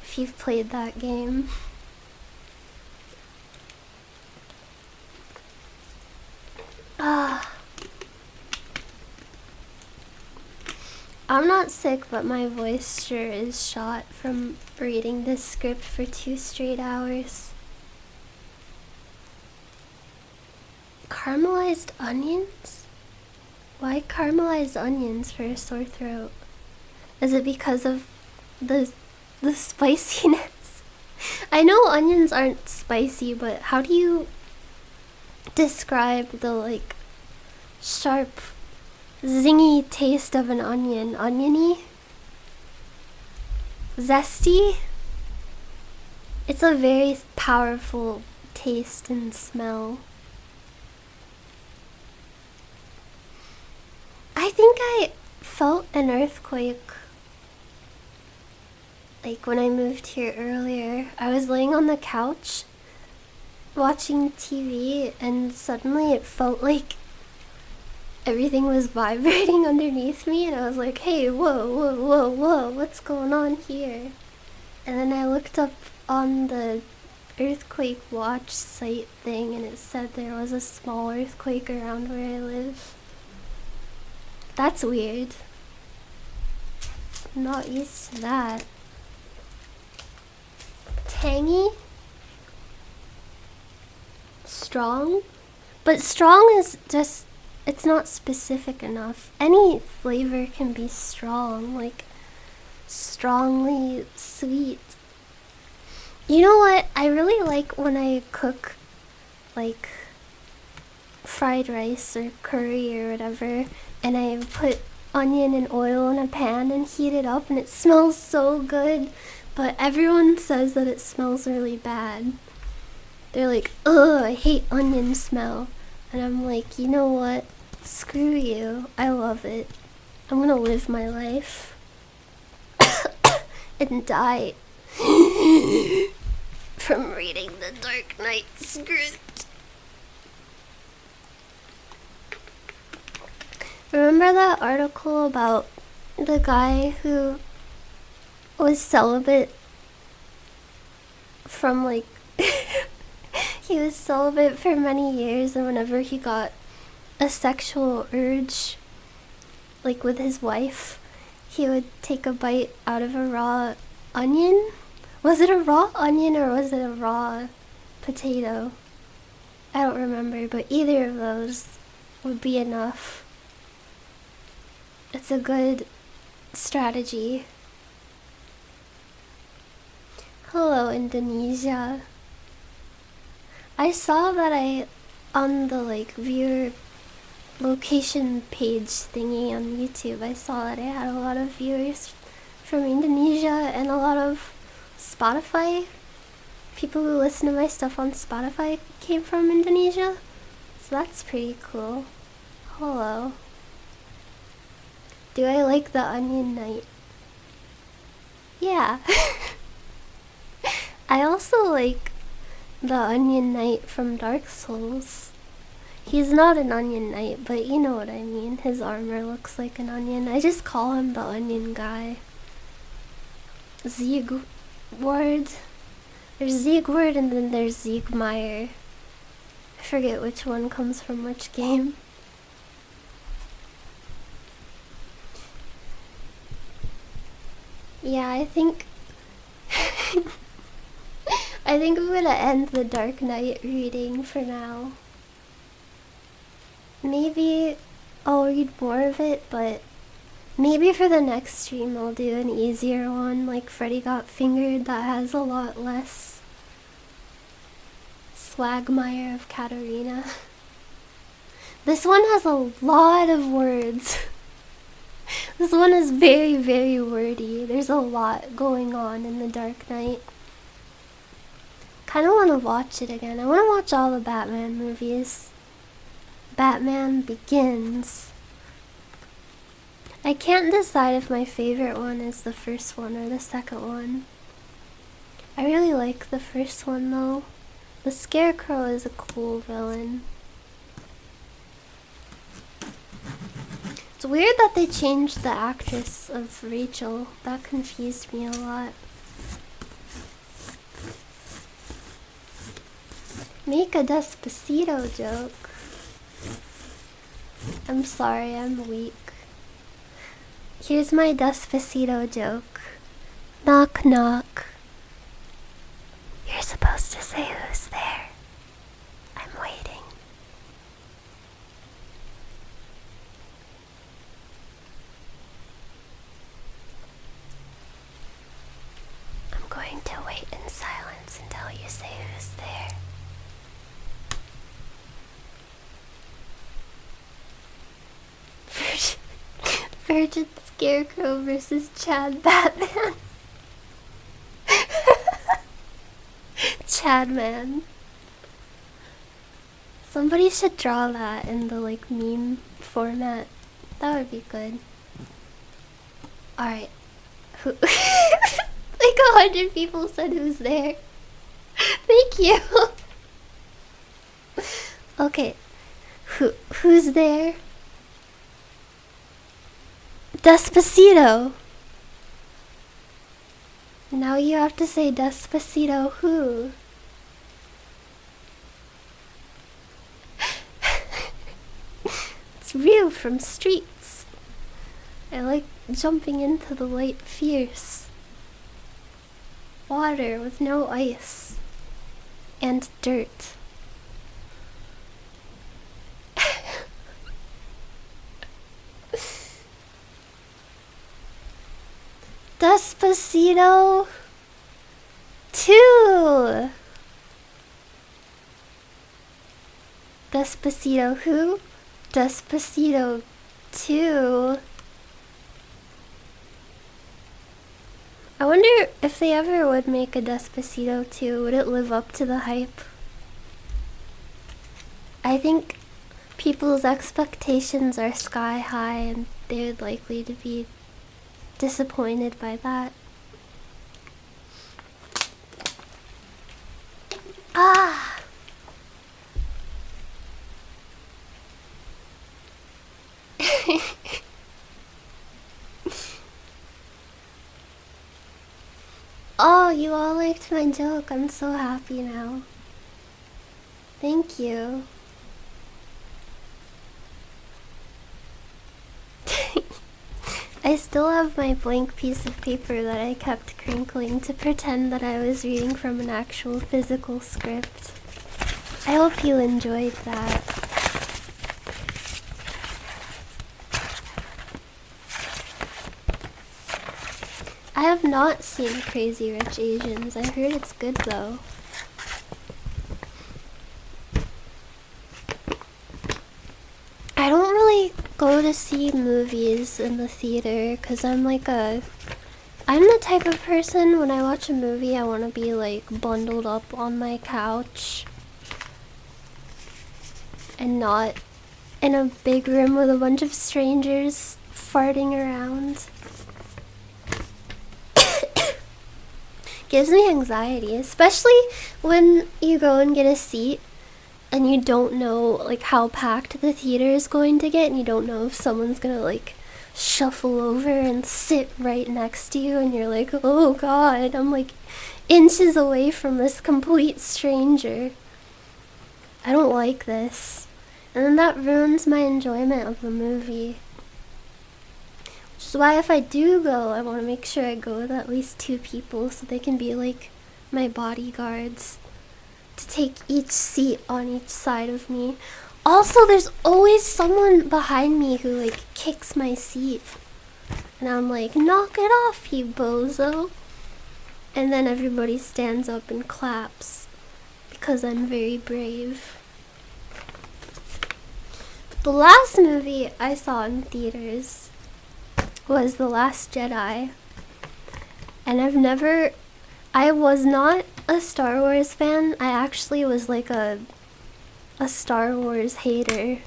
if you've played that game. I'm not sick, but my voice sure is shot from reading this script for 2 straight hours. Caramelized onions? Why caramelized onions for a sore throat? Is it because of the spiciness? I know onions aren't spicy, but how do you describe the like sharp, zingy taste of an onion? Oniony? Zesty? It's a very powerful taste and smell. I think I felt an earthquake like when I moved here earlier. I was laying on the couch watching TV, and suddenly it felt like everything was vibrating underneath me, and I was like, hey, whoa, what's going on here? And then I looked up on the earthquake watch site thing, and it said there was a small earthquake around where I live. That's weird. I'm not used to that. Tangy? Strong? But strong is just, it's not specific enough. Any flavor can be strong, like strongly sweet. You know what? I really like when I cook like fried rice or curry or whatever, and I put onion and oil in a pan and heat it up, and it smells so good, but everyone says that it smells really bad. They're like, ugh, I hate onion smell. And I'm like, you know what? Screw you. I love it. I'm gonna live my life and die from reading the Dark Knight script. Remember that article about the guy who was celibate from like he was celibate for many years, and whenever he got a sexual urge, like with his wife, he would take a bite out of a raw onion? Was it a raw onion or was it a raw potato? I don't remember, but either of those would be enough It's a good strategy. Hello, Indonesia. I saw that on the like viewer location page thingy on YouTube, I saw that I had a lot of viewers from Indonesia and a lot of Spotify. People who listen to my stuff on Spotify came from Indonesia. So that's pretty cool. Hello. Do I like the Onion Knight? Yeah. I also like the Onion Knight from Dark Souls. He's not an Onion Knight, but you know what I mean. His armor looks like an onion. I just call him the Onion Guy. Siegward. There's Siegward and then there's Siegmeyer. I forget which one comes from which game. Yeah, I think I'm gonna end the Dark Knight reading for now. Maybe I'll read more of it, but maybe for the next stream I'll do an easier one, like Freddy Got Fingered, that has a lot less Swagmire of Katarina. This one has a lot of words. This one is very, very wordy. There's a lot going on in the Dark Knight. Kinda wanna watch it again. I wanna watch all the Batman movies. Batman Begins. I can't decide if my favorite one is the first one or the second one. I really like the first one though. The Scarecrow is a cool villain. It's weird that they changed the actress of Rachel. That confused me a lot. Make a Despacito joke. I'm sorry, I'm weak. Here's my Despacito joke. Knock knock. You're supposed to say who's there. I'm waiting. I'm going to wait in silence until you say who's there. Virgin Scarecrow versus Chad Batman. Chadman. Somebody should draw that in the like meme format. That would be good. Alright. Who like 100 people said who's there. Thank you. Okay. Who's there? Despacito. Now you have to say Despacito who? It's real from Streets. I like jumping into the light fierce. Water with no ice. And dirt. Despacito 2. Despacito who? Despacito 2. I wonder if they ever would make a Despacito 2. Would it live up to the hype? I think people's expectations are sky high and they're likely to be disappointed by that. Ah! Oh, you all liked my joke. I'm so happy now. Thank you. I still have my blank piece of paper that I kept crinkling to pretend that I was reading from an actual physical script. I hope you enjoyed that. I have not seen Crazy Rich Asians. I heard it's good though. I don't really go to see movies in the theater because I'm the type of person, when I watch a movie, I want to be like bundled up on my couch and not in a big room with a bunch of strangers farting around. Gives me anxiety, especially when you go and get a seat and you don't know like how packed the theater is going to get, and you don't know if someone's gonna like shuffle over and sit right next to you, and you're like, oh god, I'm like inches away from this complete stranger. I don't like this. And then that ruins my enjoyment of the movie. Which is why if I do go, I want to make sure I go with at least 2 people so they can be like my bodyguards to take each seat on each side of me. Also, there's always someone behind me who like kicks my seat. And I'm like, knock it off, you bozo. And then everybody stands up and claps because I'm very brave. The last movie I saw in theaters was The Last Jedi. And I was not a Star Wars fan. I actually was like a Star Wars hater.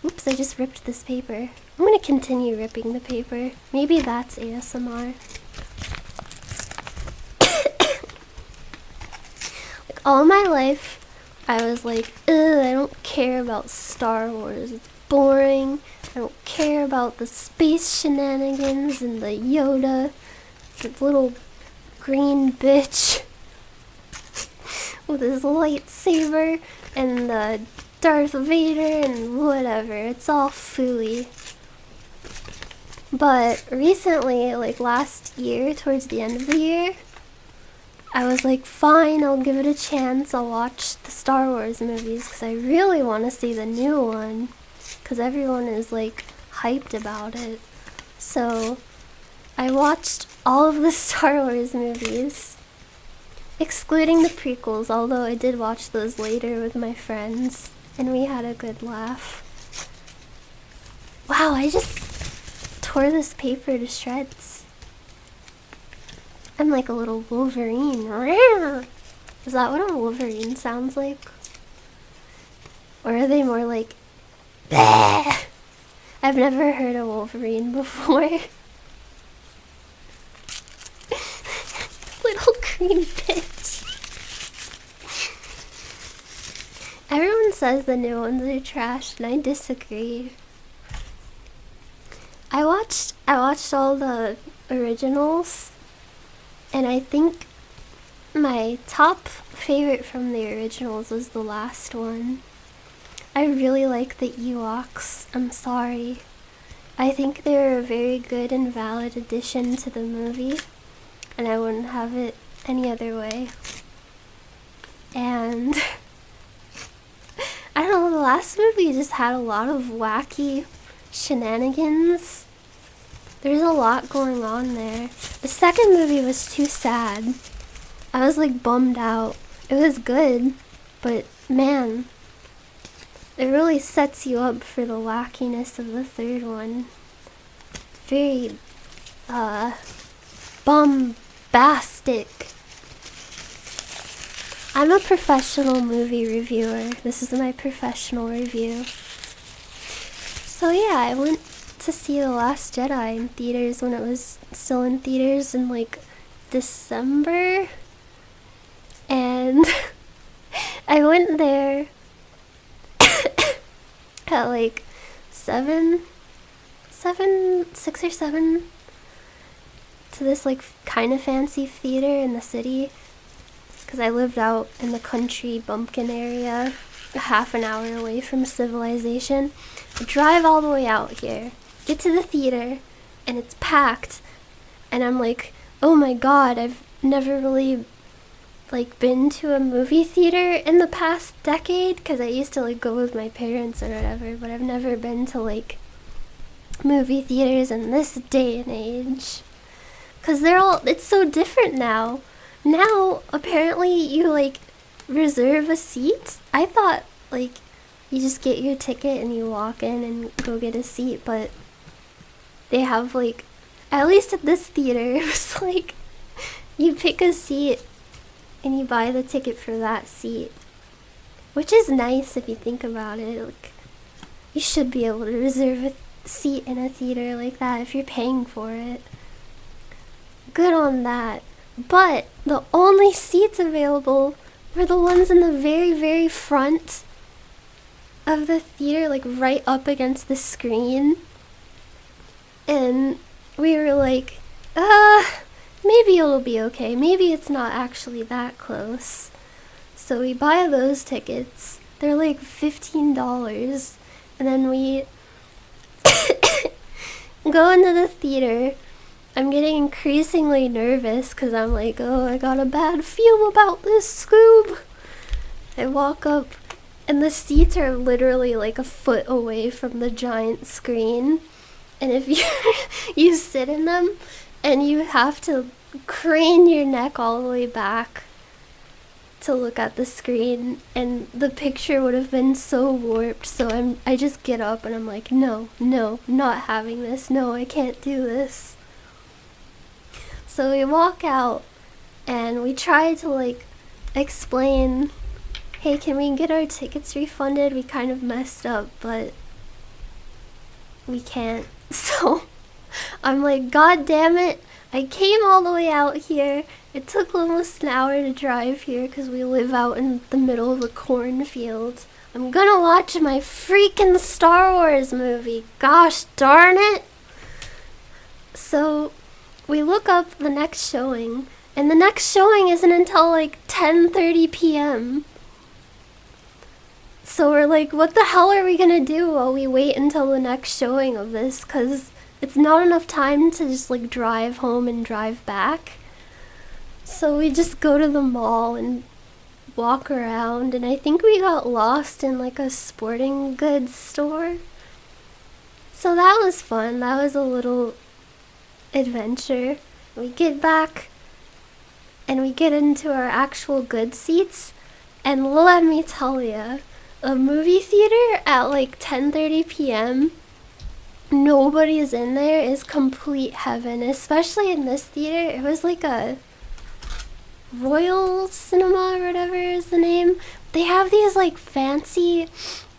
Oops, I just ripped this paper. I'm gonna continue ripping the paper. Maybe that's ASMR. Like all my life, I was like, ugh, I don't care about Star Wars. It's boring. I don't care about the space shenanigans and the Yoda, the little green bitch with his lightsaber and the Darth Vader and whatever. It's all phooey. But recently, like last year, towards the end of the year, I was like, fine, I'll give it a chance. I'll watch the Star Wars movies because I really want to see the new one because everyone is like hyped about it. So I watched all of the Star Wars movies, excluding the prequels, although I did watch those later with my friends, and we had a good laugh. Wow, I just tore this paper to shreds. I'm like a little Wolverine. Is that what a Wolverine sounds like? Or are they more like, bleh? I've never heard a Wolverine before. Little green bitch. Everyone says the new ones are trash, and I disagree. I watched all the originals, and I think my top favorite from the originals was the last one. I really like the Ewoks. I'm sorry. I think they're a very good and valid addition to the movie, and I wouldn't have it any other way. And I don't know, the last movie just had a lot of wacky shenanigans. There's a lot going on there. The second movie was too sad. I was like bummed out. It was good, but man, it really sets you up for the wackiness of the third one. Very bombastic. I'm a professional movie reviewer. This is my professional review. So yeah, I went to see The Last Jedi in theaters when it was still in theaters in like December. And I went there at like 6 or 7 to this like kind of fancy theater in the city, because I lived out in the country bumpkin area, a half an hour away from civilization. I drive all the way out here, get to the theater, and it's packed, and I'm like, oh my god, I've never really like been to a movie theater in the past decade, because I used to like go with my parents or whatever, but I've never been to like movie theaters in this day and age. Cause it's so different now. Now, apparently you like reserve a seat. I thought like you just get your ticket and you walk in and go get a seat, but they have like, at least at this theater, it was like you pick a seat and you buy the ticket for that seat. Which is nice if you think about it. Like, you should be able to reserve a seat in a theater like that if you're paying for it. Good on that. But the only seats available were the ones in the very, very front of the theater, like right up against the screen. And we were like, maybe it'll be okay. Maybe it's not actually that close. So we buy those tickets. They're like $15. And then we go into the theater. I'm getting increasingly nervous because I'm like, oh, I got a bad feel about this, Scoob. I walk up and the seats are literally like a foot away from the giant screen. And if you sit in them and you have to crane your neck all the way back to look at the screen, and the picture would have been so warped. So I just get up and I'm like, no, not having this. No, I can't do this. So we walk out and we try to like explain, hey, can we get our tickets refunded? We kind of messed up, but we can't. So I'm like, God damn it. I came all the way out here. It took almost an hour to drive here because we live out in the middle of a cornfield. I'm gonna watch my freaking Star Wars movie. Gosh darn it. So we look up the next showing, and the next showing isn't until like 10:30 p.m. So we're like, what the hell are we gonna do while we wait until the next showing of this? Because it's not enough time to just like drive home and drive back. So we just go to the mall and walk around, and I think we got lost in like a sporting goods store. So that was fun. That was a little adventure. We get back and we get into our actual good seats, and let me tell ya, a movie theater at like 10:30 p.m. nobody is in there is complete heaven. Especially in this theater, it was like a Royal Cinema or whatever is the name. They have these like fancy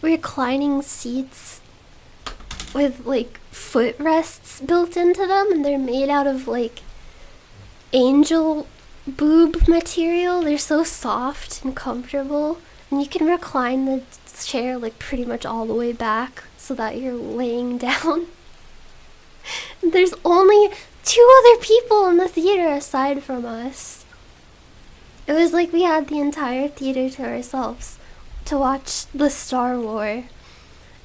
reclining seats with like footrests built into them, and they're made out of like angel boob material. They're so soft and comfortable, and you can recline the chair like pretty much all the way back so that you're laying down. There's only 2 other people in the theater aside from us. It was like we had the entire theater to ourselves to watch the Star Wars.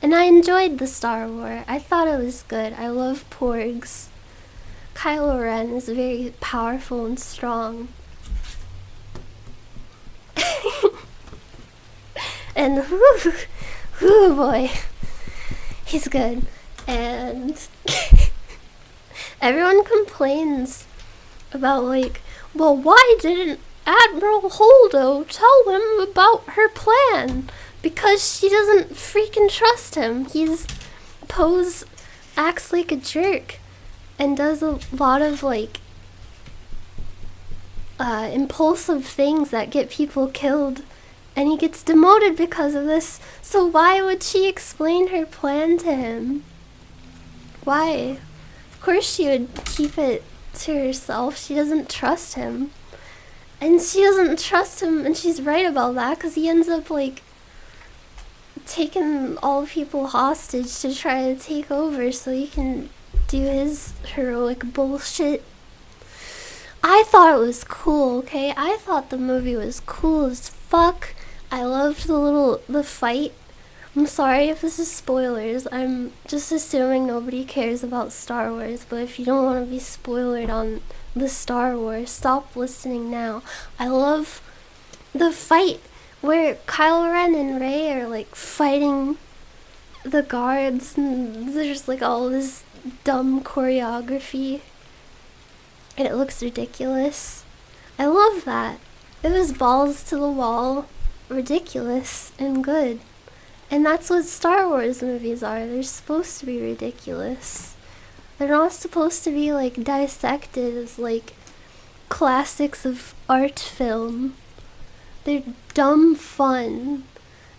And I enjoyed the Star Wars. I thought it was good. I love porgs. Kylo Ren is very powerful and strong. And whoo boy, he's good. And everyone complains about like, well, why didn't Admiral Holdo tell them about her plan? Because she doesn't freaking trust him. Poe acts like a jerk and does a lot of like impulsive things that get people killed, and he gets demoted because of this. So why would she explain her plan to him? Why? Of course she would keep it to herself. She doesn't trust him. And she doesn't trust him, and she's right about that, because he ends up like taking all the people hostage to try to take over so he can do his heroic bullshit. I thought it was cool, okay? I thought the movie was cool as fuck. I loved the fight. I'm sorry if this is spoilers. I'm just assuming nobody cares about Star Wars, but if you don't want to be spoiled on the Star Wars, stop listening now. I love the fight where Kylo Ren and Rey are like fighting the guards, and there's like all this dumb choreography. and it looks ridiculous. I love that. It was balls to the wall, ridiculous and good. And that's what Star Wars movies are. They're supposed to be ridiculous. They're not supposed to be like dissected as like classics of art film. They're dumb fun.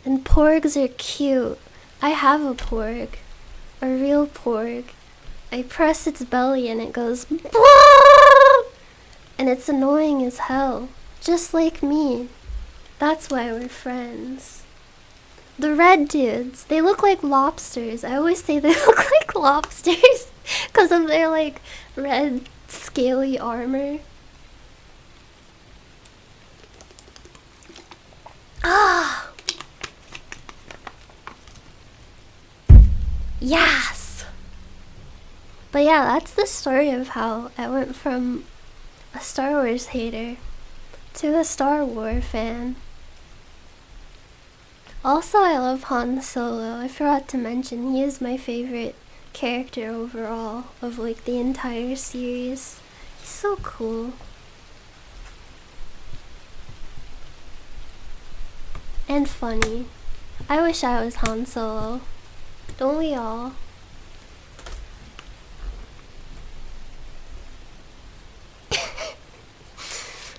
And porgs are cute. I have a porg. A real porg. I press its belly and it goes "Blah!" And it's annoying as hell. Just like me. That's why we're friends. The red dudes, they look like lobsters. I always say they look like lobsters because of their like red scaly armor. Ah! Yes! But yeah, that's the story of how I went from a Star Wars hater to a Star Wars fan. Also, I love Han Solo. I forgot to mention, he is my favorite character overall of like the entire series. He's so cool. And funny. I wish I was Han Solo. Don't we all?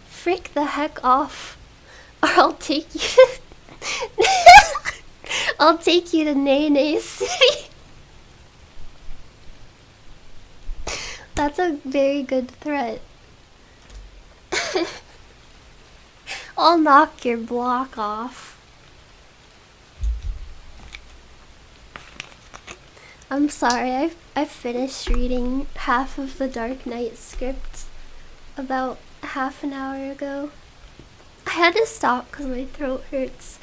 Freak the heck off, or I'll take you to I'll take you to Nene City. That's a very good threat. I'll knock your block off. I'm sorry, I finished reading half of the Dark Knight script about half an hour ago. I had to stop because my throat hurts,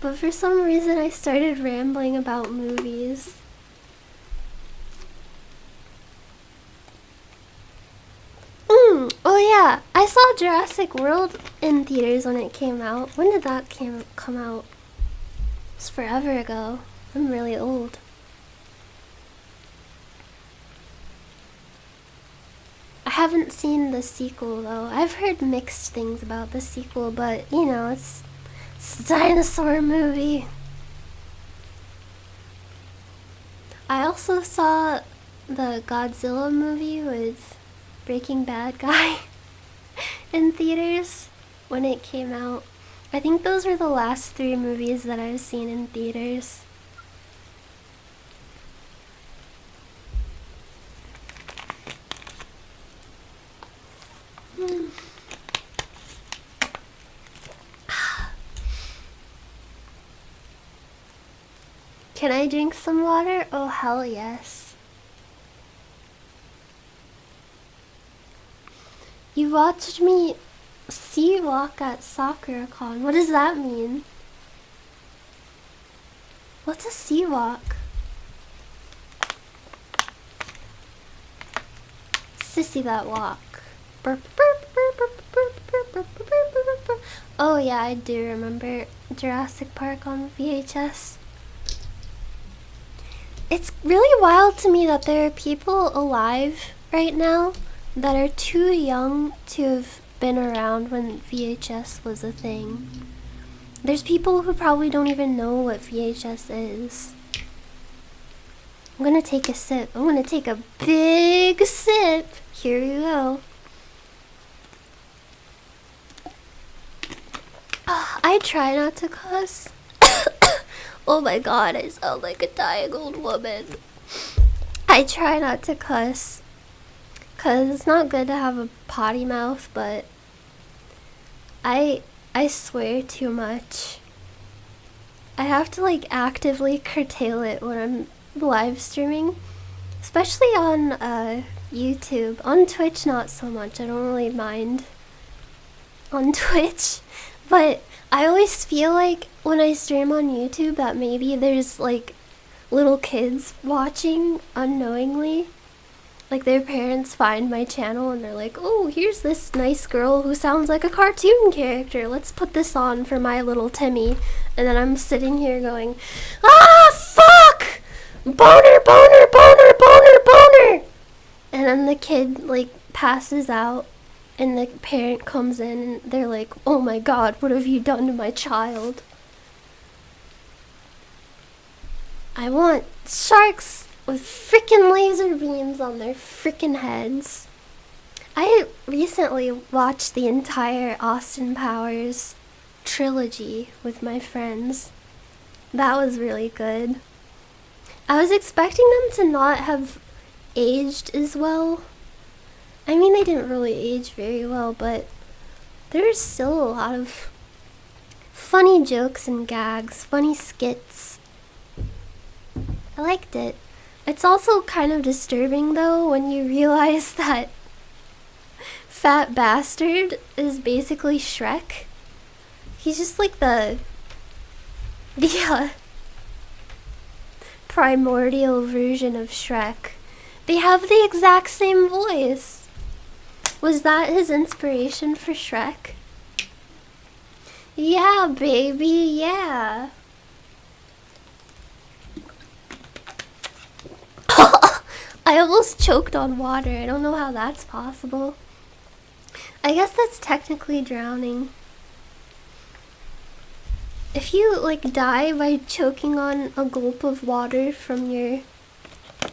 but for some reason I started rambling about movies. Oh yeah, I saw Jurassic World in theaters when it came out. When did that come out? It was forever ago. I'm really old. I haven't seen the sequel though. I've heard mixed things about the sequel, but you know, it's a dinosaur movie. I also saw the Godzilla movie with Breaking Bad guy in theaters when it came out. I think those were the last 3 movies that I've seen in theaters. Can I drink some water? Oh, hell yes. You watched me sea walk at SoccerCon. What does that mean? What's a sea walk? Sissy that walk. Burp, burp, burp, burp, burp, burp, burp, burp, burp, burp. Oh yeah, I do remember Jurassic Park on VHS. It's really wild to me that there are people alive right now that are too young to have been around when VHS was a thing. There's people who probably don't even know what VHS is. I'm gonna take a sip. I'm gonna take a big sip. Here you go. I try not to cuss. Oh my god, I sound like a dying old woman. I try not to cuss, cause it's not good to have a potty mouth, but I swear too much. I have to like actively curtail it when I'm live streaming, especially on YouTube. On Twitch, not so much. I don't really mind on Twitch, but I always feel like when I stream on YouTube that maybe there's like little kids watching unknowingly. Like their parents find my channel and they're like, oh, here's this nice girl who sounds like a cartoon character. Let's put this on for my little Timmy. And then I'm sitting here going, ah, fuck! Boner, boner, boner, boner, boner! And then the kid like passes out and the parent comes in and they're like, oh my god, what have you done to my child? I want sharks with freaking laser beams on their freaking heads. I recently watched the entire Austin Powers trilogy with my friends. That was really good. I was expecting them to not have aged as well. I mean, they didn't really age very well, but there's still a lot of funny jokes and gags, funny skits. I liked it. It's also kind of disturbing, though, when you realize that Fat Bastard is basically Shrek. He's just like the primordial version of Shrek. They have the exact same voice. Was that his inspiration for Shrek? Yeah, baby, yeah. I almost choked on water. I don't know how that's possible. I guess that's technically drowning. If you, like, die by choking on a gulp of water from your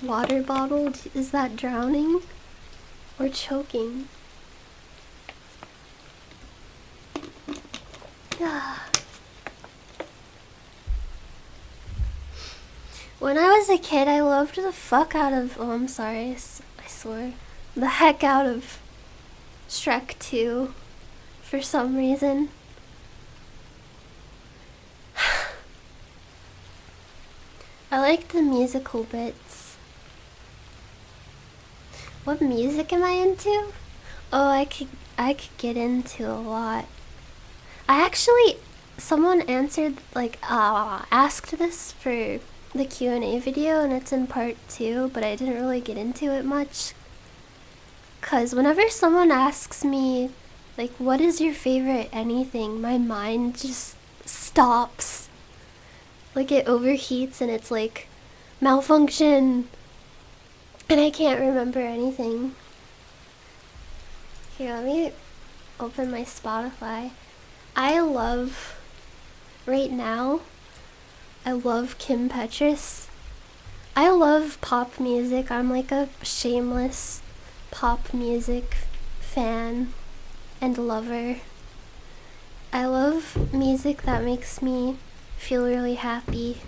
water bottle, is that drowning? Or choking? When I was a kid, I loved the fuck out of... Oh, I'm sorry. I swore. The heck out of Shrek 2. For some reason. I liked the musical bits. What music am I into? Oh, I could get into a lot. Someone answered, like, asked this for the Q&A video, and it's in part 2, but I didn't really get into it much. 'Cause whenever someone asks me, like, what is your favorite anything, my mind just stops. Like, it overheats and it's like, malfunction, and I can't remember anything. Here, let me open my Spotify. Right now, I love Kim Petras. I love pop music. I'm like a shameless pop music fan and lover. I love music that makes me feel really happy,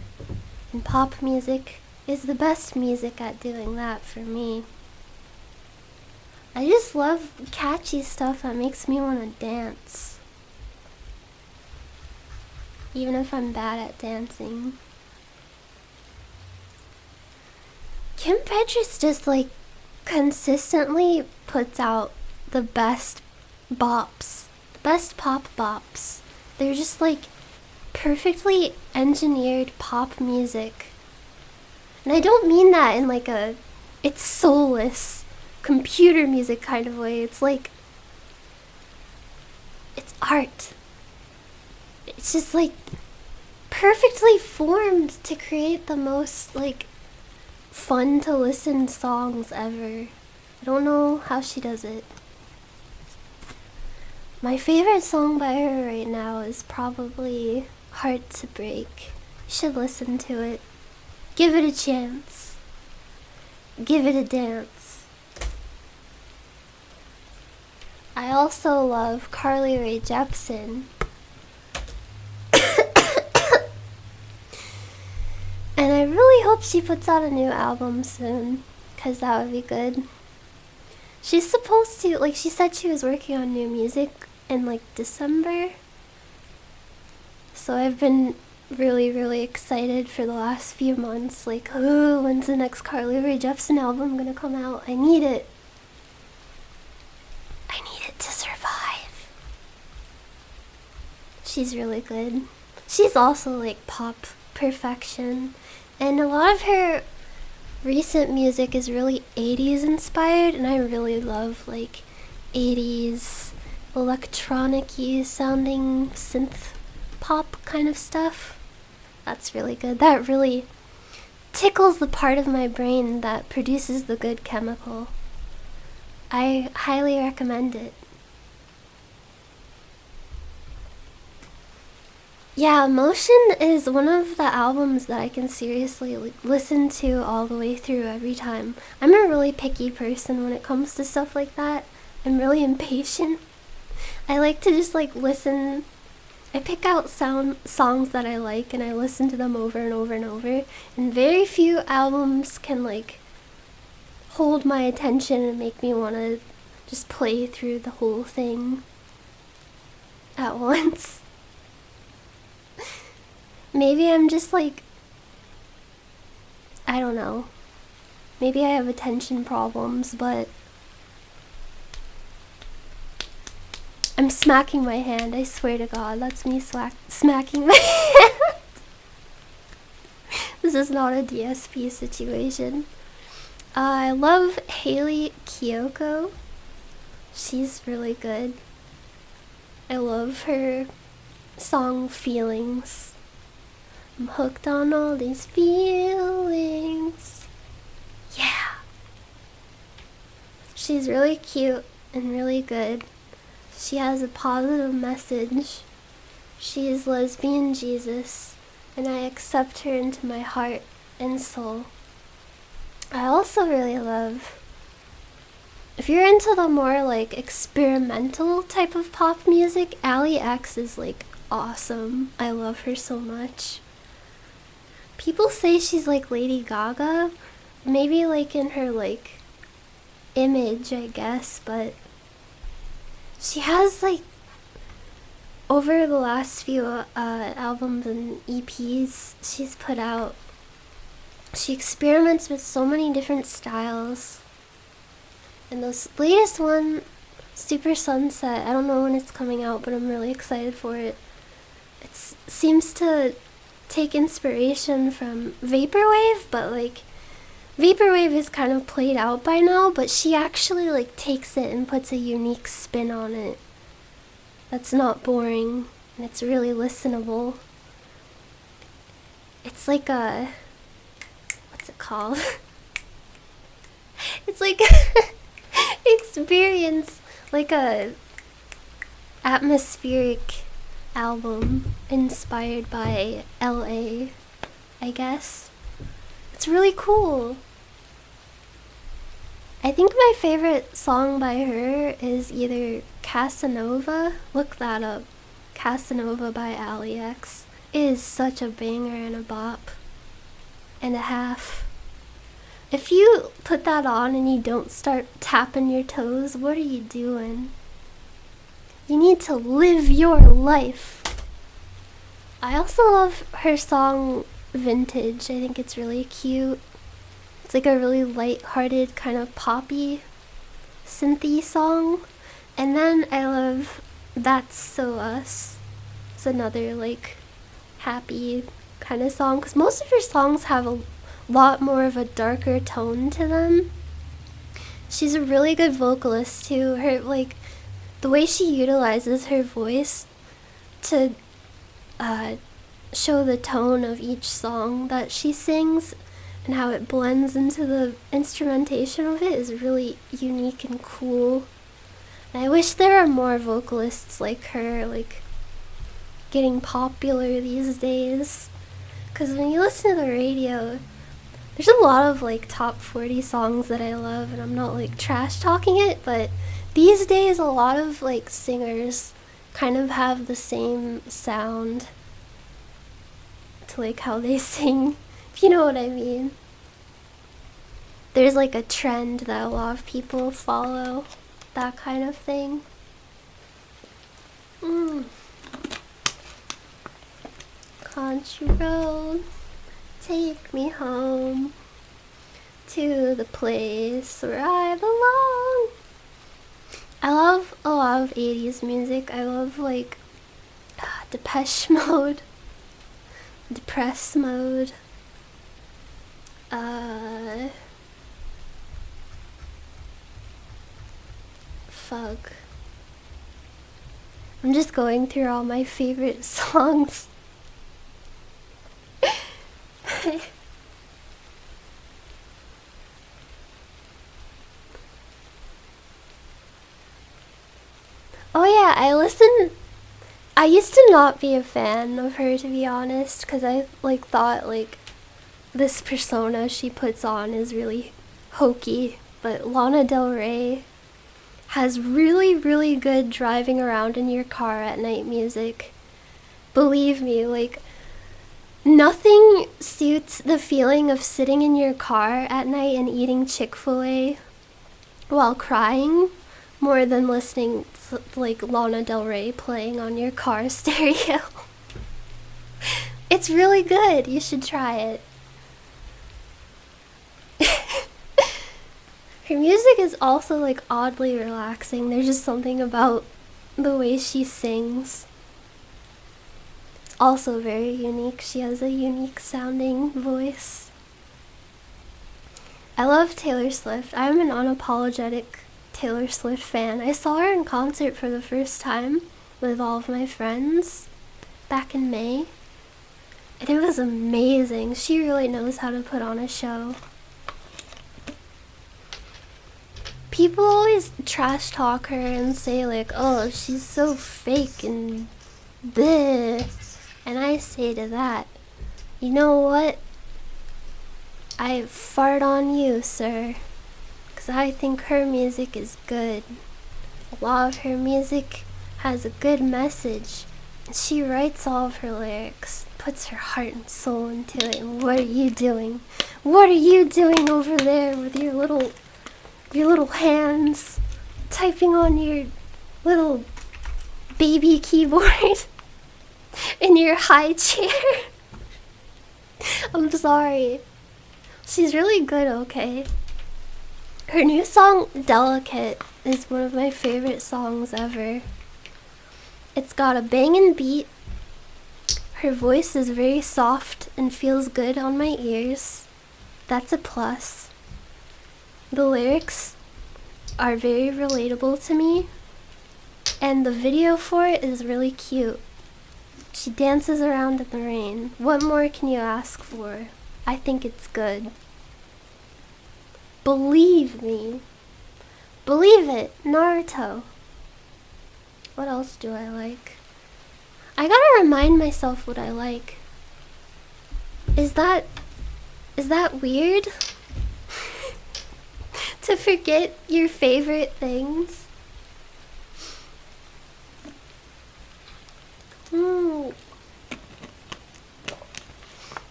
and pop music is the best music at doing that for me. I just love catchy stuff that makes me want to dance, even if I'm bad at dancing. Kim Petras just, like, consistently puts out the best bops, the best pop bops. They're just, like, perfectly engineered pop music. And I don't mean that in, like, it's soulless computer music kind of way. It's like, it's art. It's just, like, perfectly formed to create the most, like, fun to listen songs ever. I don't know how she does it. My favorite song by her right now is probably Heart to Break. You should listen to it. Give it a chance. Give it a dance. I also love Carly Rae Jepsen. And I really hope she puts out a new album soon, 'cause that would be good. She's supposed to, like, she said she was working on new music in, like, December. So I've been really, really excited for the last few months. Like, oh, when's the next Carly Rae Jepsen album gonna come out? I need it. I need it to survive. She's really good. She's also, like, pop perfection. And a lot of her recent music is really 80s inspired, and I really love, like, 80s electronic-y sounding synth pop kind of stuff. That's really good. That really tickles the part of my brain that produces the good chemical. I highly recommend it. Yeah, Motion is one of the albums that I can seriously listen to all the way through every time. I'm a really picky person when it comes to stuff like that. I'm really impatient. I like to just listen. I pick out songs that I like and I listen to them over and over and over. And very few albums can hold my attention and make me want to just play through the whole thing at once. Maybe I'm just I don't know. Maybe I have attention problems, but I'm smacking my hand. I swear to God, that's me smacking my hand. This is not a DSP situation. I love Hayley Kiyoko. She's really good. I love her song Feelings. I'm hooked on all these feelings. Yeah. She's really cute and really good. She has a positive message. She is lesbian Jesus, and I accept her into my heart and soul. I also really love, if you're into the more experimental type of pop music, Ali X is awesome. I love her so much. People say she's like Lady Gaga, maybe in her image, I guess, but she has over the last few albums and EPs she's put out, she experiments with so many different styles. And this latest one, Super Sunset, I don't know when it's coming out, but I'm really excited for it. It seems to take inspiration from Vaporwave, but Vaporwave is kind of played out by now, but she actually takes it and puts a unique spin on it that's not boring, and it's really listenable. It's what's it called? It's experience, a atmospheric album inspired by LA, I guess. It's really cool. I think my favorite song by her is either Casanova. Look that up. Casanova by Ali X. It is such a banger and a bop and a half. If you put that on and you don't start tapping your toes, what are you doing? You need to live your life. I also love her song Vintage. I think it's really cute. It's a really light-hearted kind of poppy synthy song. And then I love That's So Us. It's another happy kind of song, because most of her songs have a lot more of a darker tone to them. She's a really good vocalist too. Her the way she utilizes her voice to show the tone of each song that she sings and how it blends into the instrumentation of it is really unique and cool. And I wish there were more vocalists like her getting popular these days, because when you listen to the radio, there's a lot of top 40 songs that I love, and I'm not trash talking it, but these days a lot of singers kind of have the same sound to how they sing, if you know what I mean. There's a trend that a lot of people follow, that kind of thing. Country road, take me home to the place where I belong. I love a lot of 80s music. I love Depeche Mode, Depressed Mode, fuck. I'm just going through all my favorite songs. Yeah, I used to not be a fan of her, to be honest, because I like thought like this persona she puts on is really hokey. But Lana Del Rey has really, really good driving around in your car at night music. Believe me, like, nothing suits the feeling of sitting in your car at night and eating Chick-fil-A while crying more than listening to, like, Lana Del Rey playing on your car stereo. It's really good. You should try it. Her music is also, like, oddly relaxing. There's just something about the way she sings. It's also very unique. She has a unique sounding voice. I love Taylor Swift. I'm an unapologetic Taylor Swift fan. I saw her in concert for the first time with all of my friends back in May. And it was amazing. She really knows how to put on a show. People always trash talk her and say like, oh, she's so fake and bleh. And I say to that, you know what? I fart on you, sir. Because I think her music is good. A lot of her music has a good message. And she writes all of her lyrics, puts her heart and soul into it. And what are you doing? What are you doing over there with your little hands typing on your little baby keyboard in your high chair? I'm sorry. She's really good, okay? Her new song, Delicate, is one of my favorite songs ever. It's got a bangin' beat. Her voice is very soft and feels good on my ears. That's a plus. The lyrics are very relatable to me, and the video for it is really cute. She dances around in the rain. What more can you ask for? I think it's good. Believe me. Believe it, Naruto. What else do I like? I gotta remind myself what I like. Is that weird? To forget your favorite things?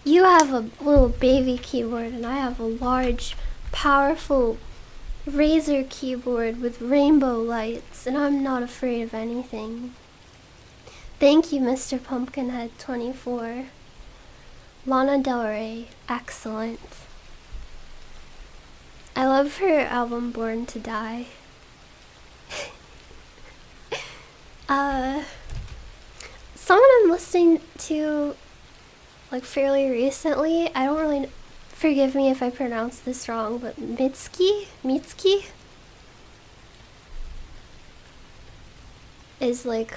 You have a little baby keyboard and I have a large, powerful Razer keyboard with rainbow lights, and I'm not afraid of anything. Thank you, Mr. Pumpkinhead 24. Lana Del Rey, excellent. I love her album Born to Die. Someone I'm listening to like fairly recently, I don't really, forgive me if I pronounce this wrong, but Mitski is like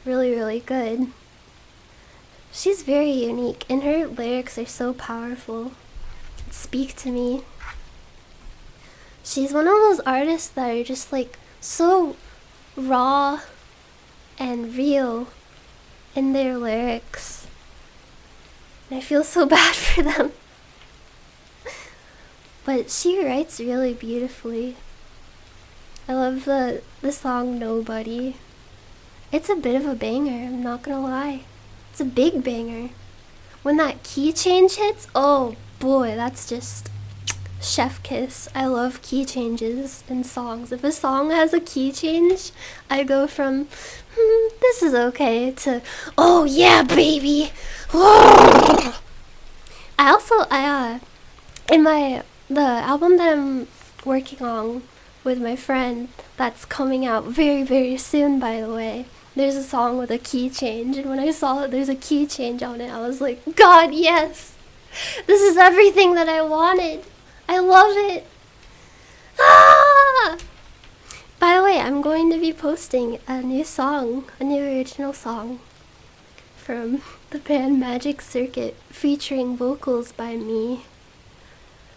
really, really good. She's very unique and her lyrics are so powerful. Speak to me. She's one of those artists that are just like so raw and real in their lyrics. And I feel so bad for them. But she writes really beautifully. I love the song Nobody. It's a bit of a banger, I'm not gonna lie. It's a big banger. When that key change hits, oh boy, that's just chef kiss. I love key changes in songs. If a song has a key change, I go from this is okay to oh yeah baby. In the album that I'm working on with my friend that's coming out very, very soon, by the way, there's a song with a key change, and when I saw that there's a key change on it, I was like, God, yes! This is everything that I wanted! I love it! Ah! By the way, I'm going to be posting a new song, a new original song from the band Magic Circuit featuring vocals by me.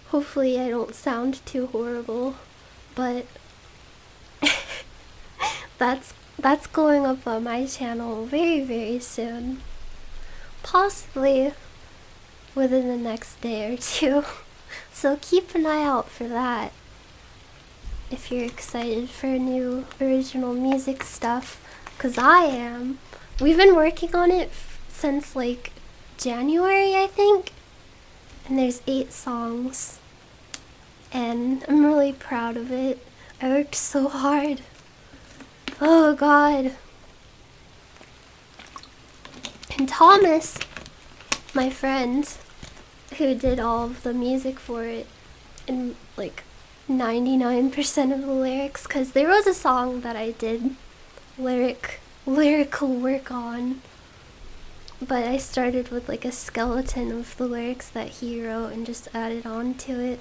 Hopefully I don't sound too horrible, but that's That's going up on my channel very, very soon. Possibly within the next day or two. So keep an eye out for that. If you're excited for new original music stuff, cause I am. We've been working on it since like January, I think. And there's 8 songs. And I'm really proud of it. I worked so hard. Oh god. And Thomas, my friend, who did all of the music for it, and like 99% of the lyrics, because there was a song that I did lyrical work on, but I started with like a skeleton of the lyrics that he wrote and just added on to it,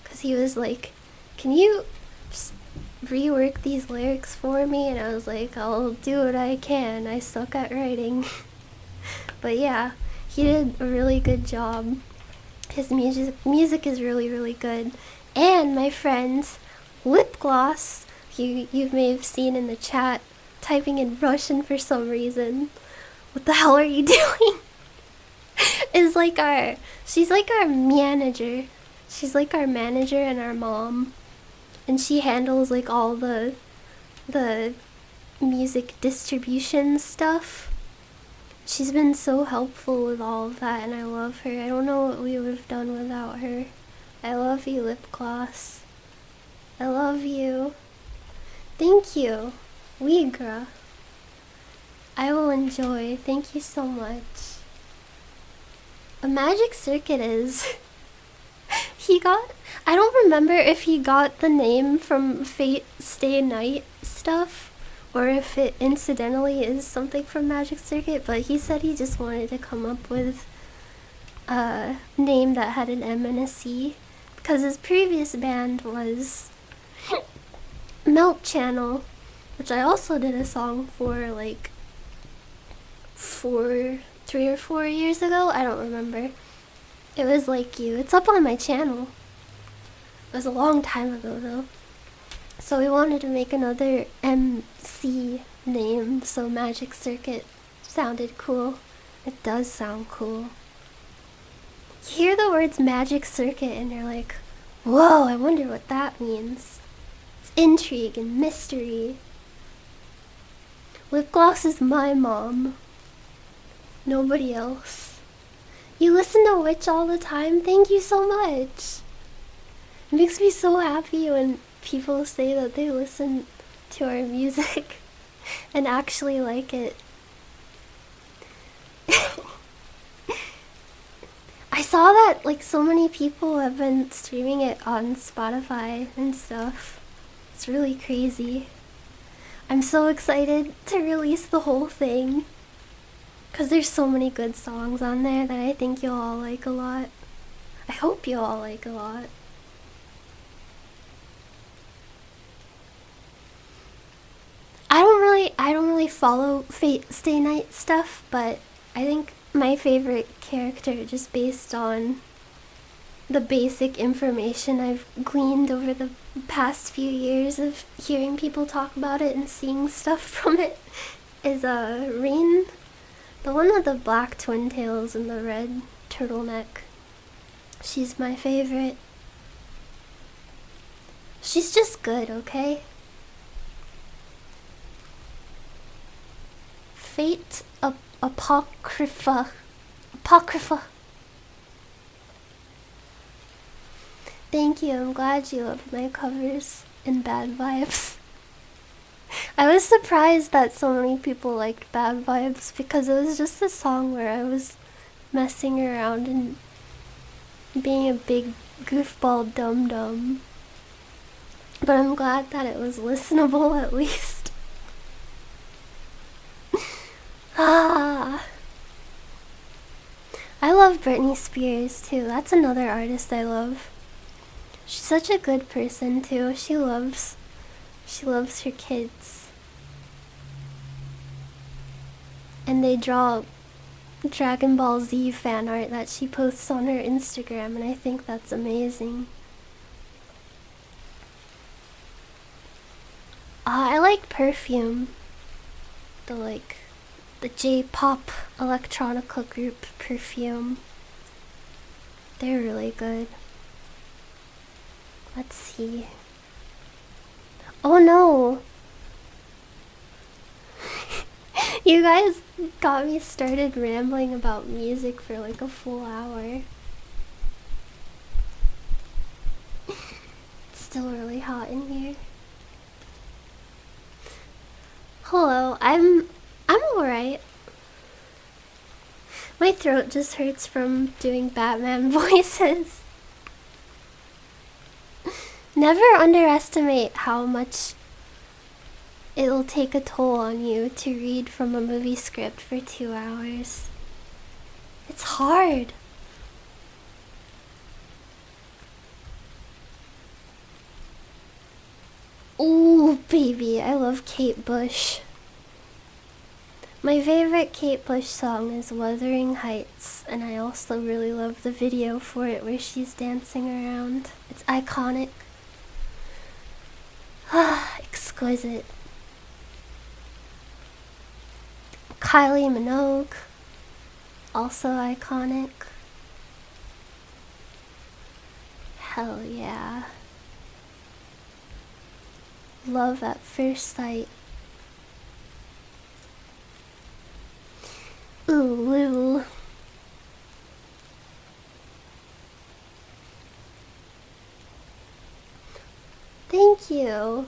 because he was like, can you just rework these lyrics for me? And I was like, I'll do what I can, I suck at writing. But yeah, he did a really good job. His music is really, really good. And my friend's lip gloss, you may have seen in the chat, typing in Russian for some reason. What the hell are you doing? Is like she's like our manager. She's like our manager and our mom. And she handles like all the music distribution stuff. She's been so helpful with all of that, and I love her. I don't know what we would have done without her. I love you, lip gloss. I love you. Thank you, Wigra. I will enjoy. Thank you so much. A magic circuit is... I don't remember if he got the name from Fate Stay Night stuff, or if it incidentally is something from Magic Circuit, but he said he just wanted to come up with a name that had an M and a C, because his previous band was Melt Channel, which I also did a song for like 3 or 4 years ago. I don't remember. It was Like You. It's up on my channel. It was a long time ago though. So we wanted to make another MC name, so Magic Circuit sounded cool. It does sound cool. You hear the words Magic Circuit and you're like, whoa, I wonder what that means. It's intrigue and mystery. Lip gloss is my mom. Nobody else. You listen to Witch all the time? Thank you so much. It makes me so happy when people say that they listen to our music and actually like it. I saw that like so many people have been streaming it on Spotify and stuff. It's really crazy. I'm so excited to release the whole thing, because there's so many good songs on there that I think you'll all like a lot. I hope you all like a lot. I don't really follow Fate Stay Night stuff, but I think my favorite character, just based on the basic information I've gleaned over the past few years of hearing people talk about it and seeing stuff from it, is Rain, the one with the black twin tails and the red turtleneck. She's my favorite. She's just good, okay? Fate Apocrypha. Thank you, I'm glad you love my covers and Bad Vibes. I was surprised that so many people liked Bad Vibes, because it was just a song where I was messing around and being a big goofball dum-dum. But I'm glad that it was listenable at least. Ah, I love Britney Spears too. That's another artist I love. She's such a good person too. She loves her kids. And they draw Dragon Ball Z fan art that she posts on her Instagram, and I think that's amazing. I like Perfume. the J-pop electronica group Perfume. They're really good. Let's see. Oh no! You guys got me started rambling about music for like a full hour. It's still really hot in here. Hello, I'm alright. My throat just hurts from doing Batman voices. Never underestimate how much it'll take a toll on you to read from a movie script for 2 hours. It's hard. Ooh, baby, I love Kate Bush. My favorite Kate Bush song is Wuthering Heights, and I also really love the video for it where she's dancing around. It's iconic. Exquisite. Kylie Minogue, also iconic. Hell yeah. Love at First Sight. Ooh, ooh. Thank you.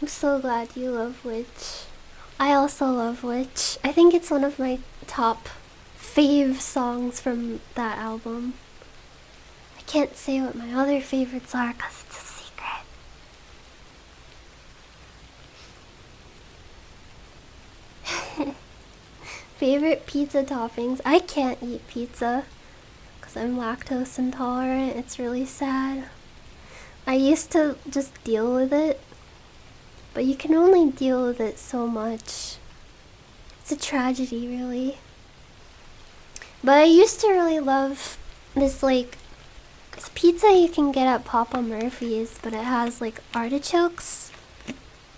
I'm so glad you love Witch. I also love Witch. I think it's one of my top fave songs from that album. I can't say what my other favorites are because it's a secret. Favorite pizza toppings? I can't eat pizza because I'm lactose intolerant. It's really sad. I used to just deal with it, but you can only deal with it so much. It's a tragedy, really. But I used to really love this, like, it's pizza you can get at Papa Murphy's, but it has, like, artichokes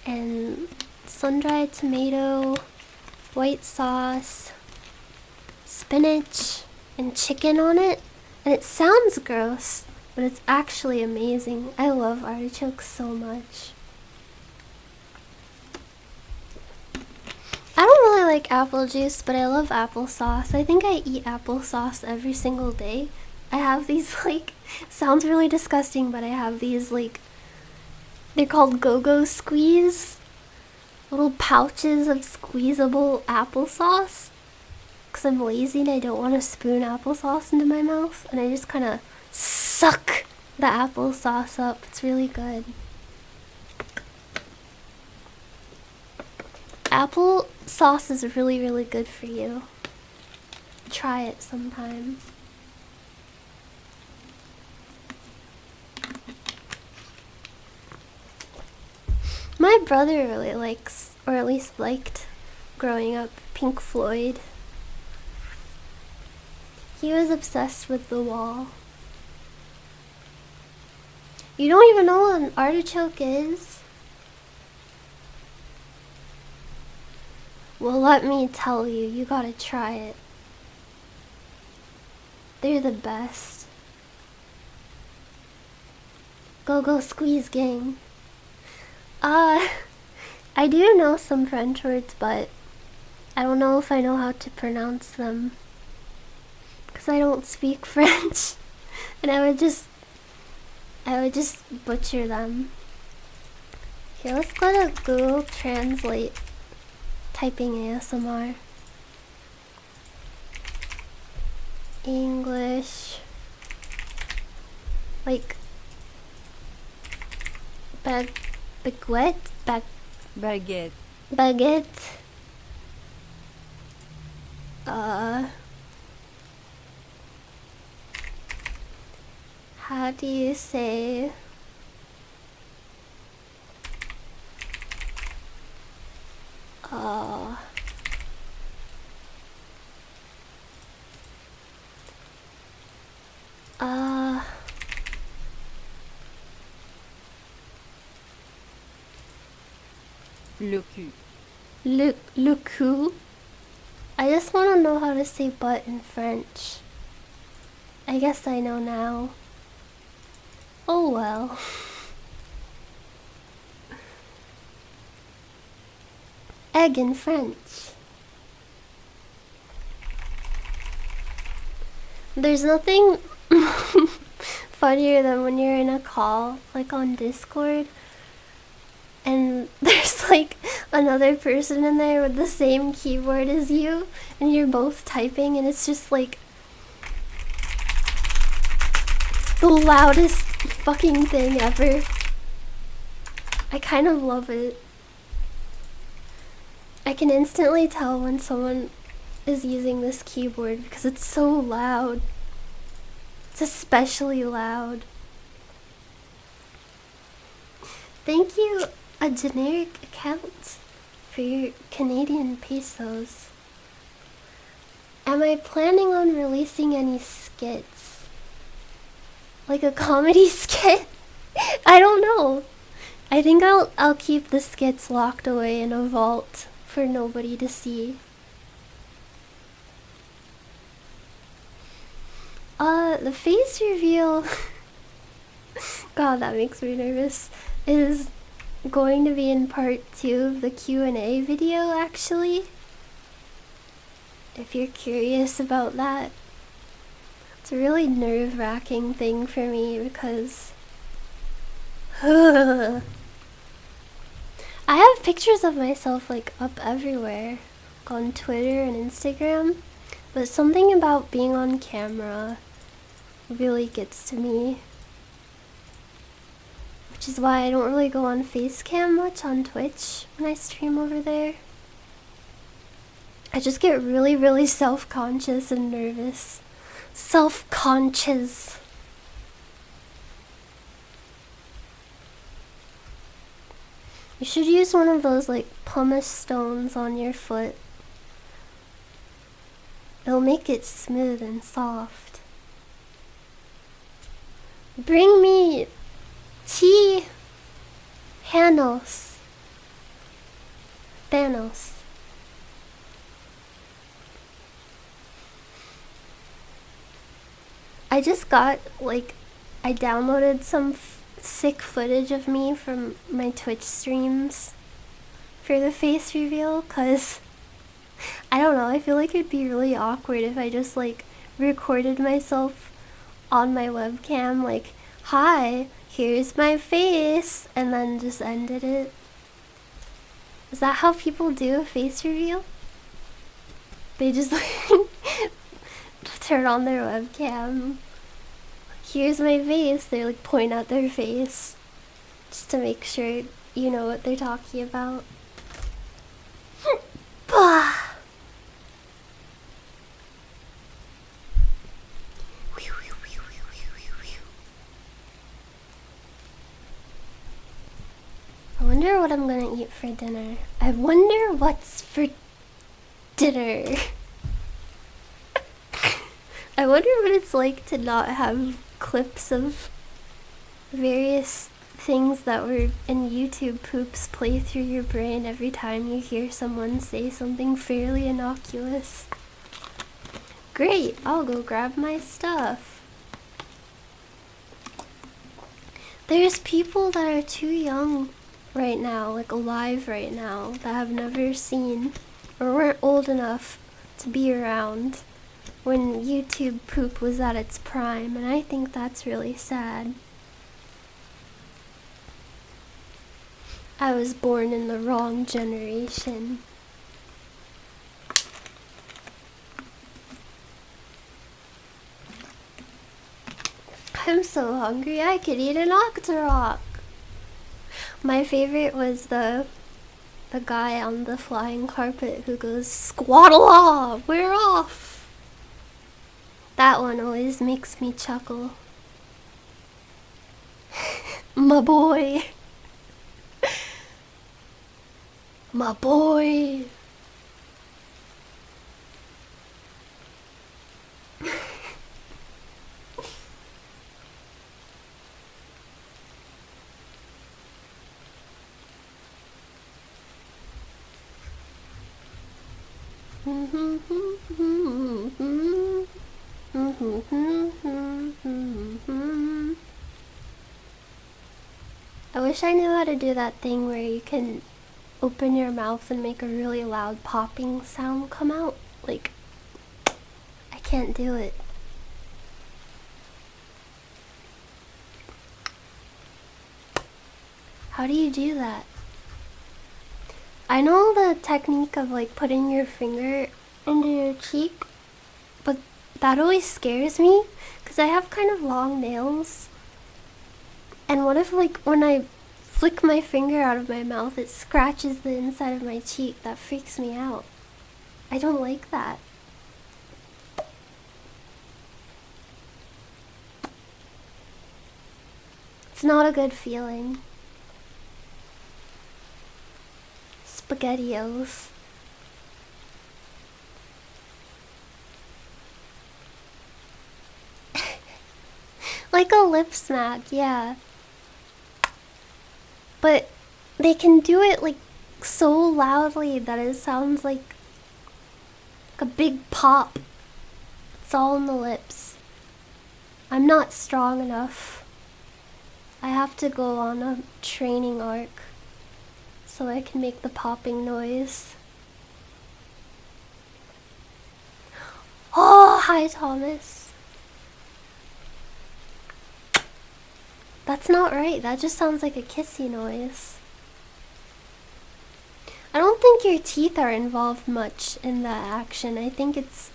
and sun-dried tomato, white sauce, spinach, and chicken on it. And it sounds gross, but it's actually amazing. I love artichokes so much. I don't really like apple juice, but I love applesauce. I think I eat applesauce every single day. I have these, like, sounds really disgusting, but I have these, like, they're called Go-Go Squeeze. Little pouches of squeezable applesauce. Because I'm lazy and I don't want to spoon applesauce into my mouth. And I just kind of suck the applesauce up. It's really good. Applesauce is really, really good for you. Try it sometime. My brother really likes, or at least liked, growing up, Pink Floyd. He was obsessed with The Wall. You don't even know what an artichoke is? Well, let me tell you, you gotta try it. They're the best. Go Squeeze Gang. I do know some French words, but I don't know if I know how to pronounce them. Because I don't speak French. And I would just butcher them. Here, let's go to Google Translate. Typing ASMR. English. Like baguette. How do you say
Le cul.
Le cul? I just want to know how to say butt in French. I guess I know now. Oh well. Egg in French. There's nothing funnier than when you're in a call, like on Discord, and there's like another person in there with the same keyboard as you, and you're both typing, and it's just like the loudest fucking thing ever. I kind of love it. I can instantly tell when someone is using this keyboard because it's so loud. It's especially loud. Thank you, a generic account, for your Canadian pesos. Am I planning on releasing any skits? Like a comedy skit? I don't know. I think I'll keep the skits locked away in a vault for nobody to see. The face reveal, God, that makes me nervous, is going to be in part 2 of the Q&A video, actually. If you're curious about that. It's a really nerve-wracking thing for me because I have pictures of myself like up everywhere, like on Twitter and Instagram, but something about being on camera really gets to me, which is why I don't really go on Facecam much on Twitch when I stream over there. I just get really, really self-conscious and nervous. Self-conscious. You should use one of those like pumice stones on your foot. It'll make it smooth and soft. Bring me tea, Thanos. I just got, like, I downloaded some sick footage of me from my Twitch streams for the face reveal, cause I don't know, I feel like it'd be really awkward if I just like recorded myself on my webcam like, hi, here's my face, and then just ended it. Is that how people do a face reveal? They just like turn on their webcam. Here's my face. They like point at their face just to make sure you know what they're talking about. I wonder what I'm gonna eat for dinner. I wonder what's for dinner. I wonder what it's like to not have clips of various things that were in YouTube poops play through your brain every time you hear someone say something fairly innocuous. Great, I'll go grab my stuff. There's people that are too young right now, like alive right now, that have never seen or weren't old enough to be around when YouTube poop was at its prime, and I think that's really sad. I was born in the wrong generation. I'm so hungry, I could eat an Octorok. My favorite was the guy on the flying carpet who goes, "Squaddle-aw, we're off!" That one always makes me chuckle. My boy. My boy. I wish I knew how to do that thing where you can open your mouth and make a really loud popping sound come out. Like, I can't do it. How do you do that? I know the technique of like putting your finger into your cheek, but that always scares me because I have kind of long nails. And what if like when I flick my finger out of my mouth it scratches the inside of my cheek? That freaks me out. I don't like that. It's not a good feeling. SpaghettiOs. Like a lip smack, yeah. But they can do it like so loudly that it sounds like a big pop. It's all in the lips. I'm not strong enough. I have to go on a training arc so I can make the popping noise. Oh, hi Thomas. That's not right. That just sounds like a kissy noise. I don't think your teeth are involved much in that action. I think it's...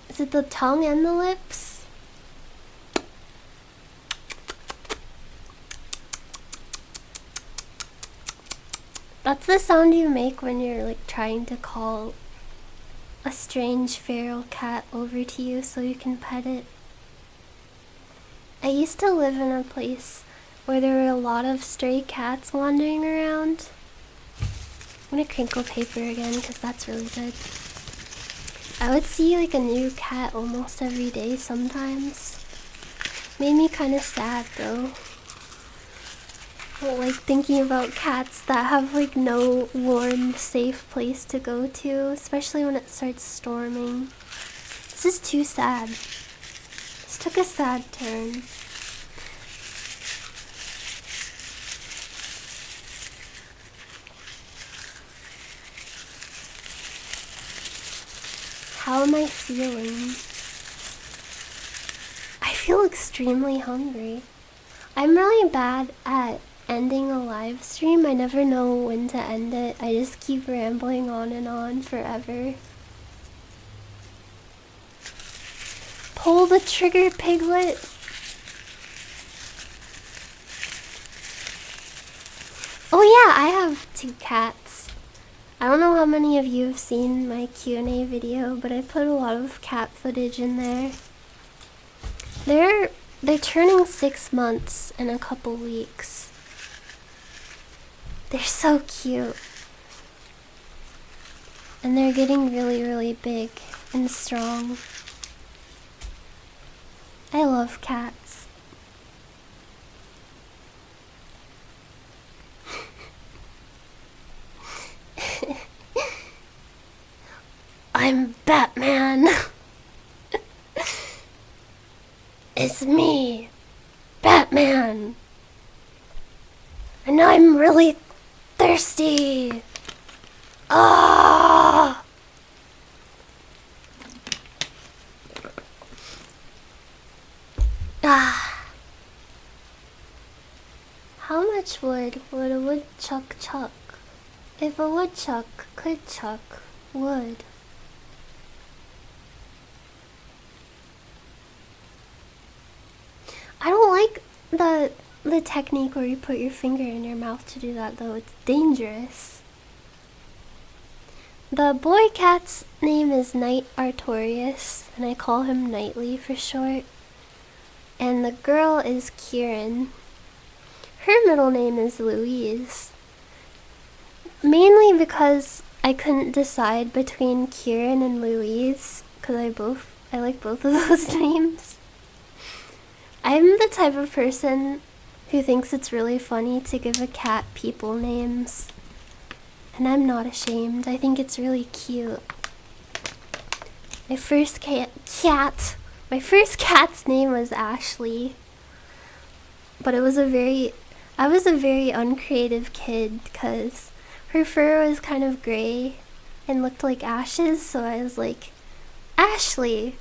Is it the tongue and the lips? That's the sound you make when you're like trying to call a strange feral cat over to you so you can pet it. I used to live in a place where there were a lot of stray cats wandering around. I'm gonna crinkle paper again because that's really good. I would see like a new cat almost every day sometimes. Made me kind of sad though. Like thinking about cats that have like no warm, safe place to go to, especially when it starts storming. This is too sad. This took a sad turn. How am I feeling? I feel extremely hungry. I'm really bad at ending a live stream. I never know when to end it. I just keep rambling on and on forever. Pull the trigger, Piglet! Oh yeah, I have 2 cats. I don't know how many of you have seen my Q&A video, but I put a lot of cat footage in there. They're turning 6 months in a couple weeks. They're so cute. And they're getting really, really big and strong. I love cats. I'm Batman. It's me, Batman. And I'm really thirsty. Ah! Ah. How much wood would a woodchuck chuck if a woodchuck could chuck wood? I don't like the technique where you put your finger in your mouth to do that though. It's dangerous. The boy cat's name is Knight Artorius, and I call him Knightley for short. And the girl is Kieran. Her middle name is Louise. Mainly because I couldn't decide between Kieran and Louise, because I like both of those names. I'm the type of person who thinks it's really funny to give a cat people names and I'm not ashamed. I think it's really cute. My first my first cat's name was Ashley. But I was a very uncreative kid because her fur was kind of gray and looked like ashes, so I was like, Ashley!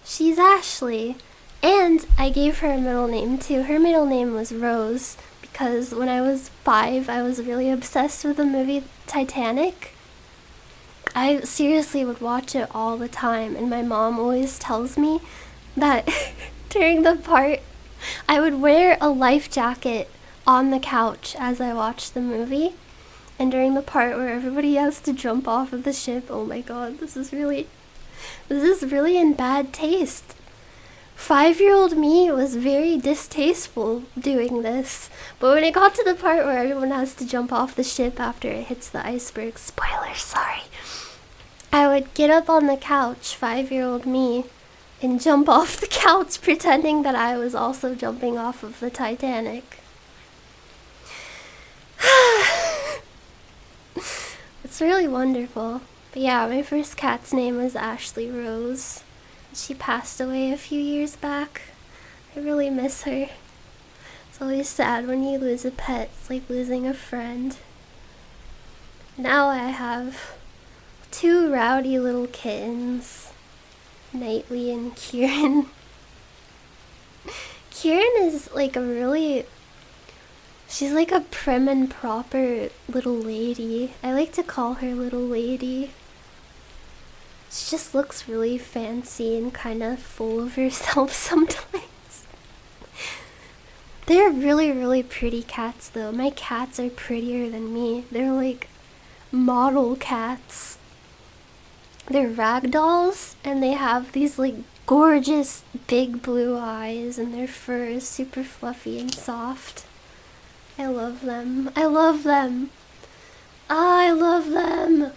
She's Ashley! And I gave her a middle name too. Her middle name was Rose because when I was 5, I was really obsessed with the movie Titanic. I seriously would watch it all the time, and my mom always tells me that during the part, I would wear a life jacket on the couch as I watched the movie, and during the part where everybody has to jump off of the ship, oh my god, this is really in bad taste. 5-year-old me was very distasteful doing this, but when it got to the part where everyone has to jump off the ship after it hits the iceberg, spoilers, sorry, I would get up on the couch, 5-year-old me, and jump off the couch pretending that I was also jumping off of the Titanic. It's really wonderful. But yeah, my first cat's name was Ashley Rose. She passed away a few years back. I really miss her. It's always sad when you lose a pet. It's like losing a friend. Now I have 2 rowdy little kittens, Knightley and Kieran. Kieran is like she's like a prim and proper little lady. I like to call her little lady. She just looks really fancy and kind of full of herself sometimes. They're really, really pretty cats though. My cats are prettier than me. They're like model cats. They're ragdolls, and they have these like gorgeous big blue eyes, and their fur is super fluffy and soft. I love them. I love them. I love them.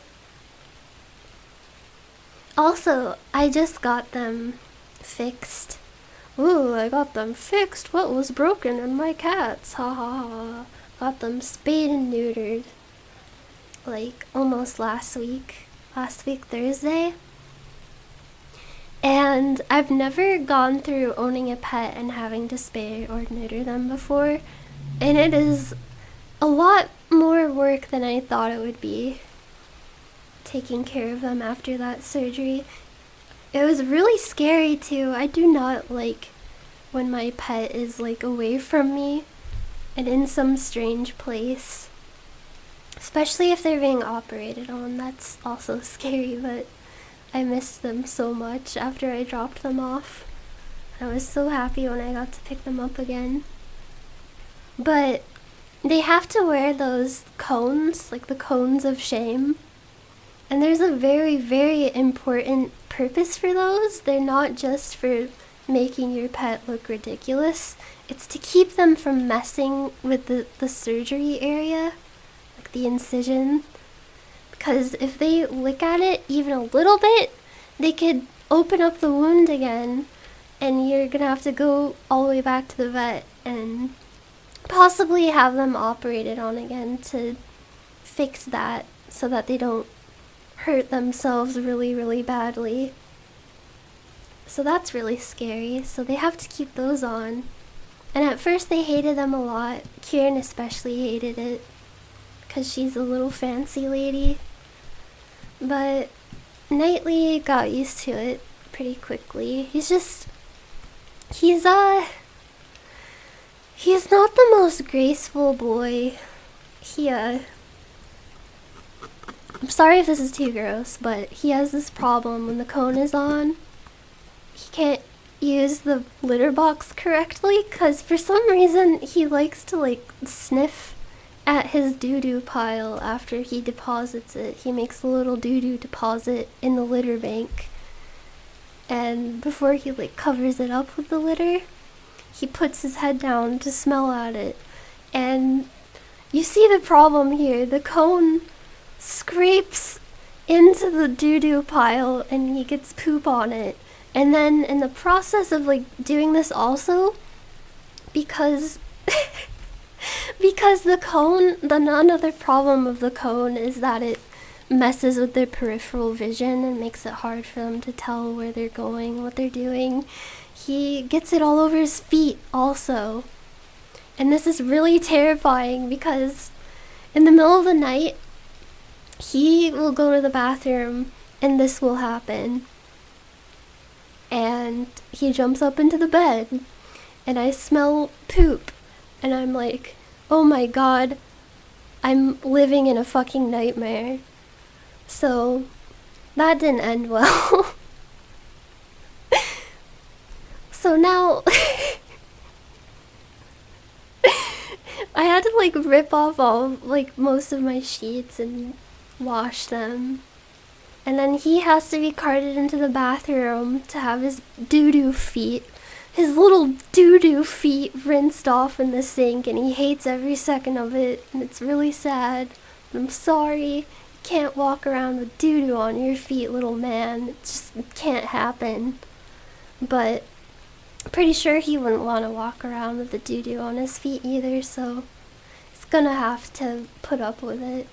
Also, I just got them fixed. Ooh, I got them fixed. What was broken in my cats? Ha ha ha. Got them spayed and neutered. Like almost last week Thursday. And I've never gone through owning a pet and having to spay or neuter them before. And it is a lot more work than I thought it would be, taking care of them after that surgery. It was really scary too. I do not like when my pet is like away from me and in some strange place. Especially if they're being operated on. That's also scary, but I missed them so much after I dropped them off. I was so happy when I got to pick them up again. But they have to wear those cones, like the cones of shame. And there's a very, very important purpose for those. They're not just for making your pet look ridiculous. It's to keep them from messing with the surgery area, like the incision. Because if they lick at it even a little bit, they could open up the wound again, and you're gonna have to go all the way back to the vet and possibly have them operated on again to fix that so that they don't hurt themselves really, really badly. So that's really scary. So they have to keep those on. And at first they hated them a lot. Kieran especially hated it because she's a little fancy lady. But Knightley got used to it pretty quickly. He's not the most graceful boy. I'm sorry if this is too gross, but he has this problem when the cone is on. He can't use the litter box correctly because for some reason he likes to like sniff at his doo-doo pile after he deposits it. He makes a little doo-doo deposit in the litter bank. And before he like covers it up with the litter, he puts his head down to smell at it. And you see the problem here. The cone scrapes into the doo-doo pile and he gets poop on it. And then in the process of like doing this also, because Because the cone, another problem of the cone is that it messes with their peripheral vision and makes it hard for them to tell where they're going, what they're doing. He gets it all over his feet also. And this is really terrifying because in the middle of the night, he will go to the bathroom and this will happen. And he jumps up into the bed and I smell poop. And I'm like, oh my god, I'm living in a fucking nightmare. So that didn't end well. So now I had to like rip off most of my sheets and wash them. And then he has to be carted into the bathroom to have his doo-doo feet, his little doo-doo feet rinsed off in the sink, and he hates every second of it, and it's really sad. But I'm sorry, you can't walk around with doo-doo on your feet, little man. It just can't happen. But I'm pretty sure he wouldn't want to walk around with the doo-doo on his feet either, so he's gonna have to put up with it.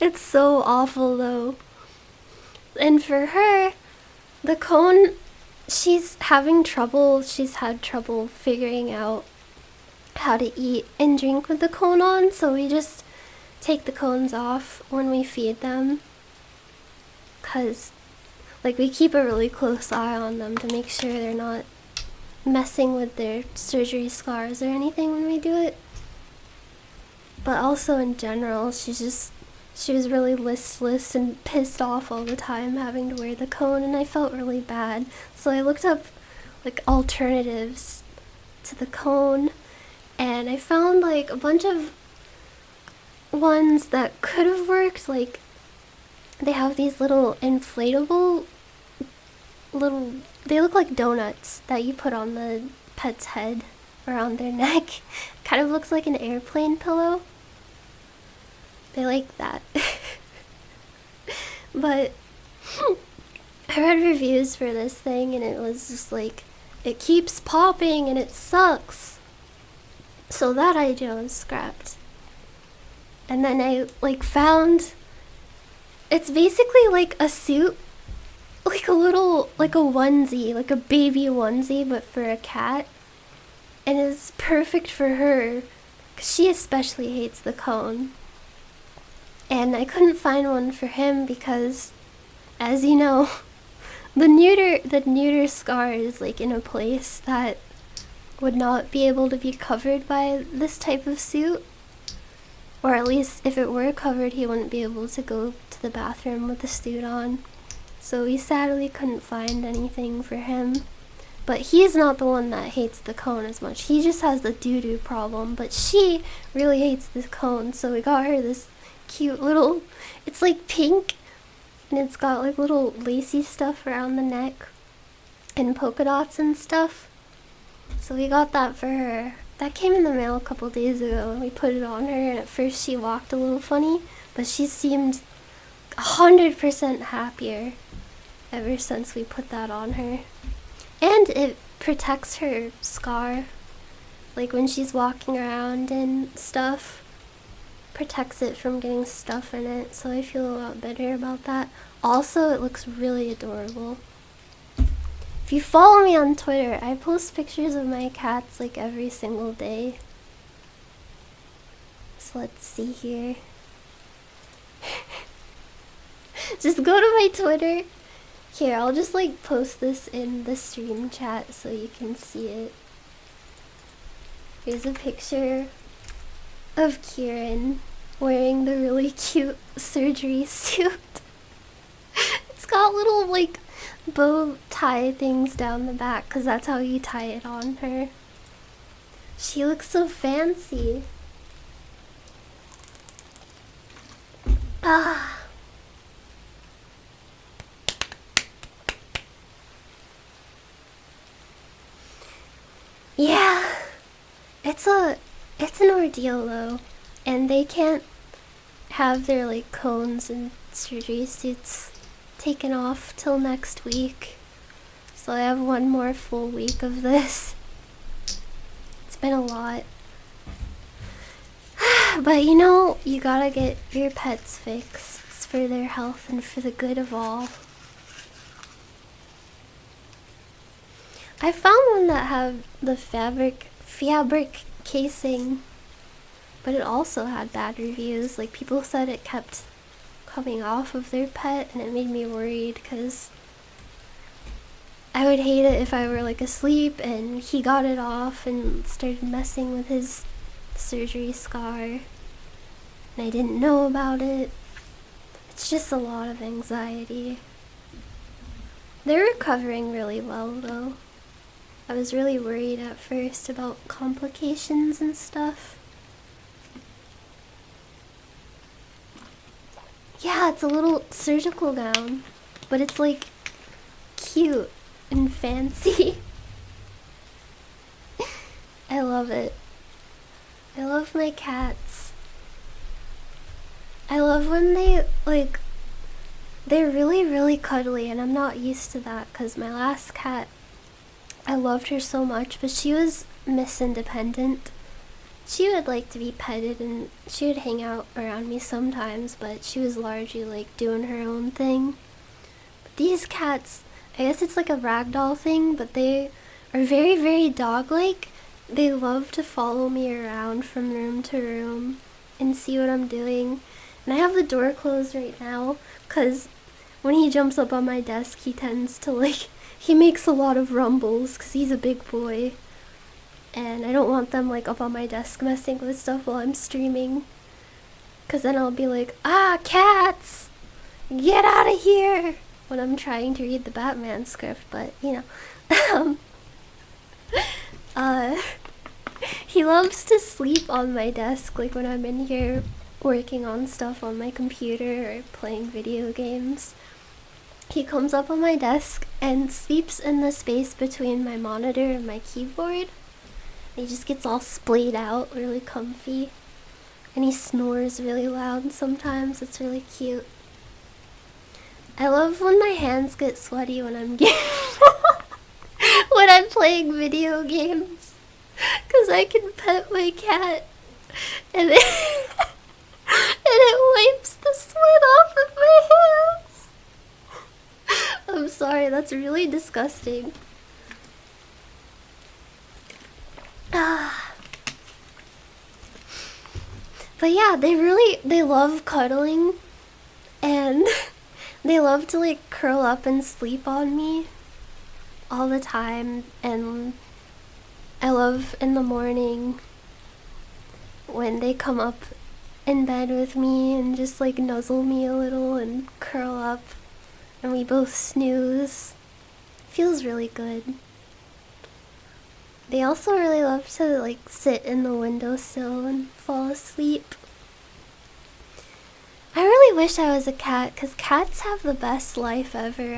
It's so awful though. And for her, the cone, she's had trouble figuring out how to eat and drink with the cone on, so we just take the cones off when we feed them. 'Cause we keep a really close eye on them to make sure they're not messing with their surgery scars or anything when we do it. But also in general, she was really listless and pissed off all the time having to wear the cone, and I felt really bad. So I looked up alternatives to the cone, and I found a bunch of ones that could have worked. They have these little inflatable they look like donuts that you put on the pet's head around their neck. Kind of looks like an airplane pillow. They like that. But I read reviews for this thing and it was just it keeps popping and it sucks. So that idea was scrapped. And then I found it's basically a suit, a onesie, a baby onesie, but for a cat. And it's perfect for her, 'cause she especially hates the cone. And I couldn't find one for him because, as you know, the neuter scar is in a place that would not be able to be covered by this type of suit. Or at least if it were covered, he wouldn't be able to go to the bathroom with the suit on. So we sadly couldn't find anything for him. But he's not the one that hates the cone as much. He just has the doo-doo problem. But she really hates the cone, so we got her this cute little, it's pink, and it's got little lacy stuff around the neck and polka dots and stuff. So we got that for her. That came in the mail a couple days ago, and we put it on her, and at first she walked a little funny, but she seemed 100% happier ever since we put that on her. And it protects her scar, when she's walking around and stuff. Protects it from getting stuff in it, so I feel a lot better about that. Also, it looks really adorable. If you follow me on Twitter, I post pictures of my cats every single day. So let's see here. Just go to my Twitter. Here, I'll just post this in the stream chat so you can see it. Here's a picture of Kieran wearing the really cute surgery suit. It's got little bow tie things down the back, because that's how you tie it on her. She looks so fancy. Ah. Yeah, it's an ordeal though, and they can't have their cones and surgery suits taken off till next week, so I have one more full week of this. It's been a lot. But you know, you gotta get your pets fixed. It's for their health and for the good of all. I found one that had the fabric casing, but it also had bad reviews. Like, people said it kept coming off of their pet, and it made me worried because I would hate it if I were like asleep and he got it off and started messing with his surgery scar and I didn't know about it. It's just a lot of anxiety. They're recovering really well though. I was really worried at first about complications and stuff. Yeah, it's a little surgical gown, but it's like cute and fancy. I love it. I love my cats. I love when they're really, really cuddly, and I'm not used to that because my last cat, I loved her so much, but she was Miss Independent. She would like to be petted and she would hang out around me sometimes, but she was largely like doing her own thing. But these cats, I guess it's like a ragdoll thing, but they are very, very dog-like. They love to follow me around from room to room and see what I'm doing. And I have the door closed right now because when he jumps up on my desk, he tends to he makes a lot of rumbles because he's a big boy. And I don't want them up on my desk messing with stuff while I'm streaming. Because then I'll be like, cats! Get out of here! When I'm trying to read the Batman script, but, you know. He loves to sleep on my desk, when I'm in here working on stuff on my computer or playing video games. He comes up on my desk and sleeps in the space between my monitor and my keyboard. He just gets all splayed out, really comfy. And he snores really loud sometimes. It's really cute. I love when my hands get sweaty when I'm when I'm playing video games. Because I can pet my cat. And it, and it wipes the sweat off of my hands. I'm sorry, that's really disgusting. But yeah, they love cuddling, and they love to curl up and sleep on me all the time. And I love in the morning when they come up in bed with me and just nuzzle me a little and curl up and we both snooze. Feels really good. They also really love to sit in the windowsill and fall asleep. I really wish I was a cat, because cats have the best life ever.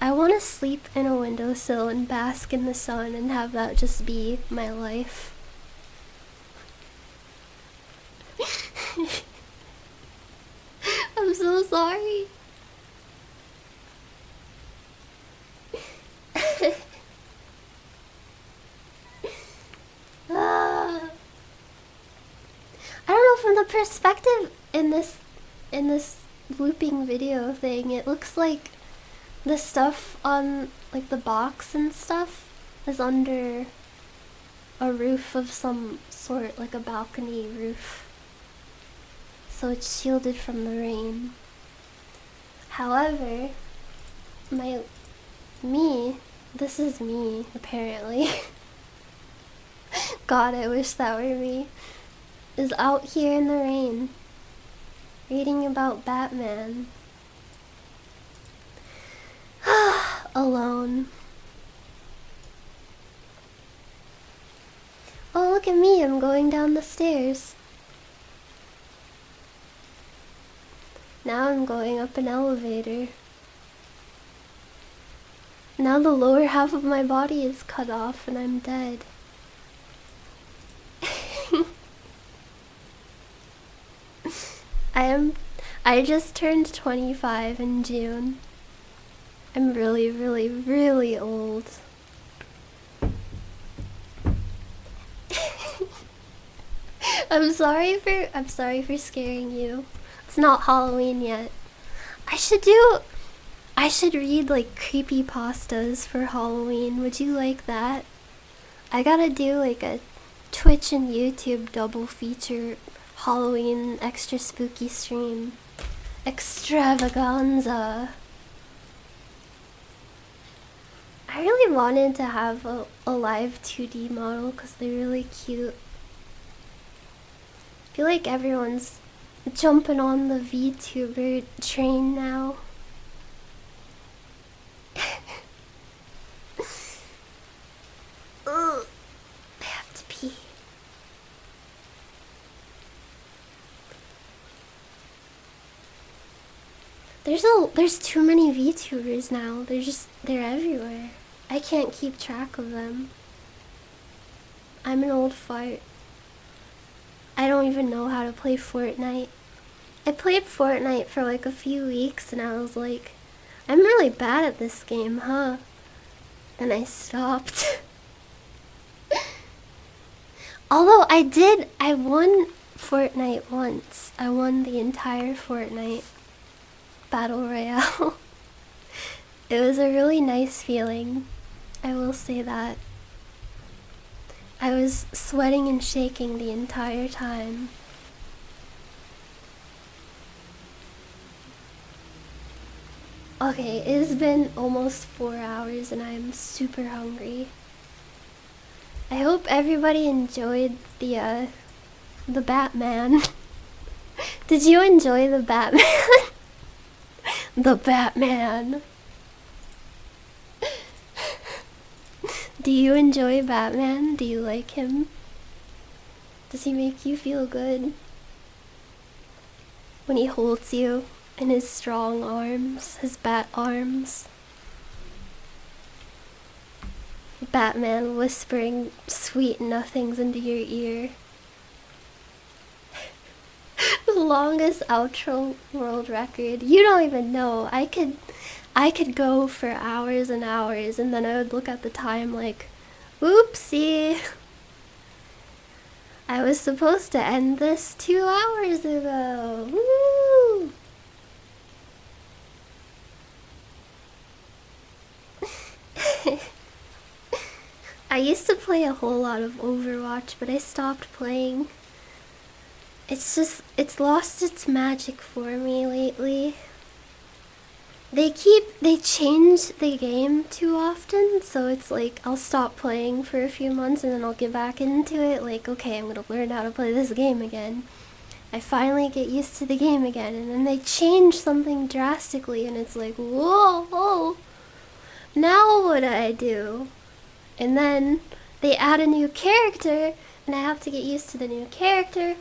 I want to sleep in a windowsill and bask in the sun and have that just be my life. I'm so sorry. I don't know, from the perspective in this looping video thing, it looks like the stuff on the box and stuff is under a roof of some sort, like a balcony roof. So it's shielded from the rain. However, this is me, apparently. God, I wish that were me. Is out here in the rain, reading about Batman. Alone. Oh, look at me, I'm going down the stairs. Now I'm going up an elevator. Now the lower half of my body is cut off and I'm dead. I just turned 25 in June. I'm really, really, really old. I'm sorry for scaring you. It's not Halloween yet. I should read like creepy pastas for Halloween. Would you like that? I gotta do like a Twitch and YouTube double feature Halloween extra spooky stream. Extravaganza. I really wanted to have a live 2D model because they're really cute. I feel like everyone's jumping on the VTuber train now. Ugh, I have to pee. There's too many VTubers now. They're everywhere. I can't keep track of them. I'm an old fart. I don't even know how to play Fortnite. I played Fortnite for like a few weeks and I was like, I'm really bad at this game, huh? And I stopped. Although I won Fortnite once. I won the entire Fortnite Battle Royale. It was a really nice feeling. I will say that. I was sweating and shaking the entire time. Okay, it has been almost 4 hours and I'm super hungry. I hope everybody enjoyed the Batman. Did you enjoy the Batman? The Batman. Do you enjoy Batman? Do you like him? Does he make you feel good? When he holds you in his strong arms, his bat arms. Batman whispering sweet nothings into your ear. The longest outro world record. You don't even know. I could go for hours and hours and then I would look at the time like, oopsie. I was supposed to end this 2 hours ago. Woo! I used to play a whole lot of Overwatch, but I stopped playing. It's lost its magic for me lately. They change the game too often, so it's like I'll stop playing for a few months and then I'll get back into it, like, okay, I'm gonna learn how to play this game again. I finally get used to the game again, and then they change something drastically and it's like, whoa, now what do I do? And then they add a new character and I have to get used to the new character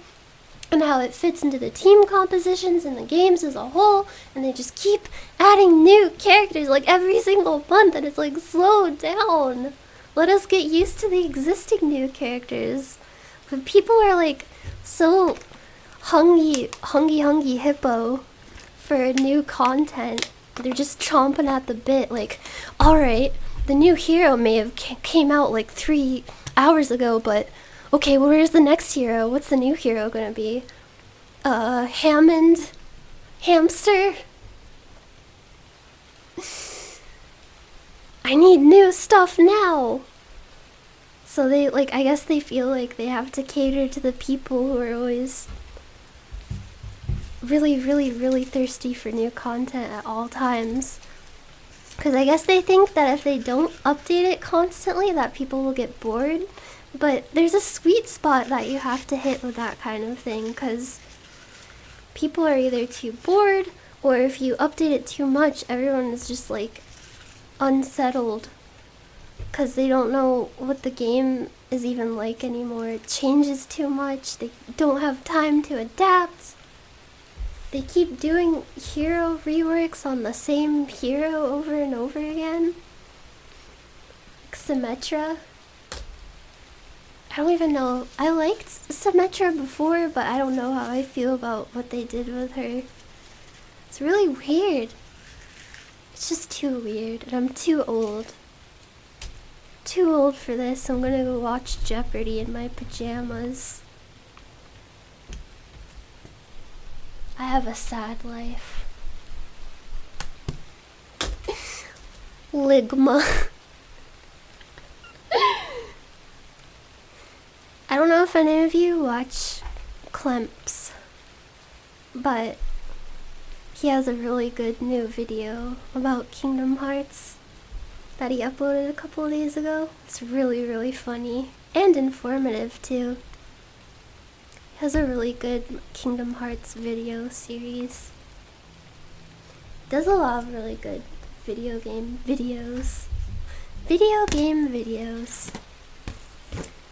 and how it fits into the team compositions and the games as a whole, and they just keep adding new characters like every single month, and it's like, slow down. Let us get used to the existing new characters. But people are like so hungry hippo for new content. They're just chomping at the bit like, alright, the new hero may have came out like 3 hours ago, but okay, well, where's the next hero? What's the new hero gonna be? Hammond? Hamster? I need new stuff now! So they, like, I guess they feel like they have to cater to the people who are always really thirsty for new content at all times. Because I guess they think that if they don't update it constantly, that people will get bored. But there's a sweet spot that you have to hit with that kind of thing, because people are either too bored, or if you update it too much, everyone is just like unsettled because they don't know what the game is even like anymore. It changes too much. They don't have time to adapt. They keep doing hero reworks on the same hero over and over again. Symmetra. I don't even know. I liked Symmetra before, but I don't know how I feel about what they did with her. It's really weird. It's just too weird, and I'm too old. Too old for this. I'm gonna go watch Jeopardy in my pajamas. I have a sad life. Ligma. I don't know if any of you watch Clemps, but he has a really good new video about Kingdom Hearts that he uploaded a couple of days ago. It's really, really funny and informative too. He has a really good Kingdom Hearts video series. Does a lot of really good video game videos.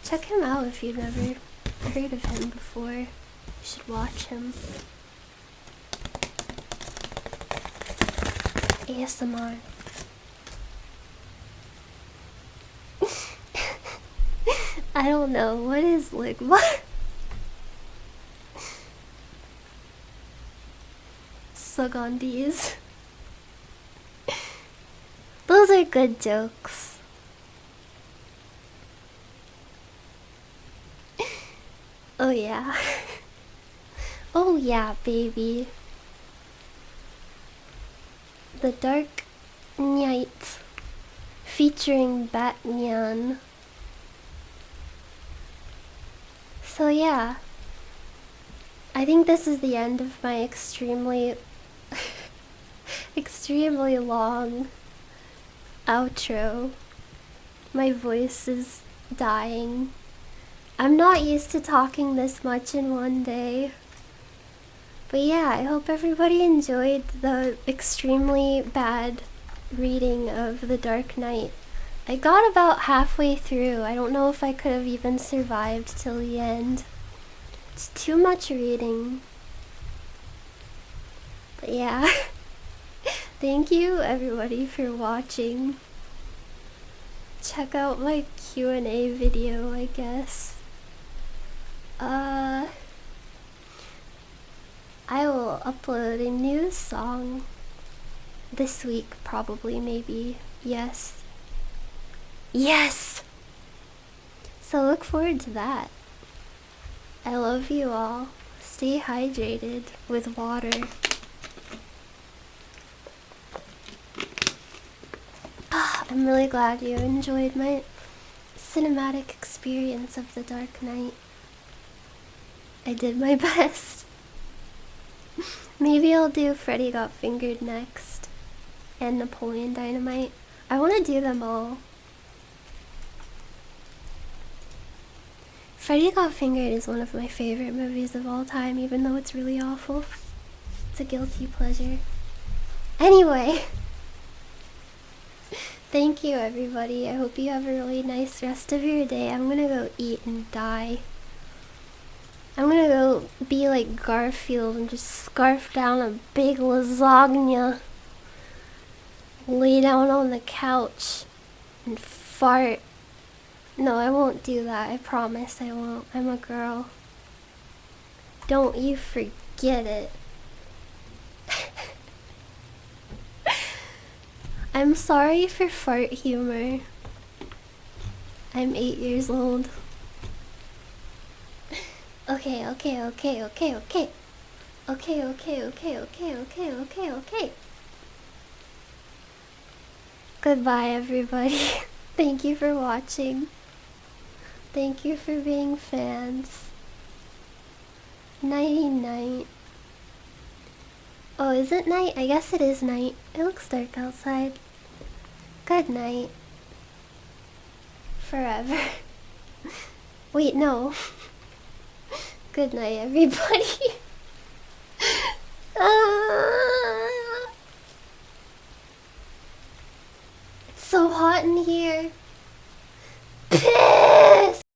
Check him out if you've never heard of him before. You should watch him. ASMR. I don't know, what is Ligma? Sugandis. Those are good jokes. Oh yeah. Oh yeah, baby. The Dark Knight featuring Batman. So yeah, I think this is the end of my extremely long outro. My voice is dying. I'm not used to talking this much in one day. But yeah, I hope everybody enjoyed the extremely bad reading of The Dark Knight. I got about halfway through. I don't know if I could have even survived till the end. It's too much reading. But yeah. Thank you everybody for watching. Check out my Q&A video, I guess. I will upload a new song this week, probably, maybe. Yes. Yes! So look forward to that. I love you all. Stay hydrated with water. I'm really glad you enjoyed my cinematic experience of The Dark Knight. I did my best. Maybe I'll do Freddy Got Fingered next. And Napoleon Dynamite. I want to do them all. Freddy Got Fingered is one of my favorite movies of all time, even though it's really awful. It's a guilty pleasure. Anyway. Thank you everybody. I hope you have a really nice rest of your day. I'm gonna go eat and die. I'm gonna go be like Garfield and just scarf down a big lasagna. Lay down on the couch and fart. No, I won't do that. I promise I won't. I'm a girl. Don't you forget it. I'm sorry for fart humor. I'm 8 years old. Okay. Goodbye, everybody. Thank you for watching. Thank you for being fans. Nighty night. Oh, is it night? I guess it is night. It looks dark outside. Good night. Forever. Wait, no. Good night, everybody. It's so hot in here.